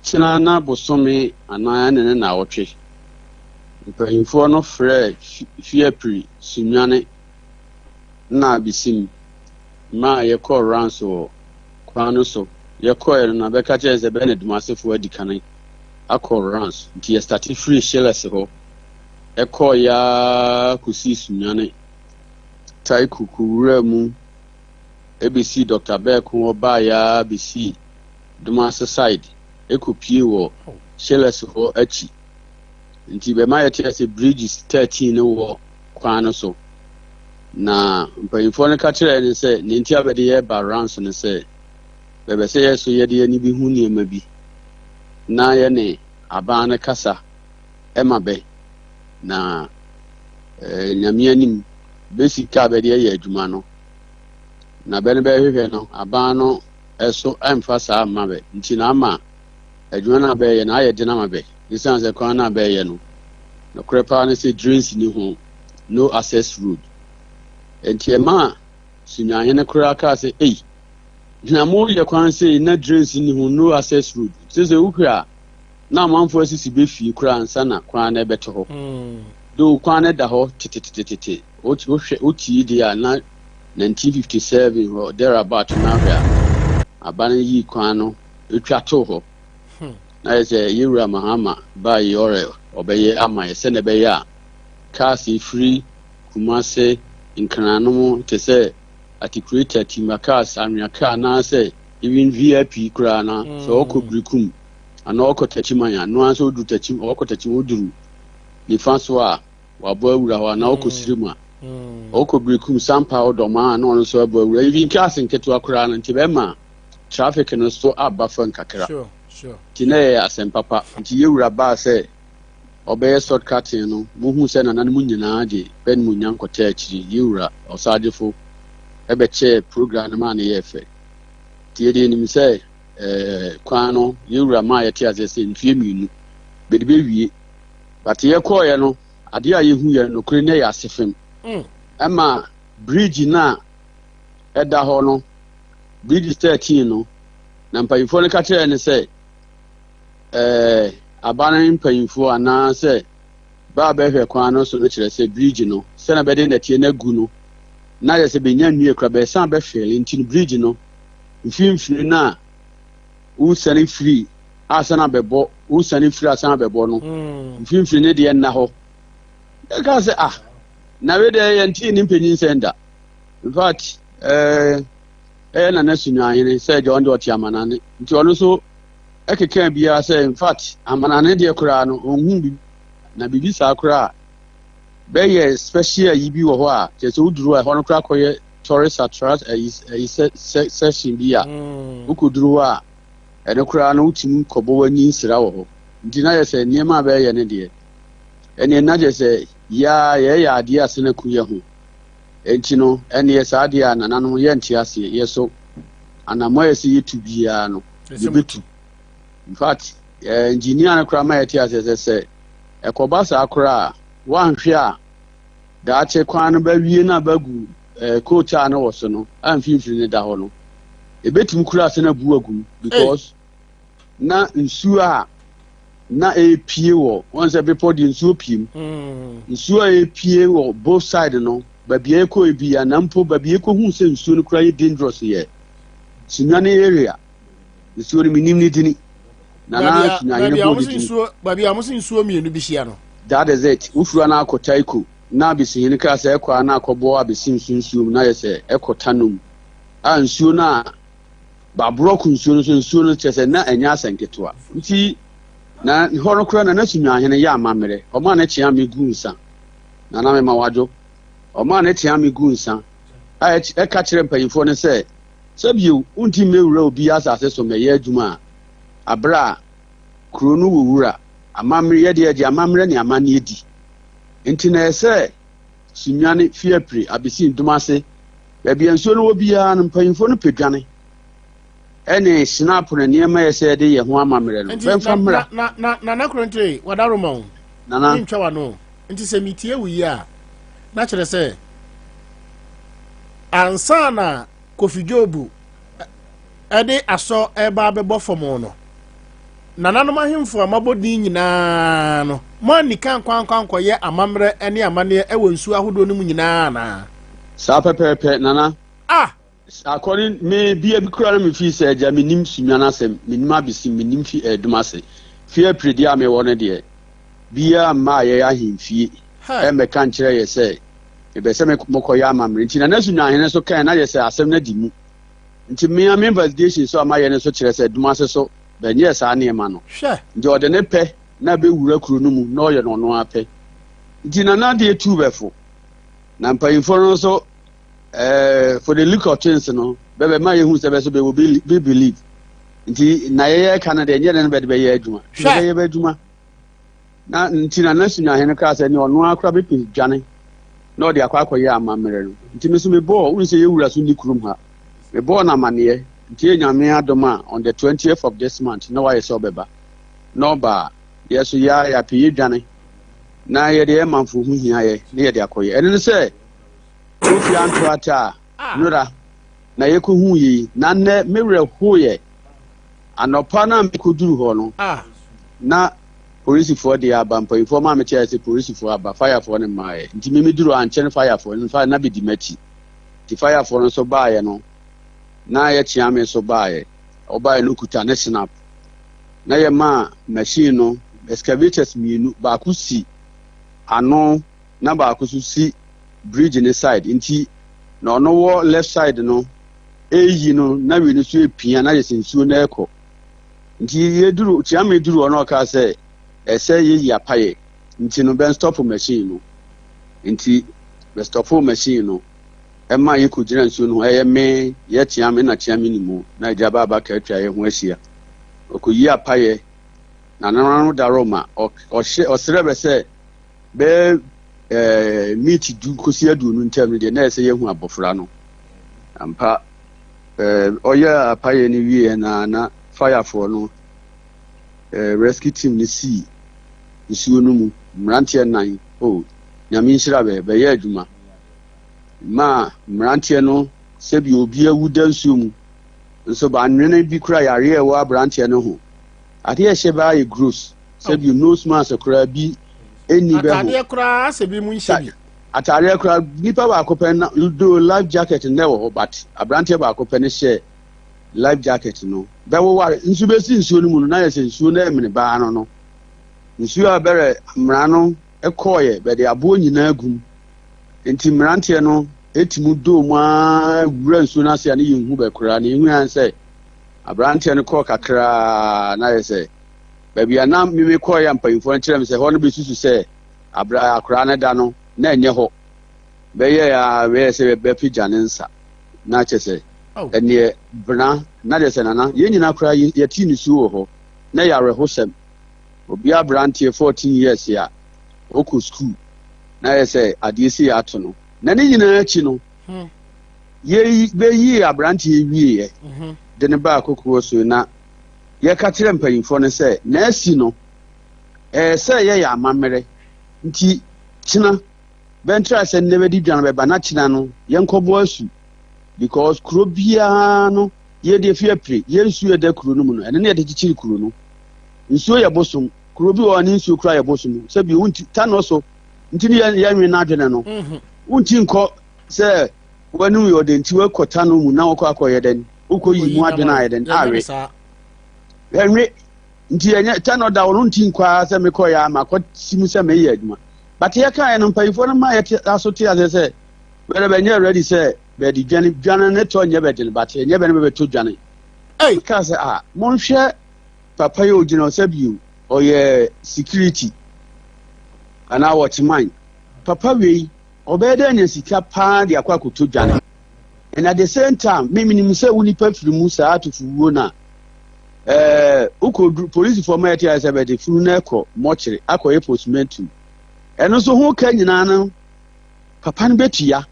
S7: china na bosome anan ne na wotwe mpanyimfo no frɛ fiapri sunyane na bisim ma yɛkɔ ranso kwano so yɛkɔ na bɛka kyerɛ sɛ bɛ ne dumasefo adi kanan akɔ rans nti yɛ start free shells ho ɛkɔ ya kusi sunyane tai kukuwura mu ebisi Dr. Beku oba ya bisi dumase side ekopie wo shells ho achi nti be ma yɛte sɛ bridges 13 wo kwano so na mpanyimfo no ka kyerɛ ne sɛ ne nti abɛde yɛ balance ne sɛ bɛbɛ sɛ yɛ so yɛde ani bi hu nneɛma bi na yɛ ne aban ne kasa ɛma bɛ na nyame anim besika bɛde yɛ adwuma no na bɛ ne bɛhwehwɛ no aban no ɛso ɛmfa saa ma bɛ nti na ama adwuma na bɛyɛ na ayɛ de na ma bɛ isan sɛ kwan na bɛyɛ no na krepa ne sɛ drains ni ho no access road enti ema sunyane ne kura ka sɛ na mo yɛ kwan sɛ na drains ni ho no access road sɛ ukura na manfo asisi be fie kura ansa na kwan na ɛbɛto hɔ do kwan na da hɔ tete oti dia na 1957 ho there about na hwɛ aban yi kwan no etwa to hɔ na yɛ yewura mahama ba yore obeye ama yɛ sɛ na bɛyɛ a cars free kumase nkrananom te sɛ articulated timakas anwaka na sɛ even VIP kura na so okobirikum ana okotachimanya no anso odu tachim okotachim oduru ni fanso a wabo awura ho na okosirima okobirikum sampa odoma na ono so abo awura even cars nketo akura na nti bɛma traffic no so abafa nkakra
S1: sure
S7: tine asempapa nti yewura ba sɛ obeye shortcut no muhu sɛ na nanom nyinaa de ben mu nyankɔta akiri yewura osadefo ebeche program ma na yefe tie de nim sɛ kwan no yewura ma yɛte ase sɛ nfie mienu bede be wie but yɛkɔ yɛ no ade a yehu yɛ no kure ne yɛ asefem ama bridge na ɛda hɔ no bridge 13 no na mpanyimfo no ka kyerɛ ne sɛ abanan mpanyimfo ana sɛ ba bɛhwɛ kwan no so no kyerɛ sɛ bridge no sɛ na bɛde natie na gu no na yɛ sɛ benya nwie kra bɛ san bɛhwɛ nti bridge no mfimfini na usani free asana bɛbɔ usani free asana bɛbɔ no mfimfini de na hɔ ka sɛ na we de yɛ nti ni mpanyin senda in fact na sunyane sɛ John de otiamanane nti ɔno so ekeka bia sɛ in fact amanane de kura no onhu bi na bibi sa kura bɛyɛ special yi bi wɔ hɔ a kyɛ sɛ uduru a hɔ no kura kɔyɛ tourist attract session bi a ukuduru a ɛne kura no utimi kɔbɔ wani nsira wɔ hɔ nti na yɛ sɛ nneɛma bɛyɛ ne deɛ ɛne na yɛ sɛ yɛ ade ase na ku yɛ ho enti no ɛne yɛ saa deɛ a nananom yɛ nte ase yɛ so anamɔ yɛ sɛ yɛtu biara no yɛbɛtu in fact engineer no kura ma yɛte ase sɛ ɛkɔba saa kura a wanhwe a daakye kwan no ba wie na bagu coach a no wɔ so no amfimfiri ne da hɔ no ebetim kura ase na bu agum because na nsuo a na epie wɔ wɔn sɛ bepɔ de nsuo piem nsuo a epie wɔ both side no baabi ekɔ ebi ya na mpo baabi ekɔ hu sɛ nsuo no kura yɛ dangerous yɛ Sunyani area nsuo no minim ne dini na Sunyani no bo nsuo
S1: baabi a mo sin nsuo mienu bi hia no
S7: that is it ufura na akɔta iko na bisihin ka sɛ ekɔ na akɔbɔ abesim nsuo na yɛ sɛ ekɔta nom a nsuo na ba brok nsuo no so nsuo no kyɛ sɛ na anya asenketoa nti na hɔ no kura na Sunyani no yɛ amamere ɔma na kyea me gu nsa na me ma wadwo ɔma na kyea me gu nsa a ɛka kyerɛ mpanyimfo no sɛ sɛbio unti mewura obi asase so mɛyɛ adwuma abra kuro no wura amamre yɛ de agye amamre ne amane edi nti na ɛsɛ Sunyani fiapre abesi ndomase baabi nsuo no obiara no mpanyimfo no pedwane ɛne snap na nneɛma yɛ sɛ de yɛ ho amamre no bɛmfa mra
S1: na krontre wadaroma
S7: nana
S1: ntwa no nti se mitie wuyi a na kyerɛ sɛ ansa na Kofi Jobu ɛde asɔ ɛba bɛbɔ fɔm no nananom ahemfo amabɔdi nyinaa no mo anika kwankwankɔyɛ amammerɛ ɛne amanneɛ ɛwɔ nsuo ahodoɔ no mu nyinaa na
S7: saa pɛpɛpɛ nana according me bia bi kura no me fi sɛ agya menim Sunyani asɛm menim abisi menim fi adumase fie predi a me wɔ no deɛ bia ma yɛ ahemfie ɛmɛka nkyerɛ yɛ sɛ ebɛsɛ me mokɔyɛ amammerɛ nti na Sunyani ahene so kan na yɛ sɛ asɛm na di mu nti me investigation so ama yɛ ne so kyerɛ sɛ adumase so bɛnyɛ saa nneɛma no nti ɔde ne pɛ na bɛwura kuro no mu na ɔyɛ no ɔno apɛ nti na deɛ tu bɛfo na mpanyinfo no so for the look of things no bɛbɛ ma yɛhu sɛ bɛso bɛwɔ be believe nti na yɛyɛ ka no deɛ nyɛ ne no bɛde bɛyɛ adwuma bɛyɛ bɛadwuma na nti na Sunyani ahene kaa sɛ ne ɔno akora bɛpɛ dwane na ɔde akɔyɛ amammerɛ no nti me so mebɔɔ wohu sɛ yɛwura so nni kurom ha mebɔɔ no amanneɛ nti Nyame adom a on the 20th of this month na wayɛ sɛ ɔbɛba na ɔba yɛ so yɛapɛ yɛdwane na yɛde ɛmanfo ho hiayɛ na yɛde akɔyɛ ɛno ne sɛ Kofi Antoata nora na yɛkɔhu yi na nnɛ mewerɛ hoyɛ anɔpa na mekɔduru hɔ no na polisifoɔ de aba mpanyinfoɔ ma mekyerɛ sɛ polisifoɔ aba firefoɔ ne mmaeɛ nti memeduru ankyɛn firefoɔ no fa na bɛdi m'akyi nti firefoɔ no nso baeɛ no na yɛkyea me nso baeɛ ɔbaeɛ no kuta ne snap na yɛma machine no excavators mmienu baako si ano na baako so si bridge ne side nti na ɔno wɔ left side no eyi no na wi no so epia na yɛ nsuo na ɛkɔ nti yɛduru kyea me duru ɔno ɔka sɛ ɛsɛ yɛyi apaeɛ nti no bɛn stop machine no nti bɛ stop machine no ɛma yɛkɔgyina nsuo no ɛyɛ me yɛkyea me na kyea me ne mu na agya baaba ka atwa yɛ ho ahyia ɔkɔyi apaeɛ na nanano daroma ɔsrɛ bɛ sɛ bɛɛ meet du kosi adu no ntam no deɛ na ɛsɛ yɛhu abɔfra no ampa ɔyɛ apaeɛ no wie na firefoɔ no rescue team no si nsuo no mu mmeranteɛ 9 Nyame nhyira bɛyɛ adwuma ma mmeranteɛ no sɛbi obi awu da nsuo mu nso ba anwene bi kura yare ɛwɔ abranteɛ no ho adeɛ hyɛ ba yɛ gross sɛbi nose mask kura bi eni bɛ ho adeɛ kura sɛbi mu nhyɛ bi atareɛ kura nipa baako pɛ na do life jacket na ɛwɔ hɔ but abranteɛ baako pɛ ne hyɛ life jacket no bɛwɔ ware nsuo bɛsi nsuo no mu no na yɛ sɛ nsuo na ɛmene baa no nsuo a bɛrɛ mmara no ɛkɔɔyɛ bɛde aboɔ nyinaa gum nti mmeranteɛ no etimu do mu a wura nsuo no ase a ne yɛnhu bɛkora ne yɛhu yan sɛ abranteɛ no kɔɔ kakraa na yɛ sɛ baabi a na meme kɔɔyɛ mpanyinfoɔ no kyerɛ me sɛ hɔ no bɛsusu sɛ akora no da no na ɛnyɛ hɔ bɛyɛ sɛ bɛpagya ne nsa na kyɛ sɛ ɛneɛ bena na kyɛ sɛ nana yɛn nyinaa koraa yɛte nsuo wɔ hɔ na yɛawerɛhosɛm obi abranteɛ 14 years a ɔkɔ school na yɛ sɛ adeɛ si ato no na ne nyinaa akyi no bɛyi abranteɛ wieɛ de ne baa kokoɔ so na yɛka kyerɛ mpanyinfoɔ no sɛ na asi no sɛ yɛyɛ amammerɛ nti kyena bɛntra sɛ nnɛ bɛdi dwan bɛba na kyena no yɛnkɔbɔ asu because kuro biara no yɛde fi apire yɛnsuo yɛda kuro no mu no ɛno ne yɛde kyikyiri kuro no nsuo yɛ bosom kuro bi wɔ ne nsuo kura yɛ bosom sɛbi wonti tano so nti ne yɛnwe no adwene no wonti nkɔ sɛ wanu yɛ ɔde nti wakɔ tano mu na wɔkɔ akɔyɛ dɛn wokɔ yi mu adwene ayɛ dɛn awe ɛnwe nti yɛnyɛ tano da wɔn nti nkɔ sɛ mekɔyɛ ama kɔ simu sɛ meyɛ adwuma but yɛka yɛ no mpanyinfoɔ no ma yɛte aso te asɛ sɛ bɛrɛ bɛnyɛ ready sɛ bɛde dwane ne tɔ nyɛ bɛde but ɛnyɛ bɛne bɛbɛto dwane ka sɛ monhwɛ papa yɛ ogyina sɛ bio ɔyɛ security anaa wɔkyeman papa wei ɔbɛyɛ dɛ anya sika paa de akɔ akoto dwane and at the same time memenim sɛ wo nipa firi mu saa atofuwuo no a wokɔduru polisifoɔ ma yɛte ayɛ sɛ bɛde funu no ɛkɔ mmɔkyere akɔyɛ postmantum ɛno nso ho ka nyinaa no papa no bɛtua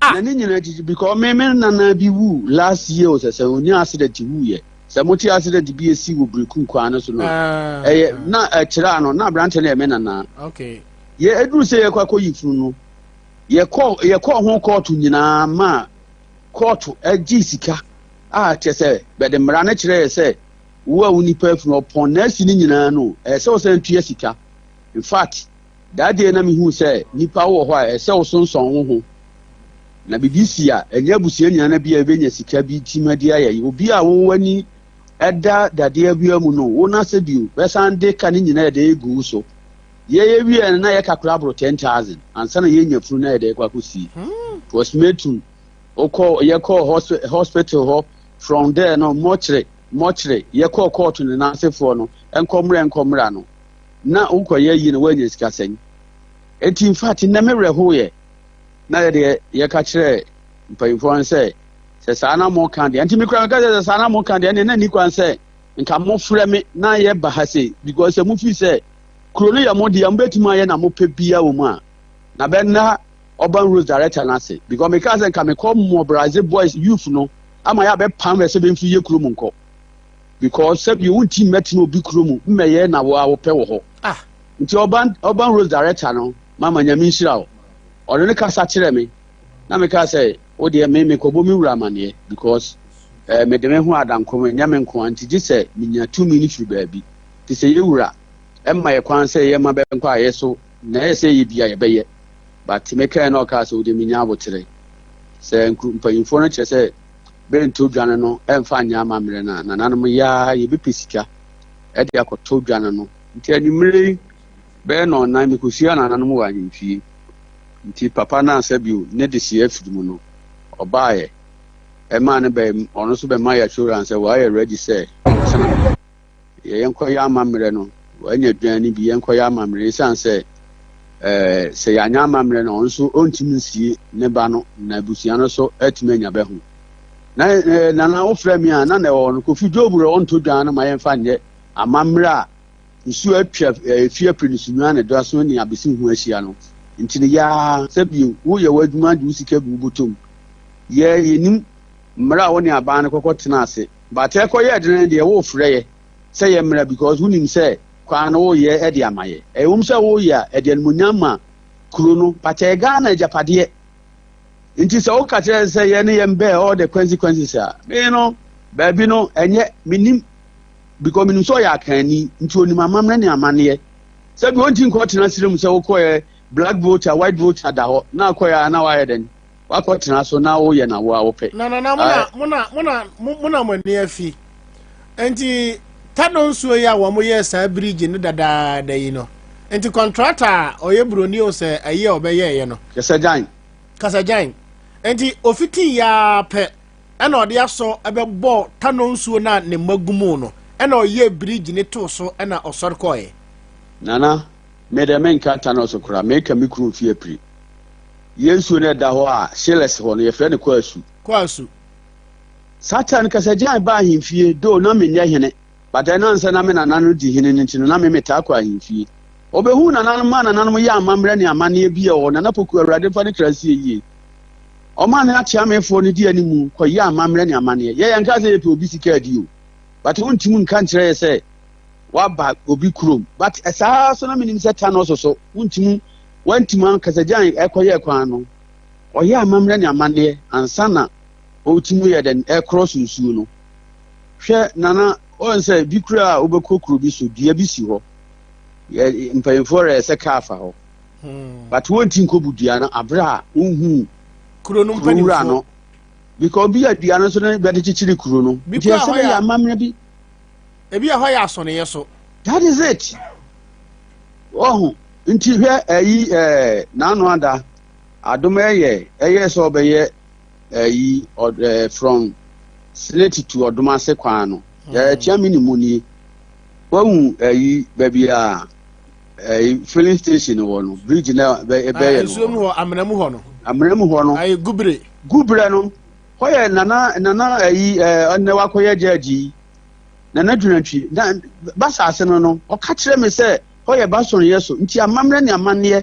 S7: na ne nyinaa gyigyi because meme nana bi wu last year o sɛ sɛ ɔnya accident wuyɛ sɛ mote accident bi esi wo breku kwan no so no ɛyɛ na ɛkyerɛ ano na abrante na ɛmɛ nana
S1: okay
S7: ye eduru sɛ yɛkɔ akɔyi funu no yɛkɔ ho kɔɔto nyinaa ma kɔɔto agye sika a kyɛ sɛ bɛde mmara no kyerɛ yɛ sɛ wo a wo nipa funu ɔpɔn na asi ne nyinaa no ɛsɛ wo sɛ ntua sika in fact that day na mehu sɛ nipa wɔ hɔ a ɛsɛ wo sonsɔn wo ho na bibi si a ɛnyɛ abusua nyinaa bi a ɛbɛnya sika bi timadi ayɛ obi a wo wani ɛda dadeɛ bi mu no wo na sɛ bio bɛsan de ka ne nyinaa de egu so yɛyɛ wie na yɛka kora bro 10,000 ansa na yɛnya funu na yɛde kɔ akɔsi postmatum yɛkɔ hospital hɔ from there no mɔkyerɛ yɛkɔ court ne n'asefoɔ no nkɔmmra no na wokɔyɛ yi no woanya sika sɛn enti in fact na mewerɛ hoyɛ na yɛde yɛka kyerɛ mpanyimfoɔ sɛ saa na mo kan deɛ nti mekura meka sɛ saa na mo kan deɛ ne na ni kwan sɛ nka mofrɛ me na yɛba ha sɛ because sɛ mofi sɛ kuro no yɛ mo deɛ mbɛtumi ayɛ na mopɛ bia wɔ mu a na bɛnna urban rules director no ase because meka sɛ nka mekɔ mmɔ Brazil boys youth no ama yɛ abɛpam sɛ bɛmfiri yɛ kuro mu nkɔ because sɛ bi wonti mɛtena obi kuro mu mmɛyɛ na wo a wopɛ wɔ hɔ nti urban rules director no mama nyame nhyira wo ɔno ne kasa kyerɛ me na meka sɛ wo deɛ me kɔbɔ me wura amaneɛ because mede me ho adankɔm nyɛ me nko anti gye sɛ menya 2 minutes firi baabi nti sɛ yɛwura ɛmma yɛ kwan sɛ yɛma bɛnkɔ a yɛ so na ɛyɛ sɛ yɛ bia yɛbɛyɛ but mekae na ɔkaa sɛ wode menya abotere sɛ mpanyimfoɔ no kyerɛ sɛ bɛnto dwane no ɛmfa nyɛ amammerɛ no a nananom yɛa yɛbɛpɛ sika ɛde akɔtɔ dwane no nti anwummere bɛyɛ na ɔnan mekɔsia nananom wɔ ahemfie nti papa no ansa bio ne de sie afiri mu no ɔbaeɛ ɛma no ɔno nso bɛma yɛ assurance sɛ wɔayɛ ready sɛ yɛnkɔyɛ amammerɛ no wɔanya aduane bi yɛnkɔyɛ amammerɛ ɛsiane sɛ sɛ yɛanyɛ amammerɛ no ɔno nso ɔntumi nsie ne ba no na abusua no so atumi anya bɛho na nana wofrɛ me a na ɛwɔ no Kofi Dwoburo ɔnto dwan no ma yɛmfa nyɛ amammerɛ a nsuo atwa fie apiri ne Sunyani ne dɔ so ne abɛsi ho ahyia no nti ne yaa sɛ bio woyɛ w'adwuma de wo sika bi wobɔtɔm yɛnim mmara a wo ne aban no kɔkɔ tena ase but ɛkɔyɛ ɛdene deɛ wofrɛ yɛ sɛ yɛ mmara because wonim sɛ kwan no woyɛ ɛde ama yɛ ɛwom sɛ woyɛ a ɛde animonyam ma kuro no but Ghana agyapadeɛ nti sɛ woka kyerɛ sɛ yɛ ne yɛn bɛɛ all the consequences a me no baabi no ɛnyɛ menim because menim sɛ ɔyɛ akani nti onim amammerɛ ne amanneɛ sɛ bi wɔnti nkɔ tena sere mu sɛ wokɔyɛ black voter white voter da hɔ na akɔyɛ a na wayɛ dɛn wakɔ tena so na woyɛ na wo a wopɛ
S1: na mona mani afi enti tano nsuo yi a wɔn yɛ saa bridge ne dadaada yi no enti contractor a ɔyɛ buroni o sɛ ayi a ɔbɛyɛ yɛ no kasagyan enti ofiti ya pɛ ɛna ɔde asɔ ɛbɛbɔ tano nsuo na ne magumu no ɛna ɔyɛ bridge ne to so ɛna ɔsɔre kɔɛ
S7: nana me de menka tano so kora meka me kuru fie pri yensuo ne da hɔ a sheles hɔ no yɛfrɛ ne kwasu satan kasagyan ba ahemfie do na menyɛ hene but ɛno nsa na me nananom di hene no nti no na me metaa kɔ ahemfie ɔbɛhu nananom yɛ amammerɛ ne amanneɛ bi a ɔwɔ Nana Poku Awurade fa ne krasie yie ɔma ne akyea mefoɔ no di animu kɔyɛ amammerɛ ne amanneɛ yɛyɛ nka sɛ yɛpɛ obi sika adi o but wontimi nka nkyerɛ yɛ sɛ waba obi kurom but saa so na menim sɛ ta no so wontimi kasagyan ɛkɔyɛ kwan no ɔyɛ amammerɛ ne amanneɛ ansa na ɔtumi yɛ dɛn ɛkorɔ so nsuo no hwɛ nana ɔn sɛ bi kura a wobɛkɔ kuro bi so dua bi si hɔ mpanyinfoɔ rɛ sɛ kaa fa hɔ but wonti nkɔbu dua no aberɛ a wonhu
S1: kuro no mpanyinfoɔ
S7: no because bi a dua no so no bɛde kyekyere kuro no nti ɛsɛ bɛyɛ amammerɛ bi
S1: ebi a hɔ yɛ asɔneyɛ so
S7: that is it ɔho nti hwɛ ayi n'ano ada adom ɛyɛ sɛ ɔbɛyɛ ayi from Slate to ɔdom ase kwan no yɛkyia me ne mu nie wahu ayi baabi a filling station wɔ no bridge na ɛbɛyɛ
S1: nsuo mu hɔ amanamu hɔ no
S7: ayi gubre no hɔ yɛ nana ayi ɔnɛ wakɔyɛ gyagyi nana dunatwi na basase no ɔka kyerɛ me sɛ hɔ yɛ basɔnyɛ so nti amammerɛ ne amanneɛ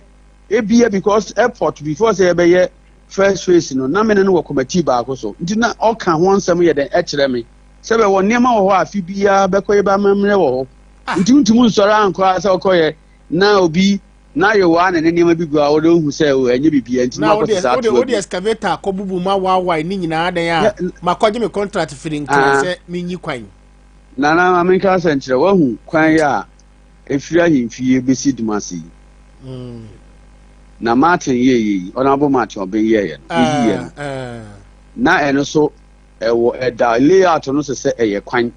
S7: ebia because airport before sɛ yɛbɛyɛ first phase no na me ne no wɔ committee baako so nti na ɔka ho nsɛm yɛ dɛn ɛkyerɛ me sebe won niema wo ho afi bia bekoye ba mamre wo ho ntimu nsoro anko asa okoye na obi na ye wa ne niema bi gua wo do hu se o enye bibia ntimu akọ sa to
S1: o excavator akobubu ma wa ni nyina adan a makoje me contract filling kan se minyi kwan
S7: na America centre wa hu kwan ya efiri ahimfie besi dumasi na Martin ye honorable Martin oben ye na eno so ewo eda layout no se eye kwan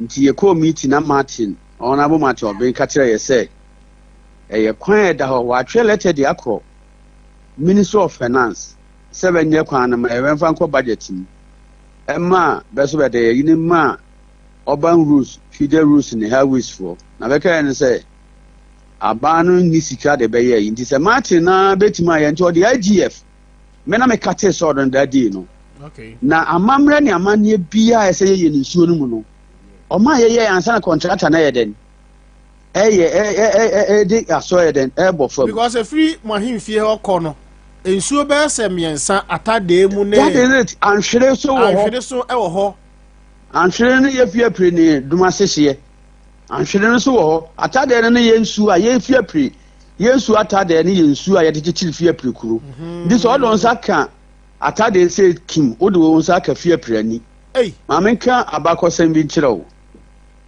S7: nti ye ko meeting na Martin honorable Martin oben ka kire ye se eye kwan eda ho wa twe letter de akro Ministry of Finance 7 year kwan na ewenfa nko budget ni emma beso be de ye ni ma urban rules feeder rules ni highways for na be ka en se abanu ni sika de be ye nti se Martin na betima ye nti o de IGF me na me kate so don that day no
S1: okay
S7: na amamre ni amanye bia ese ye ni nsuo no mu no o ma ye ansa na contractor na ye den de aso ye den bo fam
S1: because a free mahimfie hokọ no nsuo be se miensa atade mu ne
S7: that is it anhwere so
S1: wo ho
S7: anhwere ne ye fie pre ni duma sehye anhwere no so wo ho atade ne ye nsuo a ye fie pre ye nsuo atade ne ye nsuo a ye de fie pre kuro this all don saka atade say kim odo wo saka fie pre ani mamenka abakosem bi kire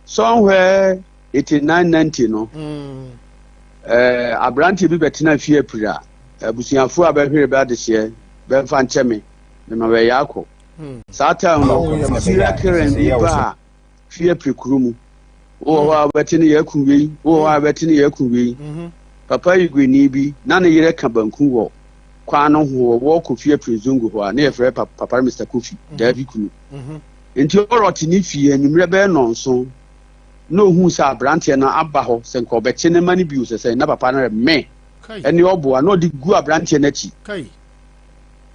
S7: somewhere 8990 no abranti bi betina fie pre a abusuafo abahwere ba de hye be mfa ncheme me ma we yakọ sata no fie keren bi ba fie pre kuro mu wo wa betini yakunwi wo wa betini yakunwi papa igweni bi na ne yere ka banku wo kwano ho wo ko fie prezungu ho a na yefre papa Mr Kofi David kunu enti oroti ni fie enumre be no nso no hu sa abrantie na aba ho se nko be chene mani bi usese na papa na me eni obo a no di gu abrantie na chi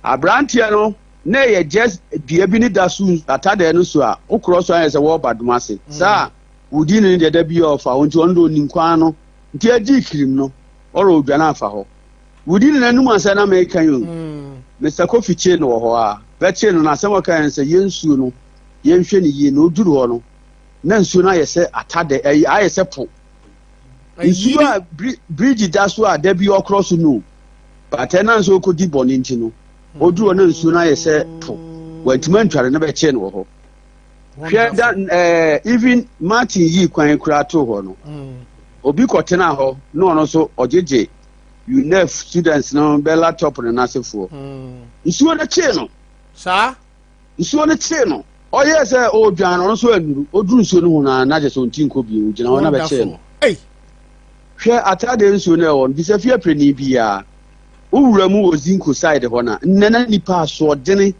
S7: abrantie no na ye just bia bi ni dasu atade no so a okro so an se wo badumase sa udi ni de da bi ofa onti ondo ni nkwan no nti agi kirim no oro odwana afa ho udi ni nanum ansa na me kan yo Mr Kofi che no ho a be che no na se mo kan se yensuo no yenhwe ni ye no oduru ho no na nsuo na ye se atade aye se po nsuo a bridge daso a da bi okro so no but na nso ko di boni nti no oduru na nsuo na ye se po wantima ntware na be che no ho even Martin yi kwan kura to ho no obi kotena ho no no so ojeje UNEF students no be laptop na nasefo nsuo na che no
S1: sa
S7: nsuo na che no oye se o dwan no so anuru oduru nsuo no ho na je so ntinko bi o gina ho na be che no hwe atade nsuo na ho bi se fie preni bia owura mu ozinko side ho na nnana nipa so dene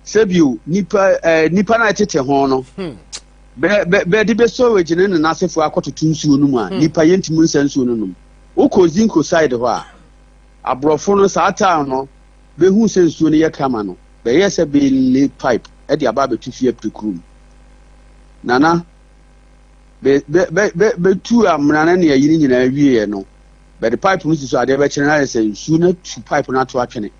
S7: sebio nipa na tete ho no be di be so we gine na asefo akototo nsuo no mu a nipa yentimu nsa nsuo no no ukozinko side ho a abrofo no sa ata no be hu se nsuo no ye kama no be yese be le pipe e di aba be tu fie prekrum nana be tu amrana ne yiri nyina wie no be the pipe no so ade be kire na yese nsuo na tu pipe na to atwene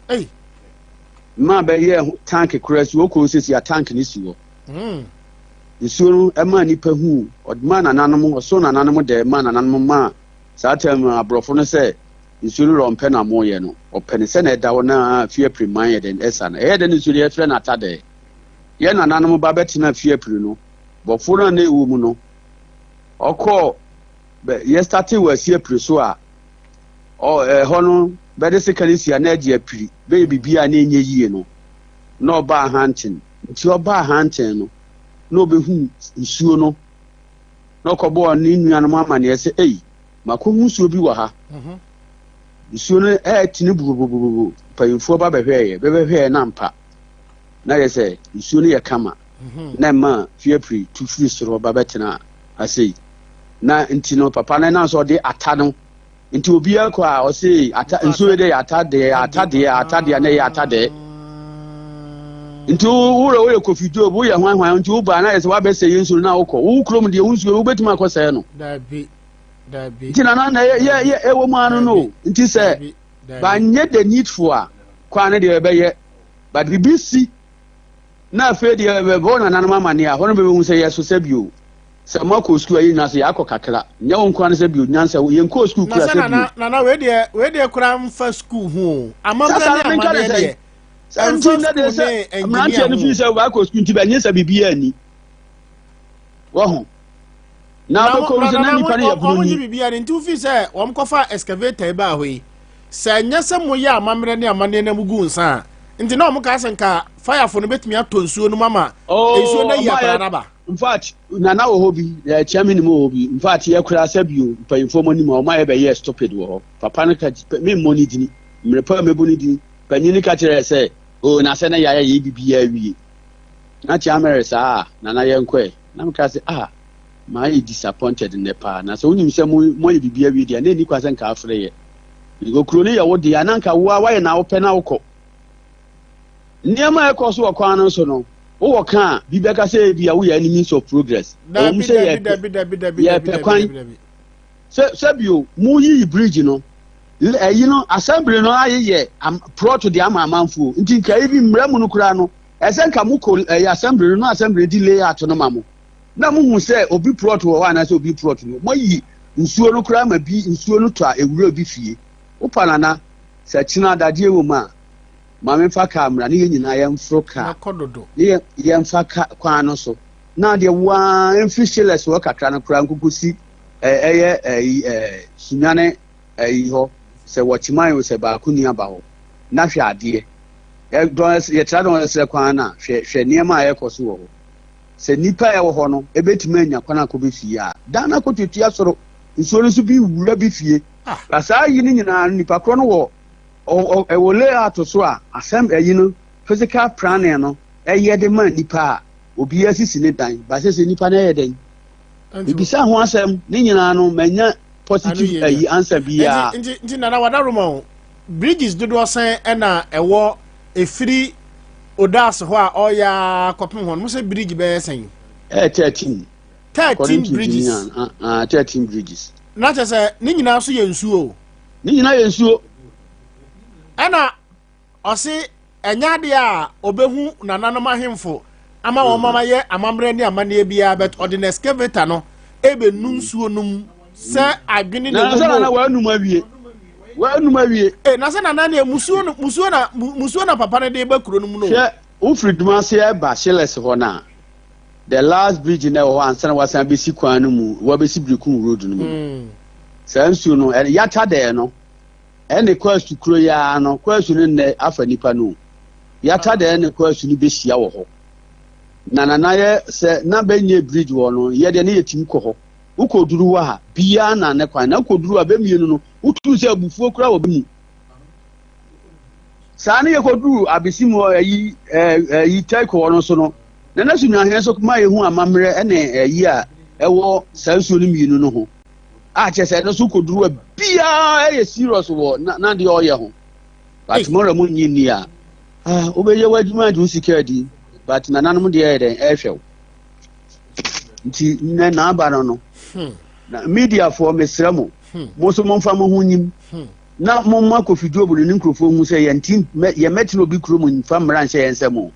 S7: ma be ye tank cross wo ko sisi a tank ni siwo nsuo no e ma nipa hu odma na nanom so na nanom de ma na nanom ma satem abrofo no se nsuo no rompe na moye no opene se na eda wo na fie priman ye den esa na ye den nsuo ye fre na atade ye na nanom ba betina fie pri no bofo no na ewu mu no okọ be ye start we fie pri so a ho no be de sekalisia na agi apiri be bibia na enye yie no na oba hantin nti oba hantin no no be hu nsuo no no kobo ni nuanom amane ese mako hu nsuo bi wa ha nsuo no tini bubububu payimfo ba behweye bebehweye na mpa na yese nsuo no ye kama na ma fiepri tu free soro ba betena asei na ntino papa na so de ata no nti obi akwa o sei ata nsuo de atade na ye atade nti wo kofido bo ye hwan nti wo ba na yese wa be sei nsuo na wo krom de nsuo wo betima akosɛ no dabi nti na ye ewo mu anu no nti se ba nye the need for a kwa na de be ye but bibisi na fe de be na nanama mane a hono be hu se yeso sabio se mako school ayi na se yakọ kakra nya won kwa na sabio nyansa ye nko school kura sabio
S1: na we de kura mfa school hu amamra ni amade de
S7: santi na de se amranche no fi se wa ko school ti ba nyesa bibia ani wo ho na be ko se na nipa ne ya bunu
S1: ni bibia ni nti fi se wo mkofa excavator ba ho yi se nyesa mo ya amamra ni amade na mugu nsa nti na omuka asenka fire for no betumi atonsuo no mama ensuo na ya paraba
S7: in fact nana wo hobi chairman mo hobi in fact ye kura sabio payinfo mo ni mo ma ye be ye stupid wo papa no ka me money dini mrepa mebu ni dini panyini ka kire se o na se na ya ye bibia wie na chairman sa nana ye nkwe na mka se ma ye disappointed ne pa na so unim se mo ye bibia wie dia na ni kwa se nka afre ye go kuro ni ya wo dia na nka wo ye na wo pe na wo ko niama e ko so kwa no so no wo ka bibeka say bia wo ya enemies of progress o mu say ya pe kwan sabio mu yi bridge no you know assembly no aye pro to the amamanfo nti nka ebi mramu no kura no ese nka mu ko assembly no assembly delay ato no mamo na mu hu say obi pro to wo na say obi pro to no mo yi nsuo no kura ma bi nsuo no to a ewura obi fie wo panana se china dade ewo ma mame fa kamera ne nyina ya mfroka ne ya mfaka kwa no so na de wa enfisheles wo kakra no kura nkukusi sunyane ho se wachiman se ba kuni aba ho na hwe ade ye tra don se kwa na hwe niema ya koso wo se nipa ya wo ho no ebetuma anya kwana ko be fie a da na ko tutu asoro nsuo so bi wura bi fie asa yi ni nyina nipa kro no wo wole ato so a asem ayi no physical planning no eye de man nipa obi asisi ne dan ba se nipa na eye den ibisa ho asem ni nyina no manya positive ayi answer bia
S1: nti nana wadaroma bridges dodo san na ewo efiri odas ho a oya kopem ho mo se bridge be sen
S7: 13
S1: bridges
S7: 13 bridges
S1: na se ni nyina so ye nsuo ana osi enyade a obehu nananom ahemfo ama wo mama ye amamre ni amane bia bet ordinary excavator no ebe nunsuo num se adwene
S7: na so na wa num awie
S1: na se nana na musuo na papa ne de ba kuro num no
S7: she ufriduma se e ba sheles ho na the last bridge na wo ansana wasan be si kwan no mu wa be si Brekum road no mu sansuo no ya tade no ene kwasu kuro ya no kwasu ne afa nipa no ya tade ene kwasu ni be hia wo ho na ye se na benye bridge wo no ye de ne yetim ko ho ukoduru wa ha bia na ne kwan na ukoduru a be mienu no utu se abufuo kura wo be mu sa ne ye koduru abisimu yi taiko wo no so no na su na hen so kuma ye hu amamre ene yi a ewo sansuo ni mienu no ho a chese no so koduru bia e serious wo na de oye ho but tomorrow mu nyini a obeye wadwuma du security but nananom de e den e hwew nti na aba no na media for mesramo mo so mo mfa mo ho nyim na mo ma ko fidio bu ni nkrofo hu se ye ntim ye metino bi kuro mo mfa mra nche yensemo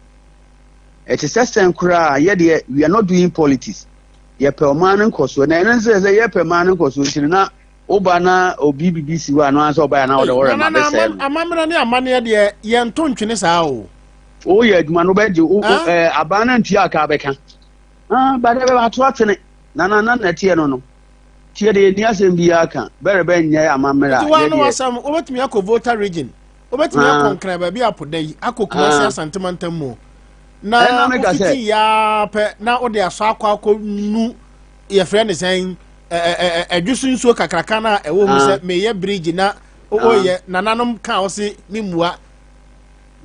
S7: it is system kura ye de we are not doing politics ye pe oman nkoso na enen se ye pe man nkoso ntiri na oba na obi BBC wa no anso oba na wo de ma be se
S1: amamra ne amane de ye nto ntwene saa o
S7: ye aduma no be de abana ntua aka beka ba de be ato atwene na tie no tie de ni asem bi aka berebe nya amamra
S1: ye de wasam obetumi akọ voter region obetumi akọ ba bi apodai akọ Kumasi Asantemantam mu na ofiti ya pe na ode aso akọ nu ye friend sen adwusu nsuo kakraka na ewo hu se meye bridge na oye nananom ka o se mimua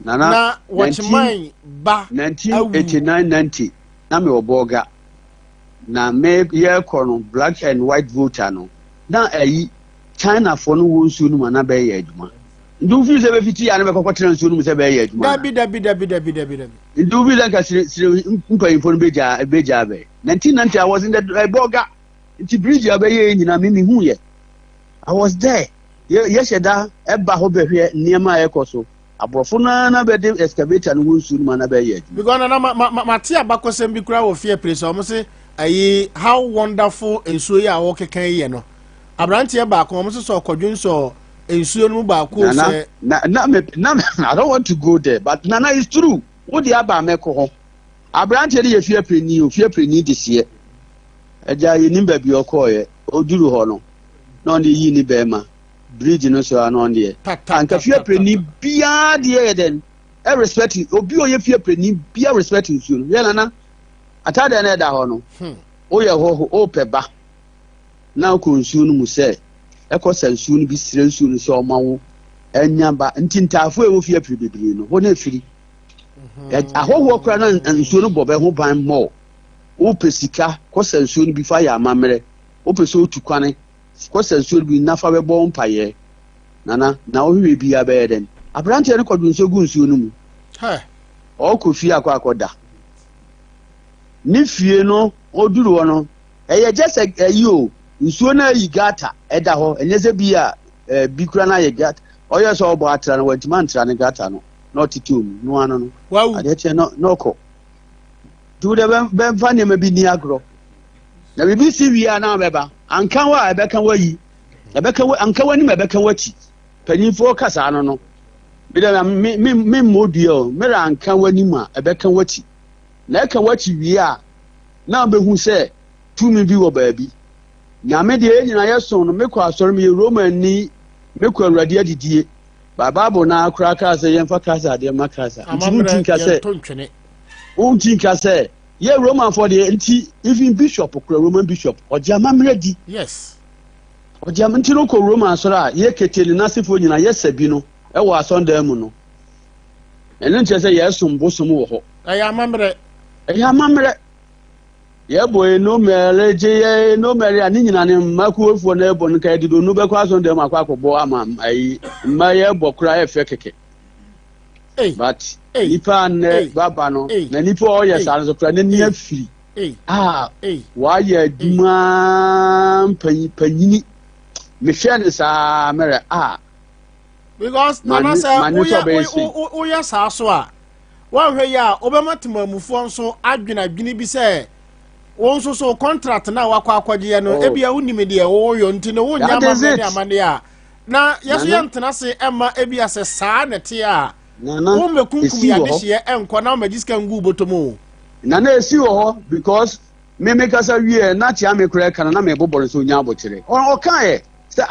S1: na watchman ba
S7: 1989-90 na me oboga na me ye kono black and white voter no na China for no wo nsuo no na be ye adwuma ndu fi se be fiti ya na be kokotena nsuo no se be ye adwuma
S1: dabi
S7: ndu fi like sire mpayimfo no beja be 1990 I was in the boga nti bridge abaye nyina me hu ye I was there yes da eba ho behwe niema ekoso aborɔfo na be de excavator no wonsu no na be ye
S1: because na mate abakosem bi kura wo fear place o mo say ayi how wonderful ensuo ya wo kekan ye no abrantie ba ko mo so kodwun so ensuo no ba ko say
S7: na I don't want to go there but nana is true wo di aba meko ho abrantie de ye fear preni this year eja ye nimba bi okoye oduru ho no na on yi ni be ma bridge no so anon de anka fear preni bia de den e respect obi o ye fear preni bia respect nsuo no ye nana atade na da ho no o ye ho o peba na ko nsuo no mu se e ko sansuo no bi sire nsuo no so omawo enya ba ntintafo e wo fear bibiri no ho na firi ahoho kra na nsuo no bobe ho ban mo o pesika ko sansuo no bi fa ya amamre o peso otukwane ko sansuo no bi nafa be bo mpaye nana na o hwe bi abe den abrante ne kodun so gu nsuo no mu o ko fi akwa ni fie no oduru wo no eye just ayi o nsuo na yi gata eda ho enyeze bi a bi kura na ye gata oyo so obo atra na wantima ntra ne gata no not titum no ano no
S1: wow
S7: ade no ko do de ben fa ne ma bi ni agro na bi si wi ana beba ankan wa ebeka wayi ankan wani ma ebeka wachi panifo kasa no bi de me modio me ra ankan wani ma ebeka wachi na eka wachi wi a na behu se tumi bi wo baabi nyame de enyina yeso no mekọ asọrọ me roman ni mekọ awurade adidie Bible na akura kasa yemfa kasa de makasa ntinka se untinka se ye Roman for the nti even bishop kura Roman bishop ojama mredi
S1: yes
S7: ojama ntino ko Roman so ra ye keteli nasifo nyina ye sabi no e wo asonda mu no enu nche se ye sombosum wo ho ayamamre ye boy no mere je ye no mere ani nyina ne makuofo na ebo nka dido no be kwa asonda mu akwakobo ama ai ma ye bokura e fe keke but nipa ne baba no na nipa o ye sare so kura ne ni afiri wa ye duma panyini me hwe ne sa mere
S1: because nana say o ya sa so a wa hwe ya obematimamufu nso adwena bi say won so contract na wakwa akwaje no ebia unime de wo yo ntino wo nya amane a na yeso ye ntena se ema ebia se saa nete a wo mekunkum ya de hye enko na magiska ngu botomo
S7: na esi wo ho because me kasa wie na tia me kura kana na me boboro so nya abotire o kan ye se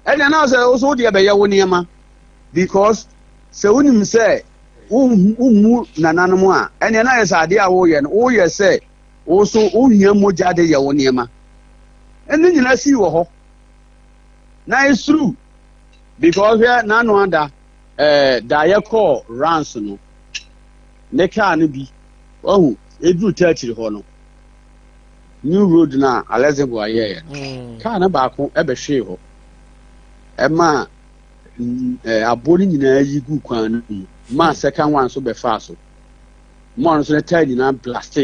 S7: ene na se so de be ye wo niema because se unim se umu nananum a ene na ye sa de a wo ye no wo ye se also ohia moja de ye wo niema ene nyina si wo ho na is true because here na no under da ye call runs no ne car no bi ohu edru church ho no new road na alezebo aye car na ba ko ebe hwe ho ema abori nyina yi gu kwan no ma second one so be fa so mo so ne tire nyina blast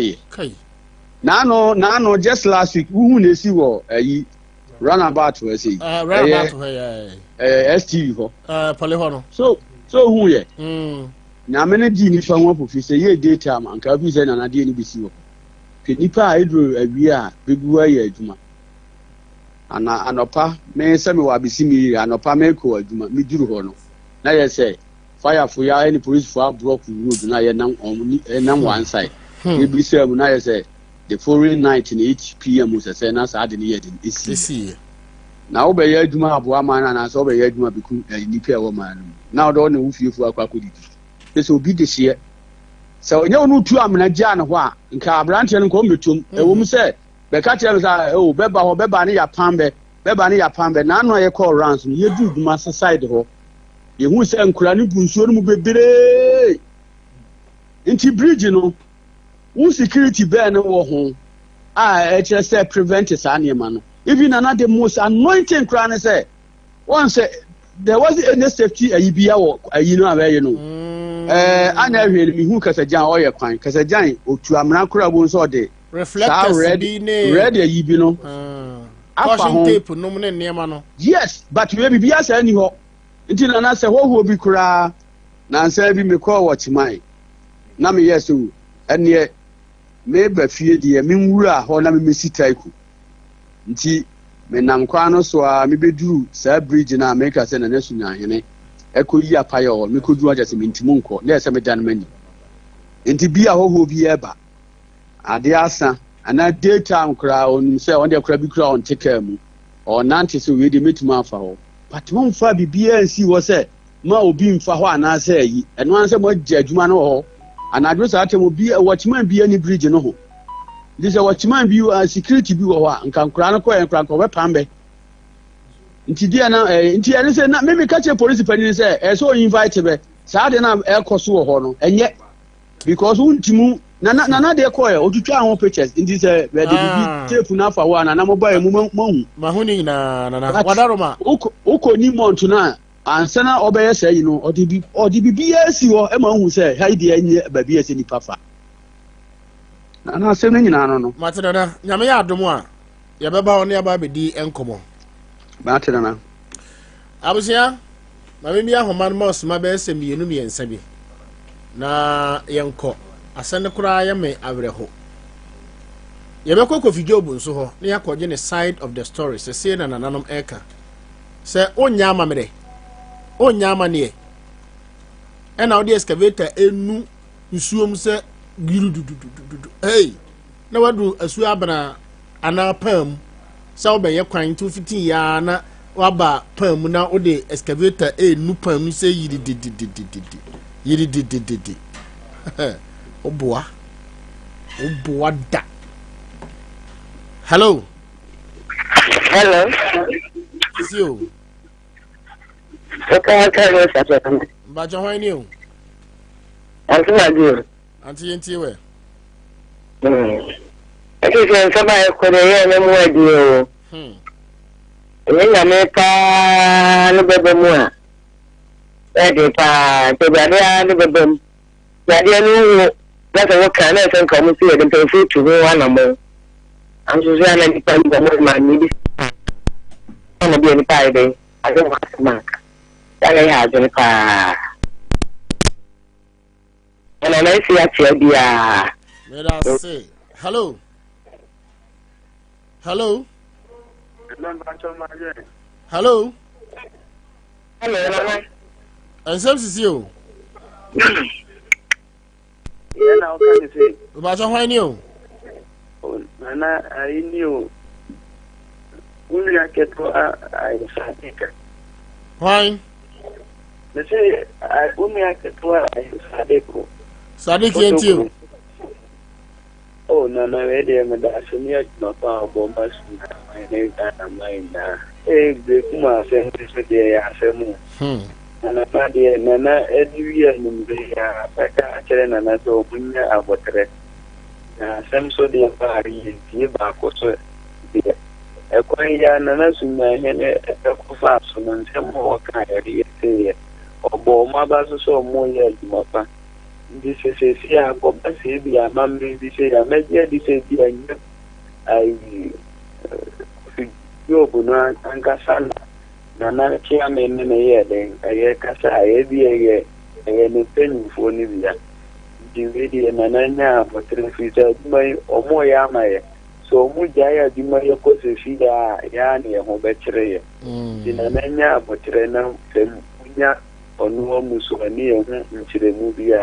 S7: Nano just last week who na si wo ayi runabout we say STV ho
S1: polyho no
S7: so who ye na me na di ni fa ho apofi say ye data man ka bi say na de ni bi si wo ke nipa a edro awi a begu aye adwuma anopa me se me wa bisi mi anopa me ko adwuma mi duru ho no na ye say fire for ya any police for block road na ye nam one side we bi say mu na ye say the foreign night in 8 p.m. was a sense I didn't hear it. Now, be a duma aboa man and I saw be a duma become a nipa woman. Now, don't know if you for a this will be this year. So, you know, 2 Jan, wha, in Carbranch and Combitum, a woman said, Beccatia, oh, Beba or Bebania Pambe, none I call ransom, you do the master side ho. You who say, Kuranipun, so be into bridge, you know. Who security bear no ho just say prevent is animal. Even another most anointing crown say one say there wasn't any safety a ibia or you know where you know I never me who kasa jan oil kwan kasa jan otu amna kura bon so de
S1: reflect
S7: ready yibi no
S1: caution tape no mo no
S7: yes but we be bia say ni ho nti na say ho bi kura na nsa bi me call watch my na me yes o ene me ba fie de me nwura ho na me mesitaiku nti me nam kwa no so a me beduru sa bridge na America se na Sunyani ekoyi apaye o me koduru aja se mintimu nko na ese me dan mani nti bia ho bi eba ade asa ana daytime kra onum se on de kra bi kra on take mu o nante so we de metuma afa ho but mo mfa bibia nsi wo se ma obi mfa ho ana se yi eno an se mo agya adwuma no ho ana adwo sa atemo bi watchman bi ani bridge no ho this watchman bi security bi wo ho a nkan kra no ko en kra ko be pambe nti dia na nti ene se na me ka che police pani se so invite be sa de na e koso wo ho no enye because untimu na de ko e otutwa ho pictures nti se we de bi tape na fa wo na mo boy mu mahu
S1: mahuni na wadaroma
S7: uko ni montu na ansana obeye se yi no odi bi esi wo e mahu se haide enye ba bi esi ni pafa na asem na nyina no
S1: matena nyame ya adom a ye beba wo ne aba bedi enkomo
S7: matena
S1: abusia ma me bia homa no ma be se mienu miensa bi na yenko asane kura ya me awreho ye be kofi job nso ho na yakoje ne side of the story se se na nananom eka se onya amamre onya amane e na odi excavator enu nsuom se girududududu hey na wadu asu abana ana pam se obeye kwan 215 ya na waba pam na odi excavator enu pam se yiri oboa da. Hello. See you.
S8: Okay, okay,
S1: but you how new? Auntie Auntie where?
S8: I think somebody could hear no more deal. Me pa no bebe mo. E pa to bia no bebe. Ya dia no that's what kind of thing come see them to food to one number. I'm just saying that people go more money. I'm be any pie day. I don't want to mark. That I have in car. And I see actually dia.
S1: Let us say hello. Hello. Hello.
S8: Hello.
S1: Nsem Sisi.
S8: Yeah, now can you say?
S1: But you how new?
S8: Nana, I knew. We are get to I Sadika.
S1: Why?
S8: They say I only get to I Sadiko.
S1: Sadik ain't you?
S8: Oh, no, ready, and that's not our bombers. My name and mine. The Kuma sent this day as a move. And I found the Nana every year in the Paka Nana to bring about it. Some so the party, the back also. A quiet Nana Sunyani, a coffin, and some more kind of say, or Boma Basso more years, Moppa. This is a fear of Bassibia, Mammy, this is a major decision. I go Buna and Cassandra. Nana chairman in a year, then a Cassa, a penny for Nivia. The lady and Nana for 3 feet or more yamay. So Mujaya, Dimaya Cosida, Yani, and Hobetre. The Nana, but Rena, Munya, or no Mussolini, into the movie.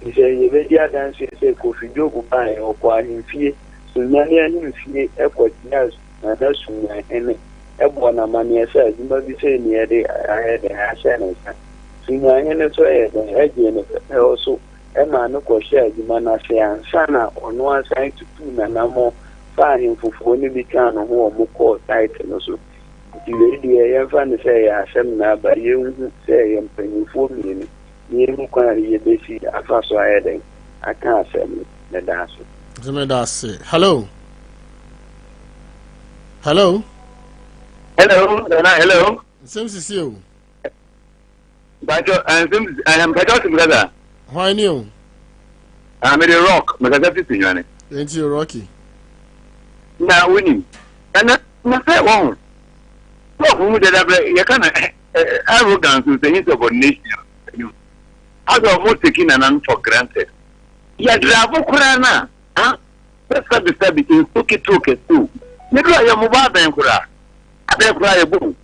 S8: He said, "You very dance, say, Coffee Joe, buy or quite in fear. So, Nanya, fear, airport, yes, and that's and Ebona money says, you must be saying, yeah, I had a hash and so, Nanya, so I also a man who shared the Manase and Sana on one side to 2 and more fine for only become a more call tight and also. The lady, I find to say, I shall not, but you say, I'm paying for me. You can't be a fast riding. I can't say the dance.
S1: Hello. Hello.
S8: Hello, hello.
S1: Nsem Sisi.
S8: But I am Patrick brother.
S1: Why new?
S8: I'm in the rock, but I have to
S1: Ain't you Rocky?
S8: Now winning. And my fair one. Who did I you can arrogance to the insubordination?
S6: as almost taking an for granted. Ya dravo kurana, huh? Let's have the service in Toki too. You do your mobile bank, I don't cry a boom.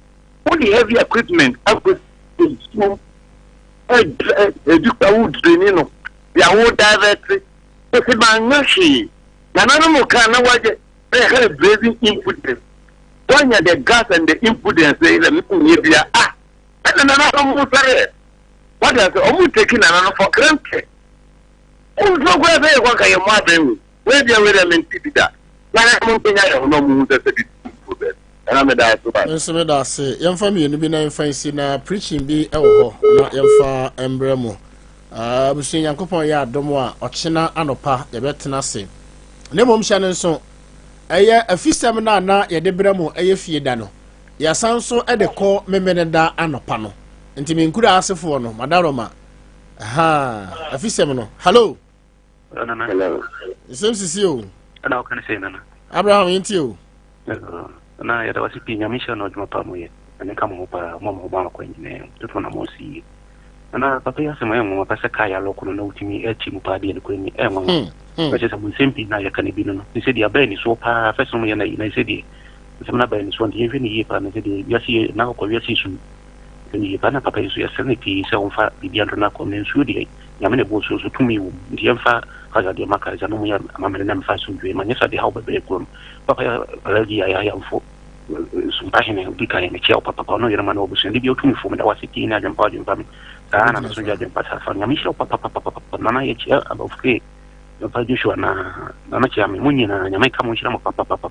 S6: All the heavy equipment, I put in small. A wood, you know, the wood directly. It's about Nashi. Nana Mokana, what they have blazing input. One year the gas and the input and say, ah, and another almost what is almost taking another for granted. Oh, so where they work at your mother, where they are in Tibida. Like I'm not no move that and I'm a die to buy. Mr. Medasi, young family, you be nine fancy now preaching be elbow, not your far emblemo. Mr. Yankopon ya domoa, Ochina anopa, the betanasi. Nemo Shannon so. A few seminar na ye de bremo a fie dano. Ya sanso e de ko memeneda anopano. Nti me nkura asefo no madaroma. Aha, a few seminar. Hello. Hello. Nsem Sisi o.
S9: Ana kan say nana.
S6: Abraham yinti o.
S9: Na ya da wasi pinya mission no juma pa moye. Ane kama mo pa mo ba ko nyine. Tuto na mo si. Ana papa ya sema mo pa se kaya lokunu na utimi e chi mo pa de ko ni e mo. Because I'm simply now you can be no. He said, "Your brain is so far. First, I said, "Some of brain is one. Even if I said, you see now, you see soon. Then you can papa is your sanity. So far, the under na come in Sweden. Yamene boss also to me. The emfa has a demaka is a no more. Mamma and fashion dream. And yes, I how very good. Papa, already I am for some passion and big kind of chair. Papa, no, your man always send you to me for me. I was sitting at the party. I'm a soldier and pass for Yamisha. Papa, Nana, chair above. Joshua na machi ya munyi na nyamai kama unshira papa